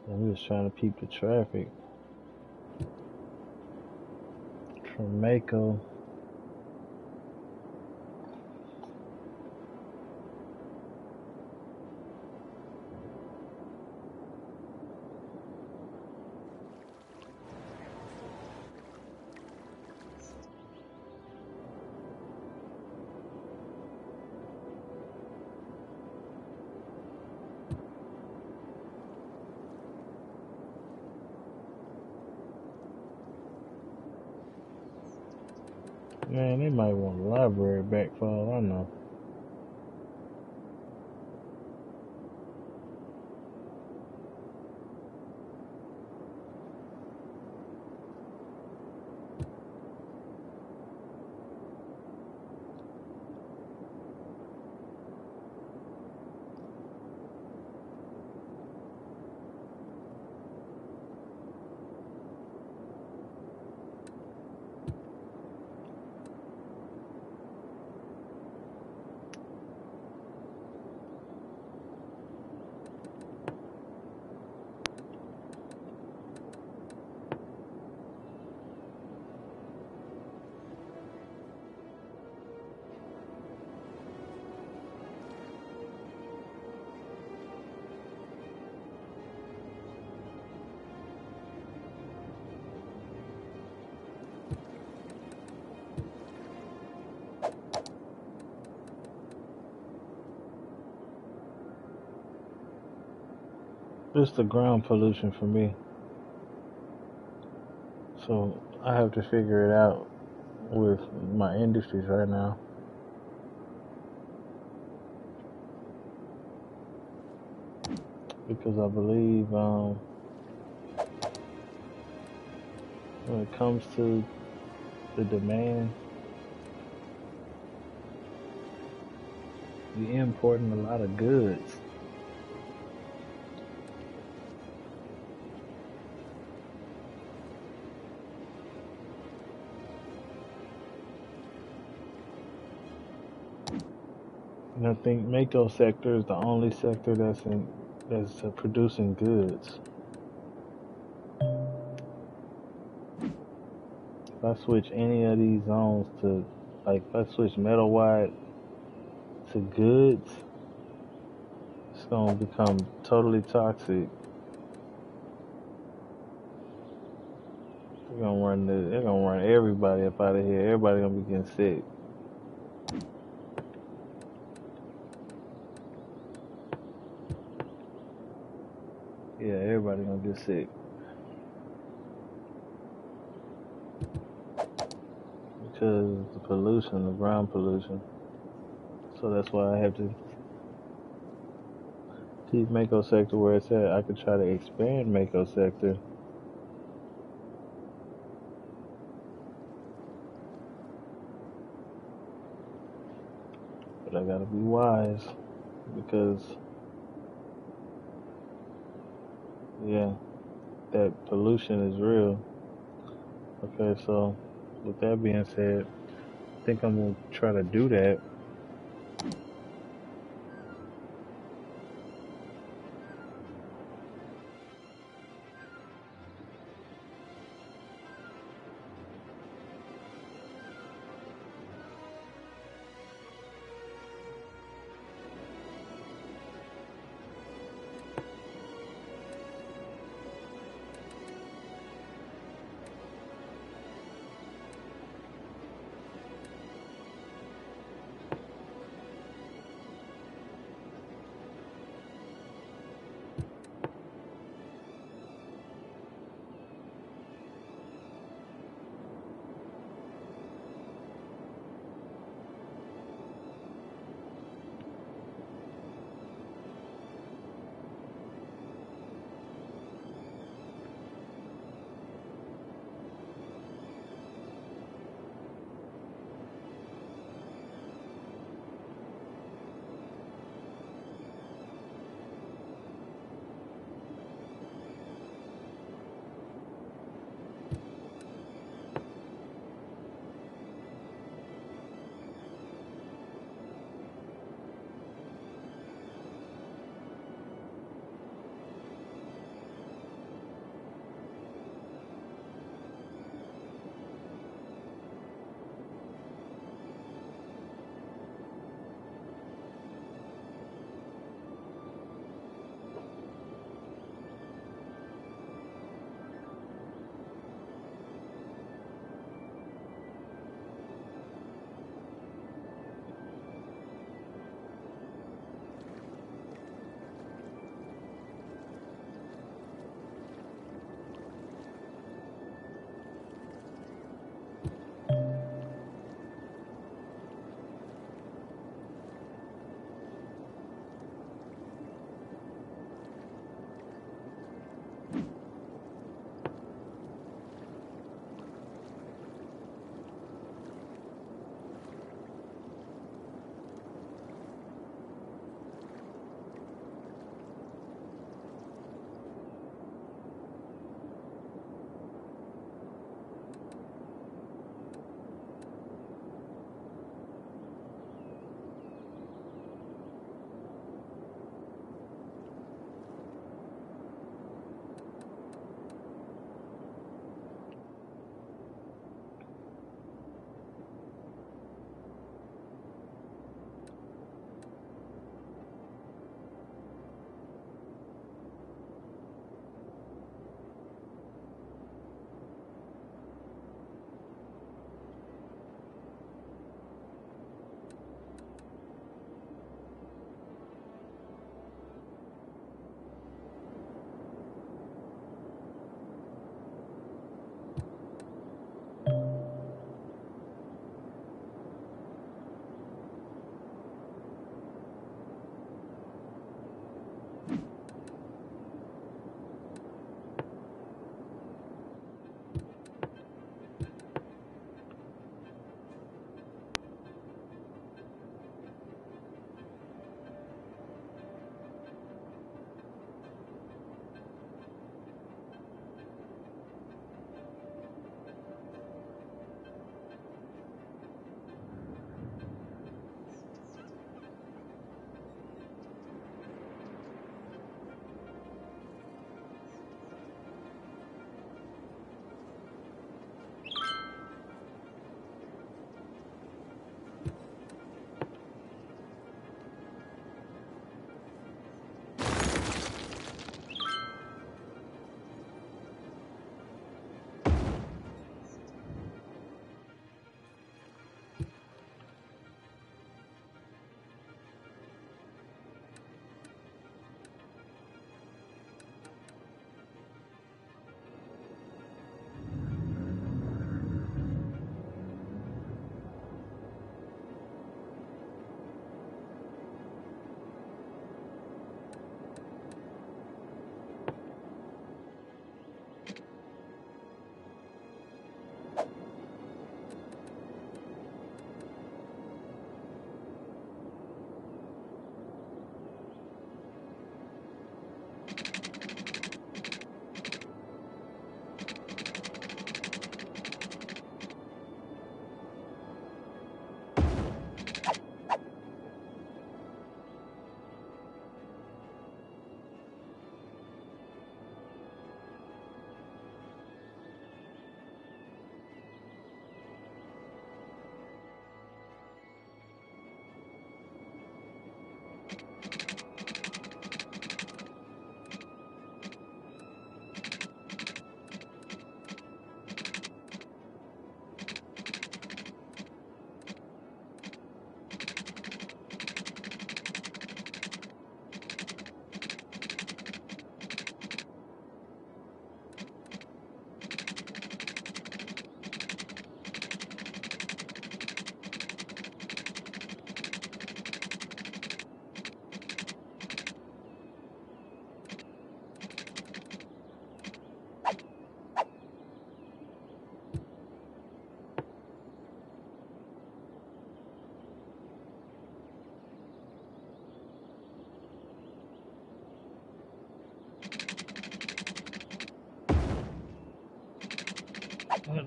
I'm just trying to peep the traffic. From Mako. Man, they might want the library back for all I know. It's the ground pollution for me. So I have to figure it out with my industries right now. Because I believe when it comes to the demand, we importing a lot of goods. And I think Mako sector is the only sector that's producing goods. If I switch any of these zones to, like, if I switch metal wide to goods, it's gonna become totally toxic. They're gonna run everybody up out of here. Everybody gonna be getting sick. Yeah, everybody gonna get sick. Because the pollution, the ground pollution. So that's why I have to keep Mako sector where it's at. I could try to expand Mako sector. But I gotta be wise because, yeah, that pollution is real. Okay, so with that being said, I think I'm gonna try to do that.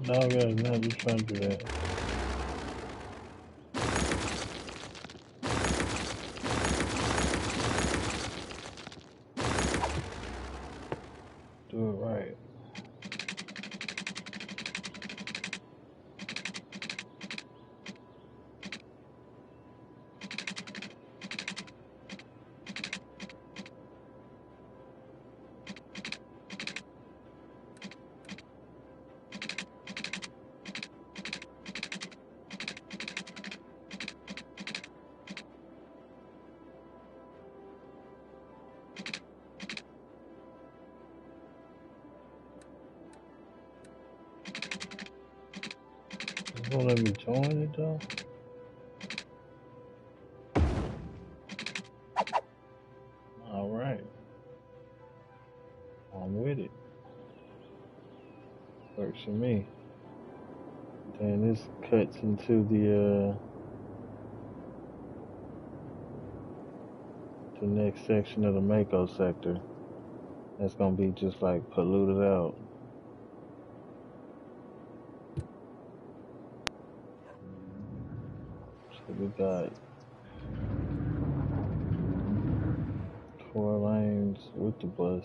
No, guys, not just trying to do that. Do it right. It's gonna let me join it though. All right, I'm with it. Works for me. Then this cuts into the next section of the Mako sector. That's gonna be just like polluted out. So we got 4 lanes with the bus.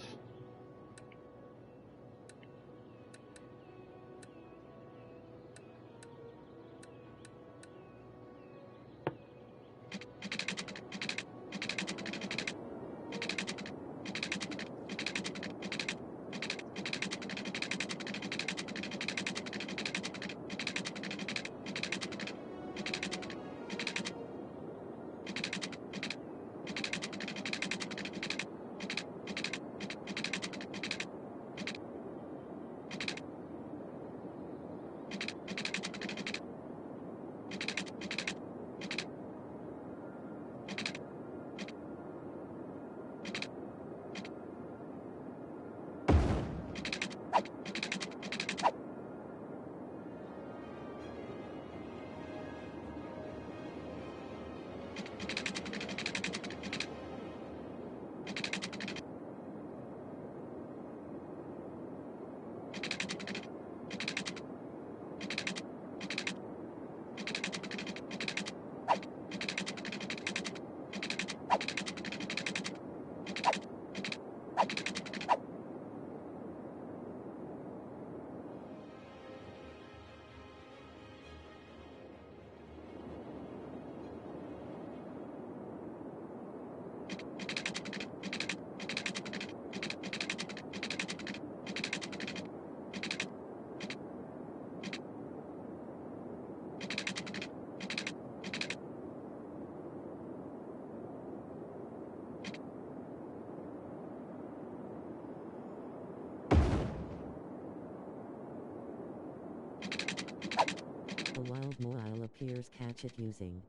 A wild mobile appears. Catch it using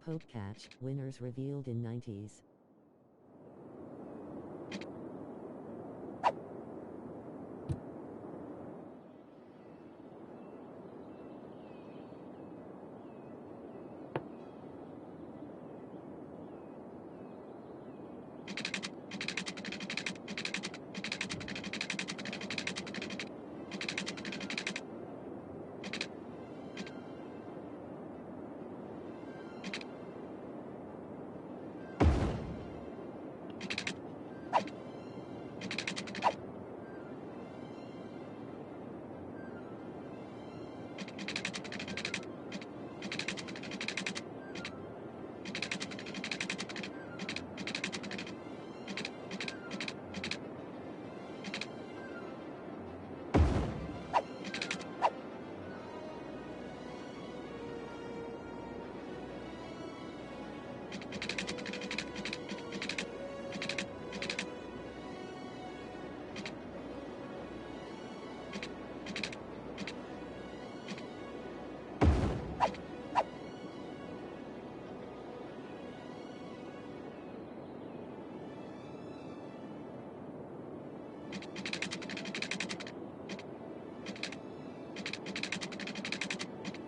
Poke Catch. Winners revealed in 90s.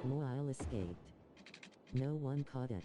Mobile escaped. No one caught it.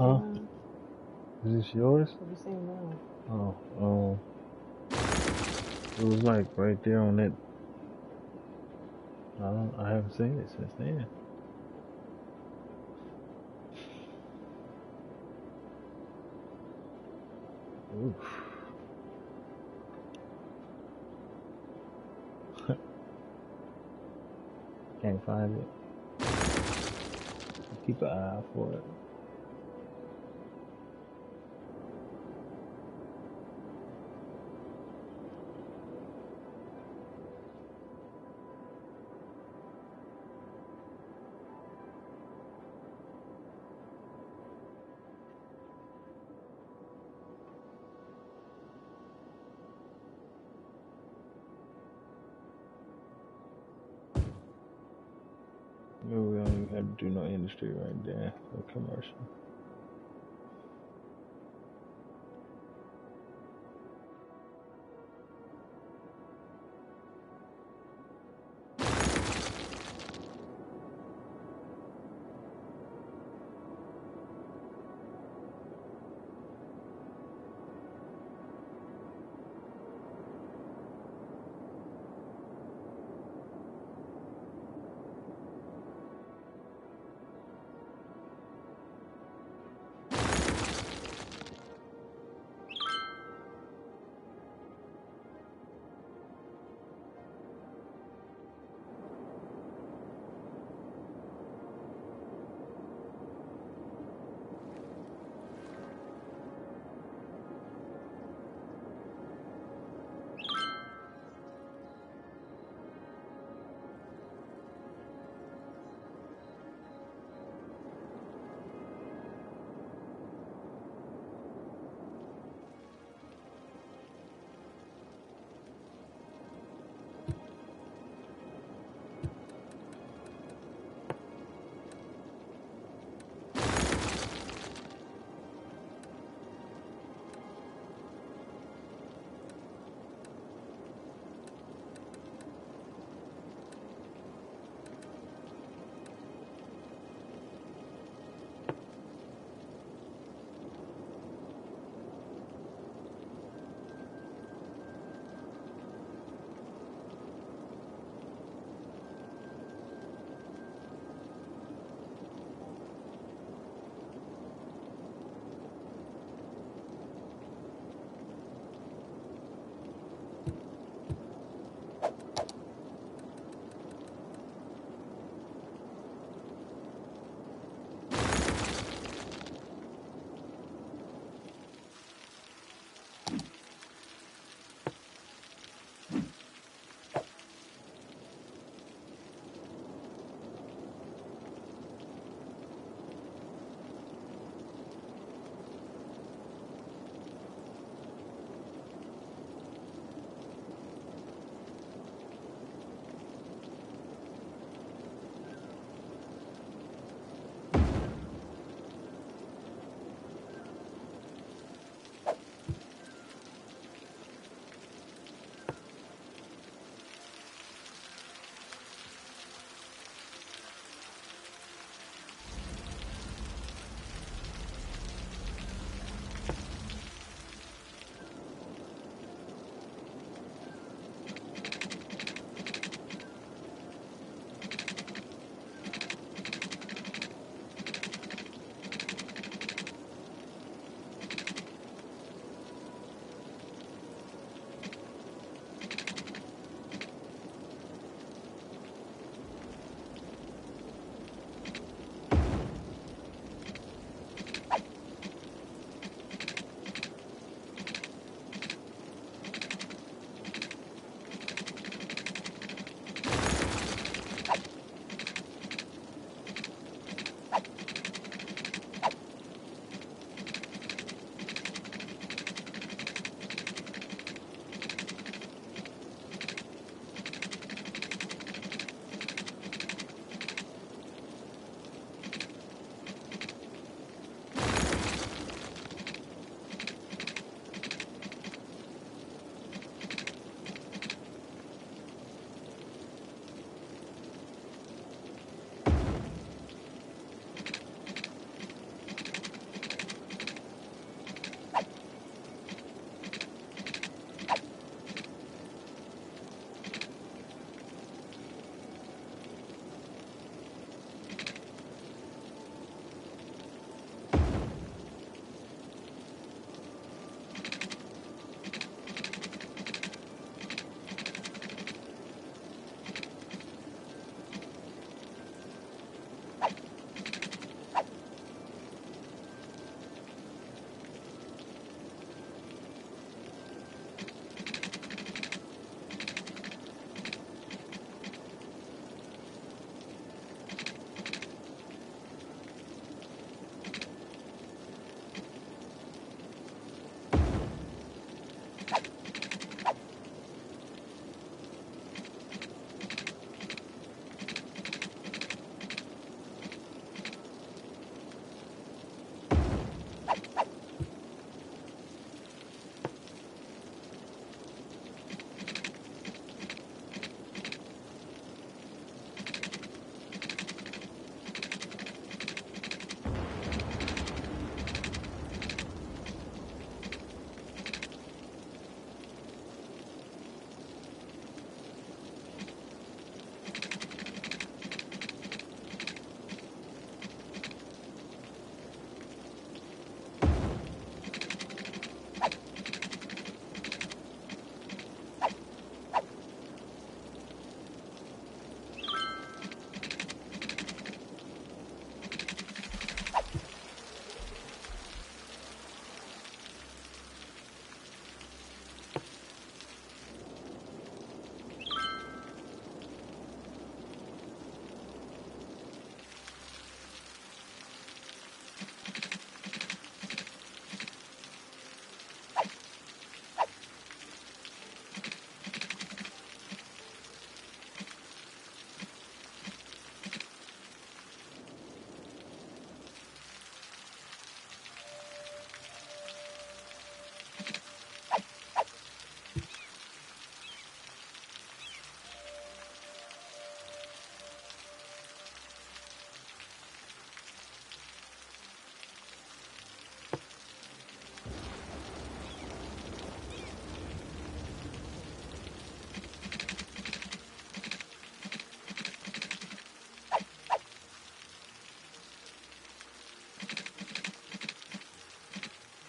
Huh? Is this yours? Have you seen mine? Oh, it was like right there on that. I haven't seen it since then. Oof. Can't find it. Keep an eye out for it. Maybe we don't even have to do no industry right there for commercial.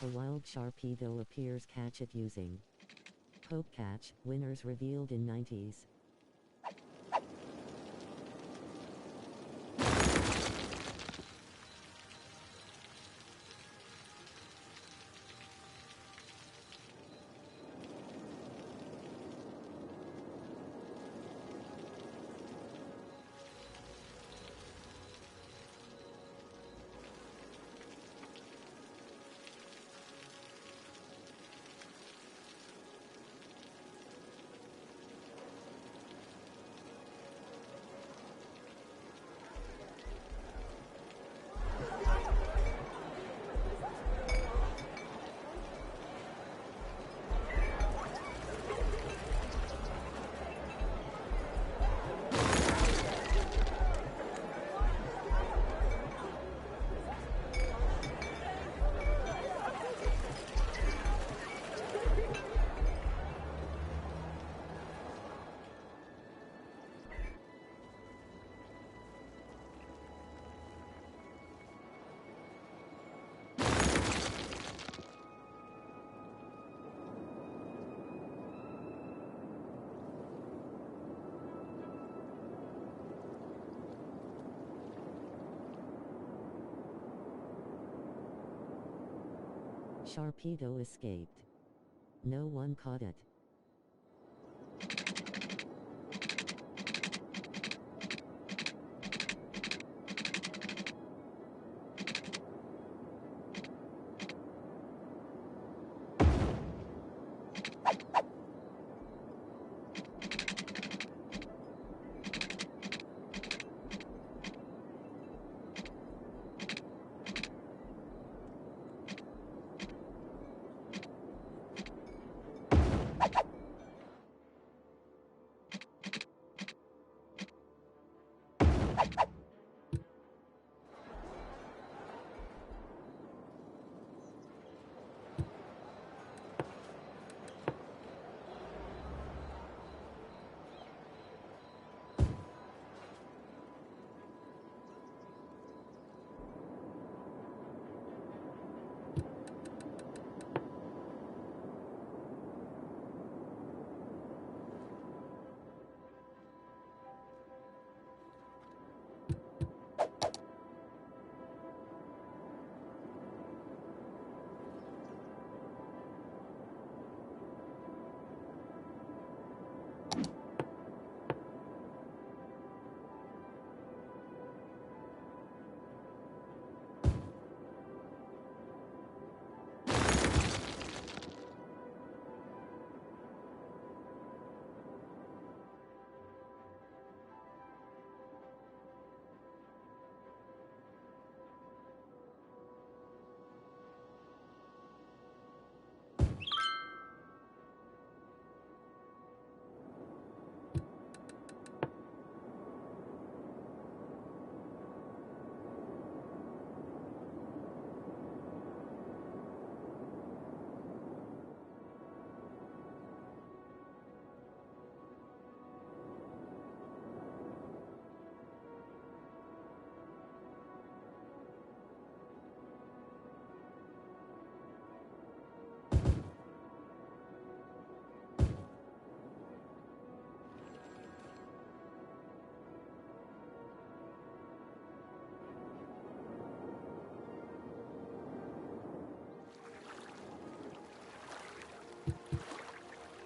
A wild Sharpedo appears. Catch it using Poke Catch. Winners revealed in 90s. Sharpedo escaped. No one caught it.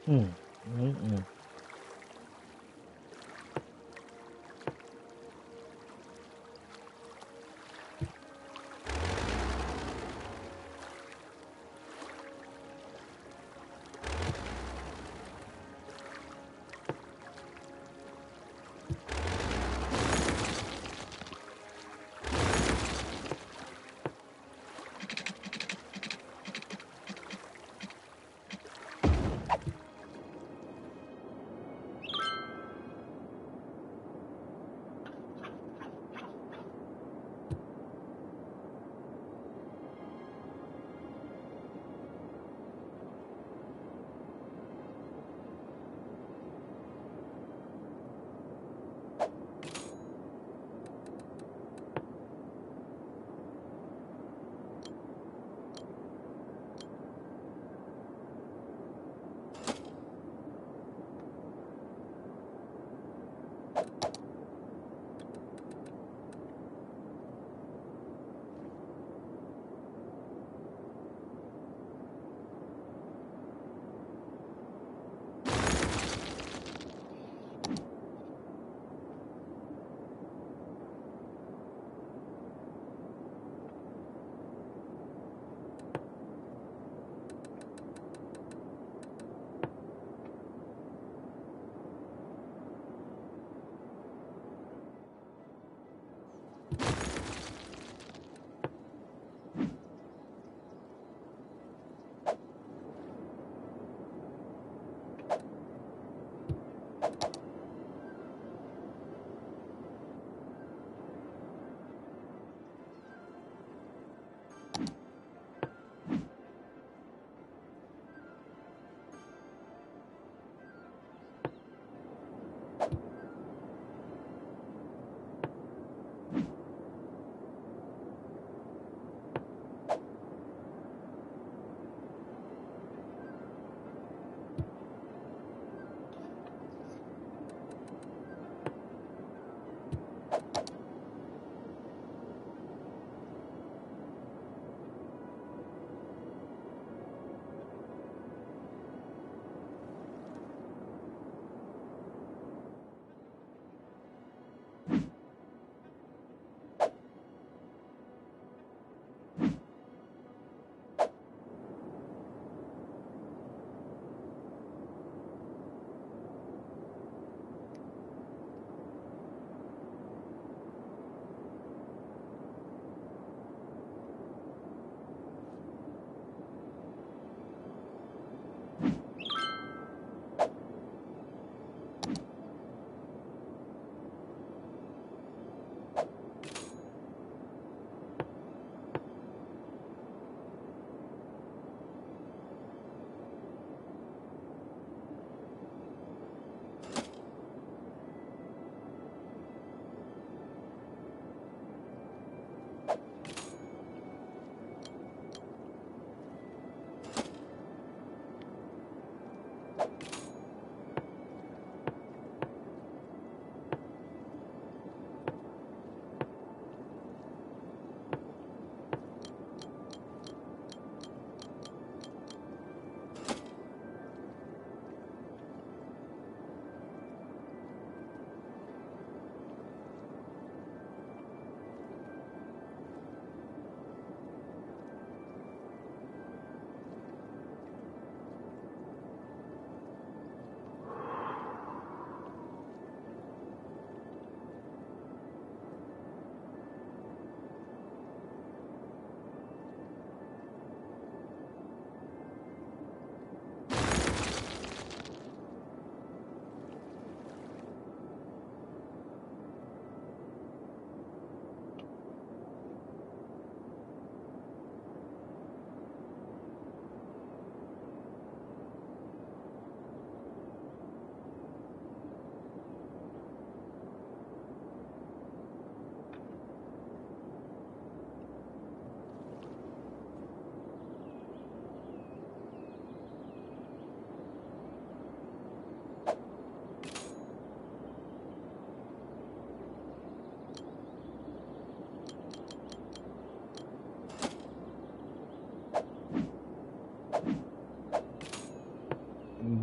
Mm. Mm-mm.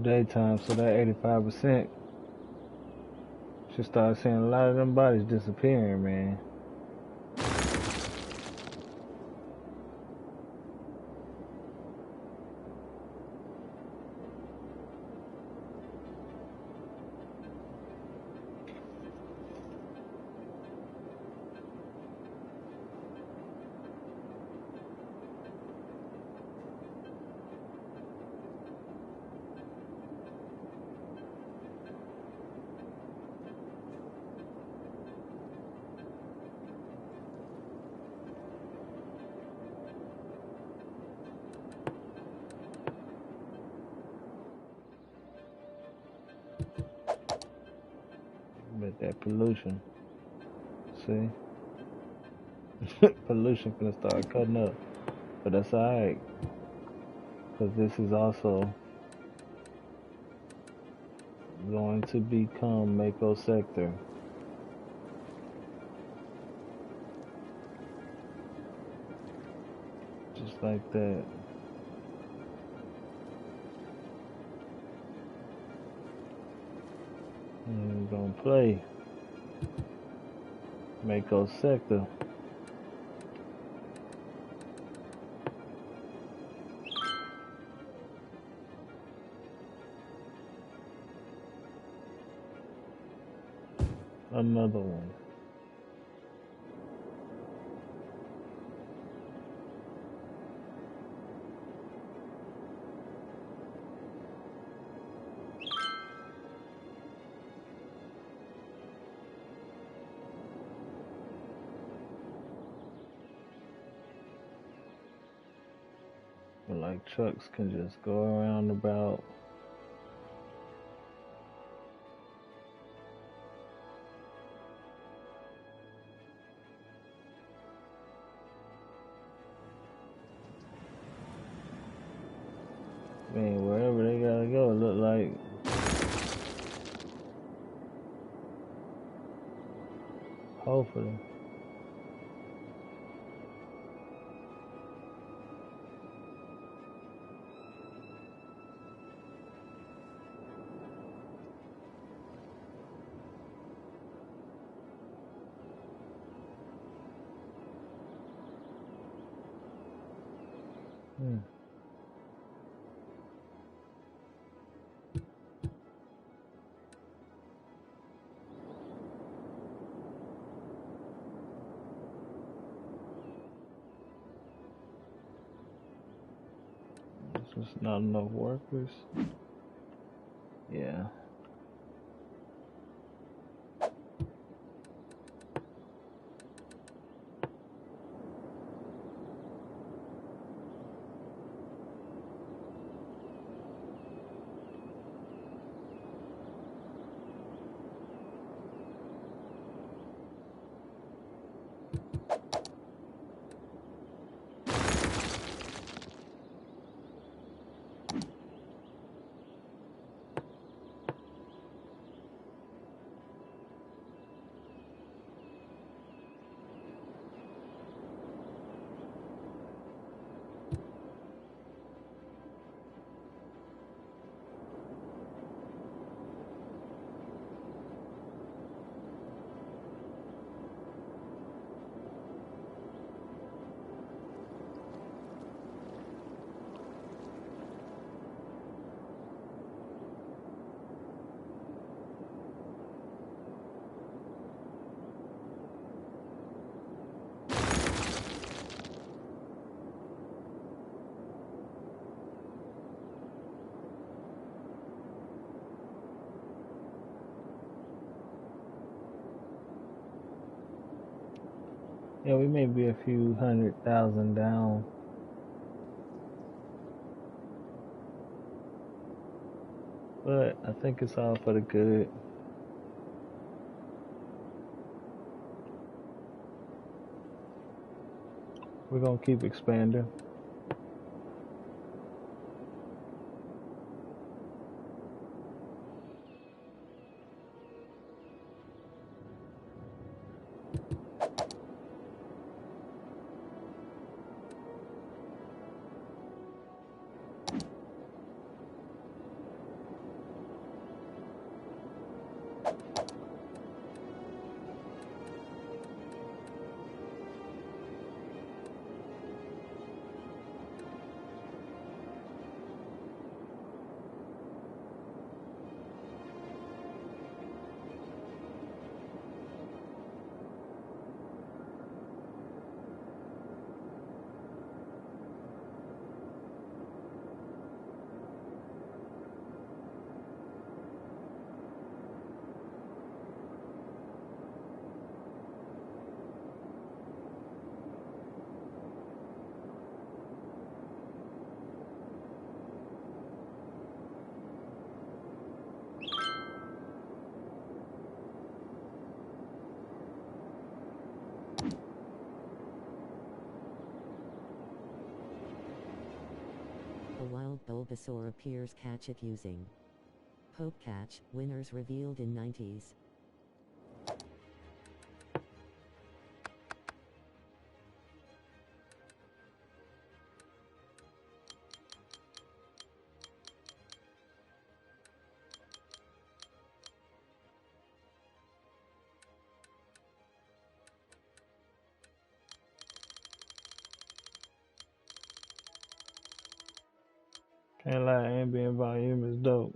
Daytime, so that 85% should start seeing a lot of them bodies disappearing, man. But that pollution, see? Pollution gonna start cutting up. But that's alright, because this is also going to become Mako sector. Just like that. And we're gonna play Mako sector. Another one. But like trucks can just go around about. Man, wherever they gotta go, it look like. Hopefully. There's just not enough workers. Yeah. Yeah, we may be a few 100,000 down, but I think it's all for the good. We're gonna keep expanding. A wild Bulbasaur appears. Catch it using Poke Catch. Winners revealed in 90s. Can't lie, ambient volume is dope.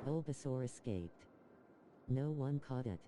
Bulbasaur escaped. No one caught it.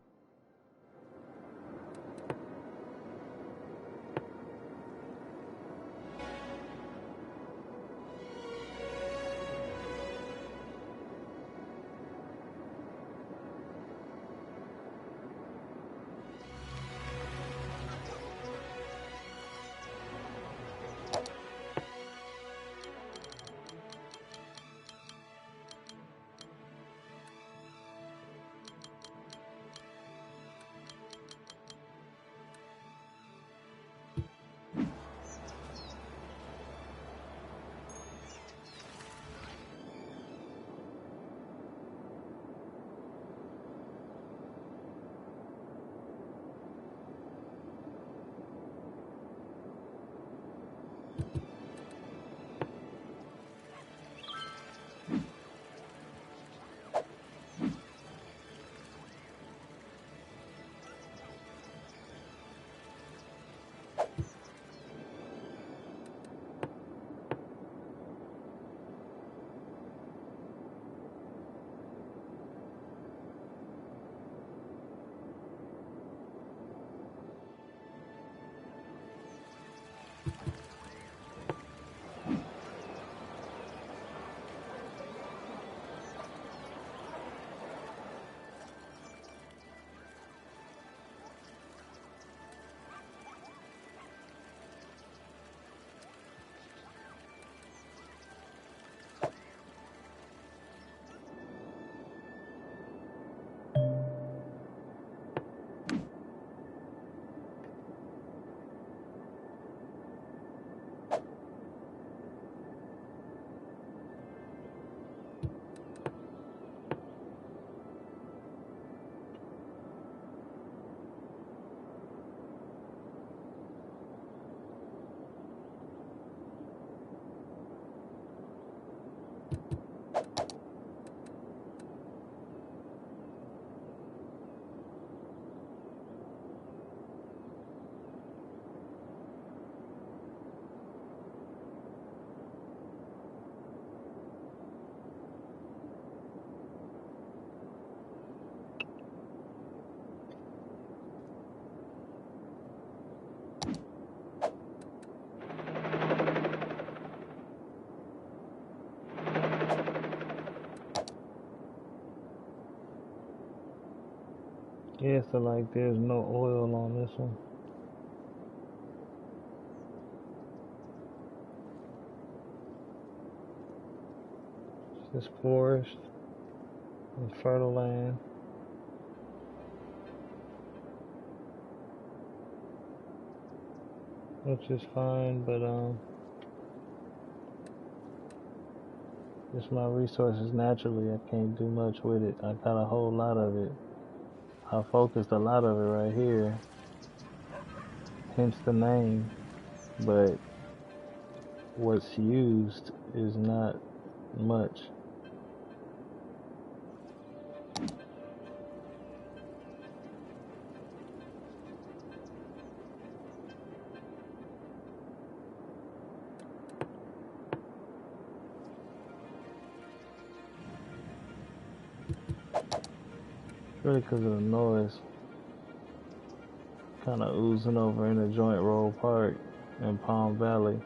Yeah, so like there's no oil on this one. It's just forest and fertile land. Which is fine, but just my resources naturally, I can't do much with it. I got a whole lot of it. I focused a lot of it right here, hence the name, but what's used is not much. Really because of the noise kind of oozing over in the Joint Road Park in Palm Valley.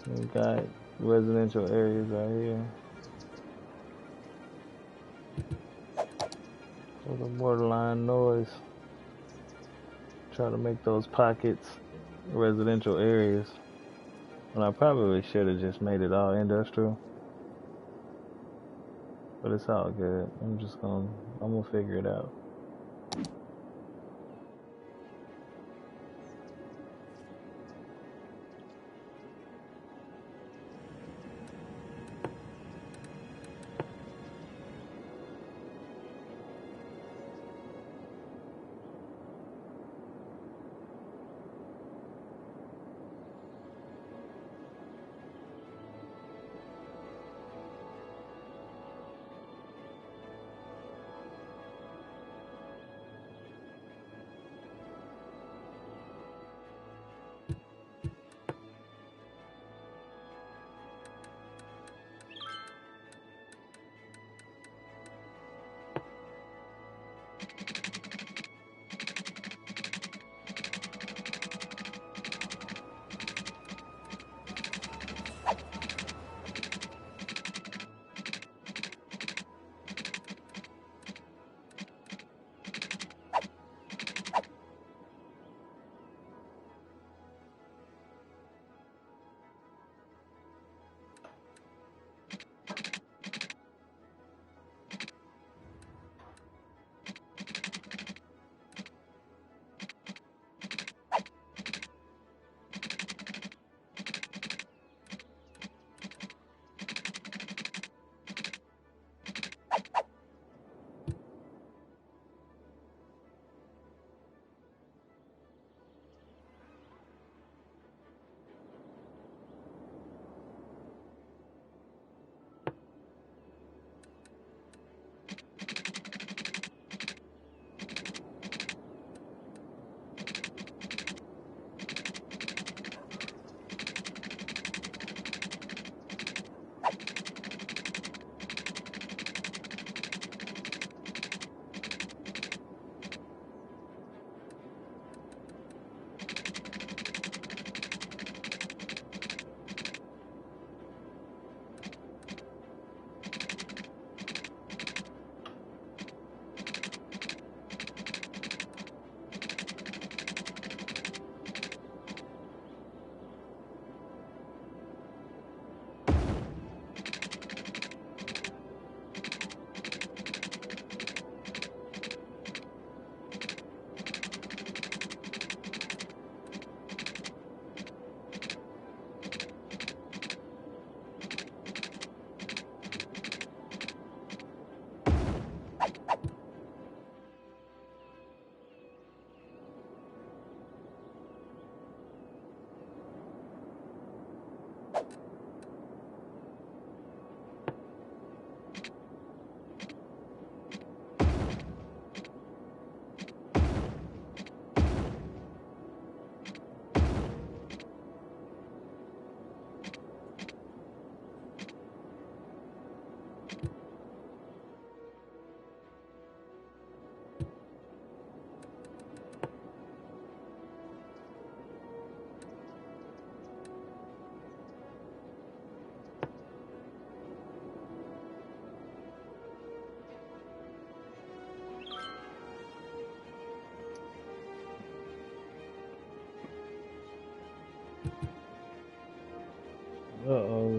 We got residential areas right here. So the borderline noise. Try to make those pockets residential areas. And I probably should have just made it all industrial. But it's all good. I'm gonna figure it out.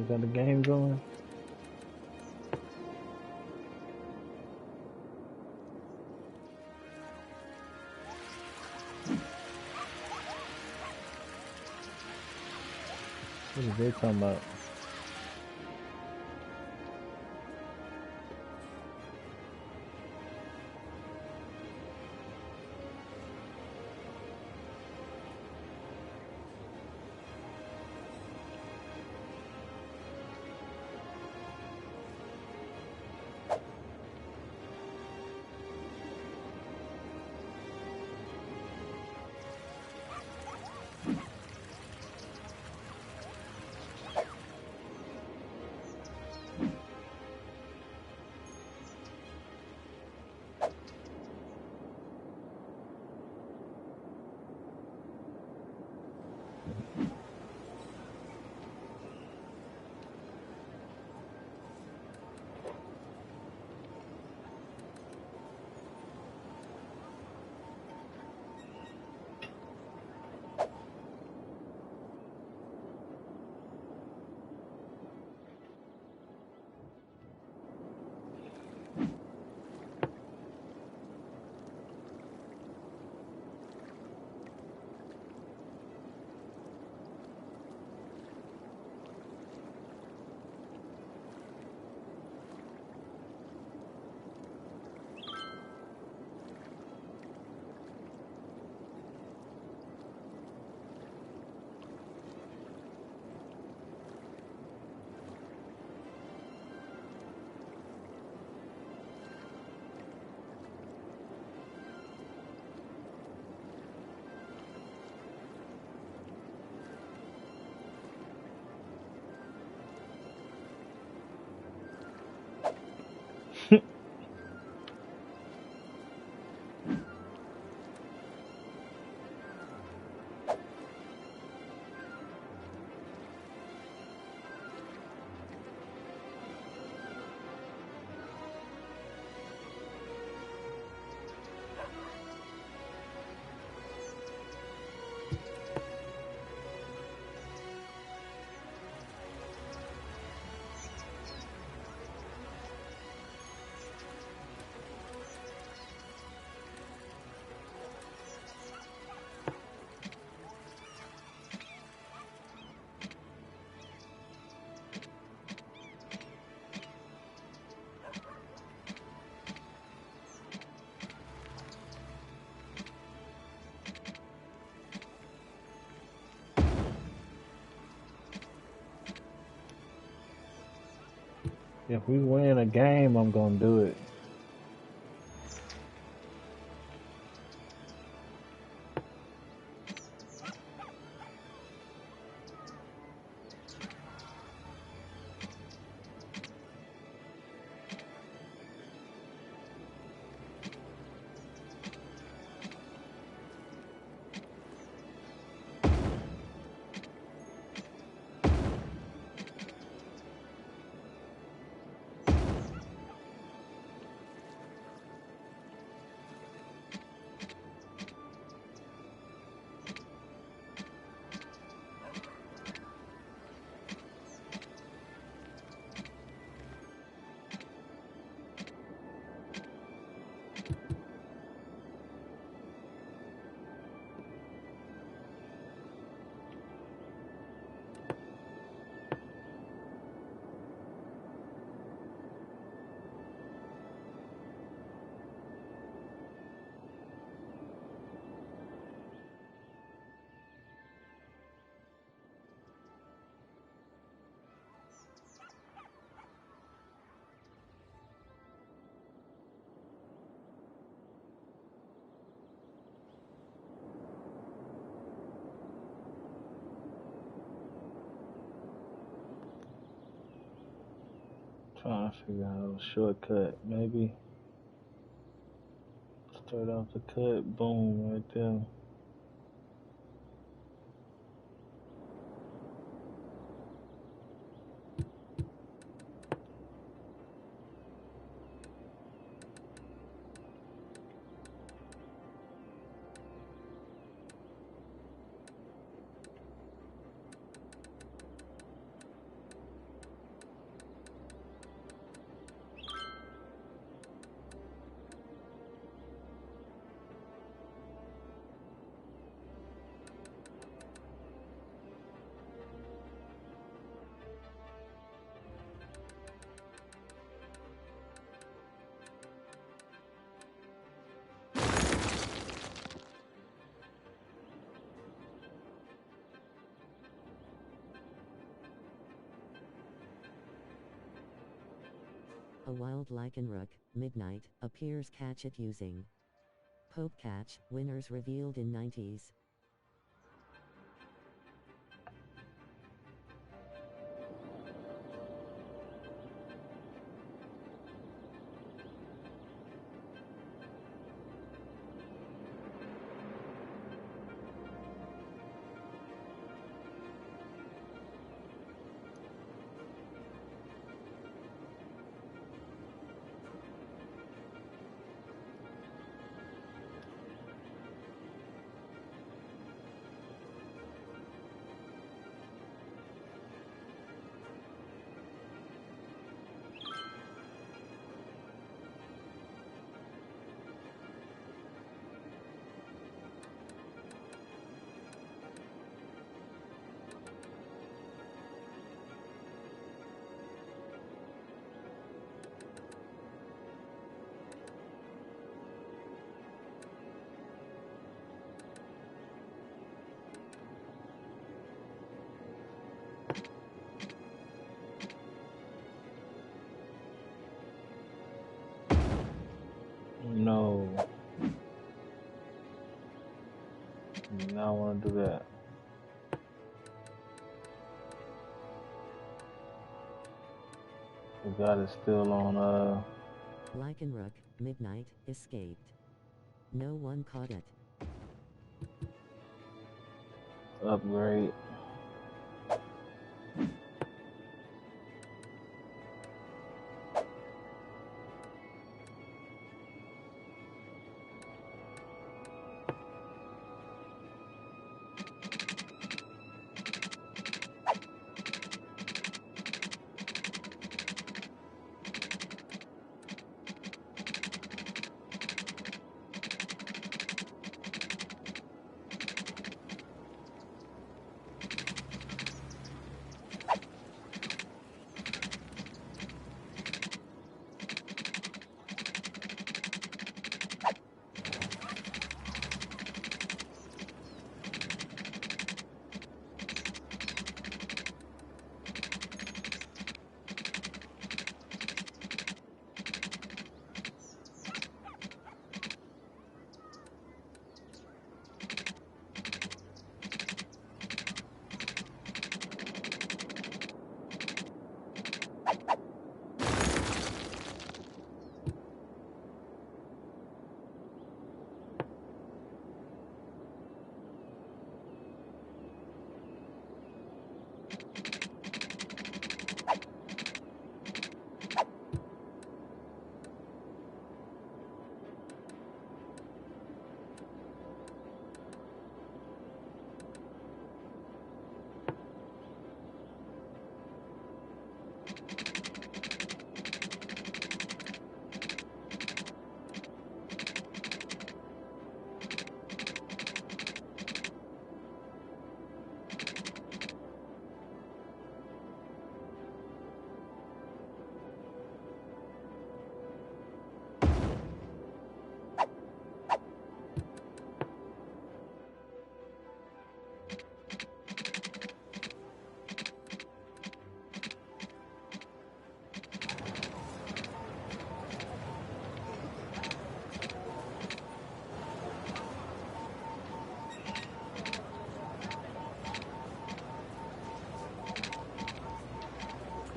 got the game going. What is they talking about? If we win a game, I'm gonna do it. Trying to figure out a shortcut. Maybe start off the cut. Boom, right there. A wild Lycanrook, Midnight, appears. Catch it using Pope Catch. Winners revealed in 90s. No. Do not want to do that. The god is still on Lycanrook, Midnight, escaped. No one caught it. upgrade.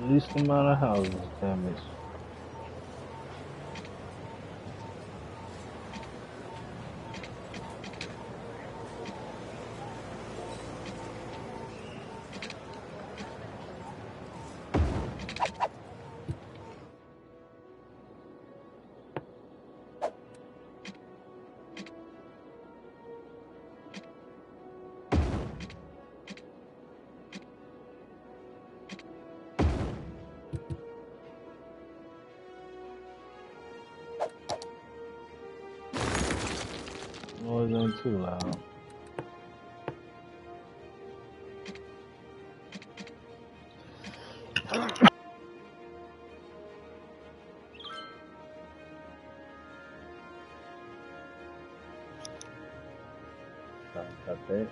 Least amount of houses damaged. Noise ain't too loud. Got that.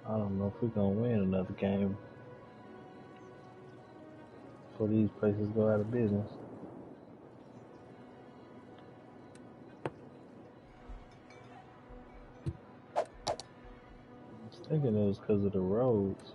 I don't know if we're gonna win another game before these places go out of business. I was thinking it was because of the roads.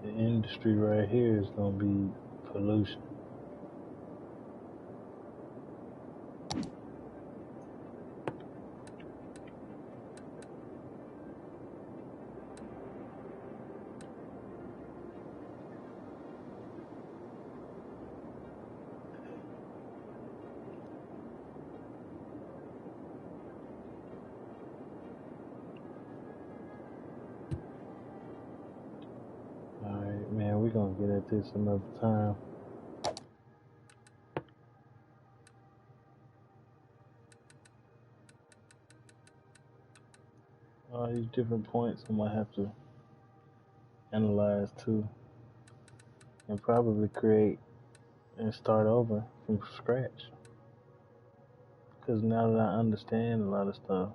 The industry right here is gonna be pollution. Alright, man, we're gonna get at this another time. All these different points I might have to analyze too, and probably create and start over from scratch. Because now that I understand a lot of stuff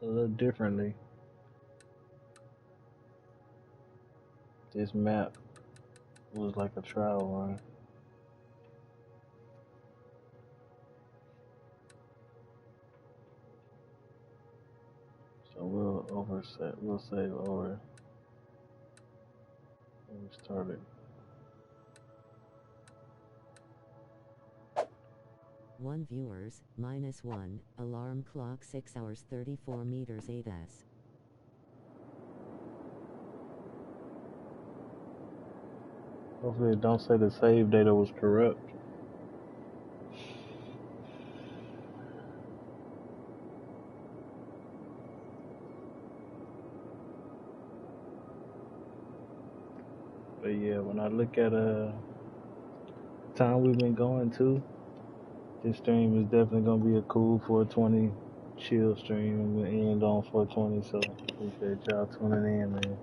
a little differently, this map was like a trial run. So we'll save over when we started. 1 viewers, -1, alarm clock 6 hours 34 meters 8s. Hopefully it don't say the save data was corrupt. But yeah, when I look at time we've been going to, this stream is definitely gonna be a cool 420 chill stream, and we'll end on 420. So appreciate y'all tuning in, man.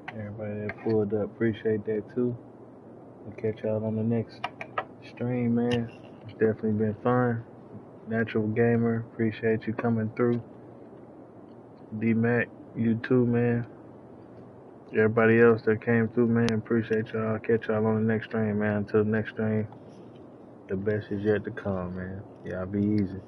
Everybody that pulled up, appreciate that too. We'll catch y'all on the next stream, man. It's definitely been fun. Natural Gamer, appreciate you coming through. D Mac, you too, man. Everybody else that came through, man, appreciate y'all. I'll catch y'all on the next stream, man. Until the next stream, the best is yet to come, man. Y'all be easy.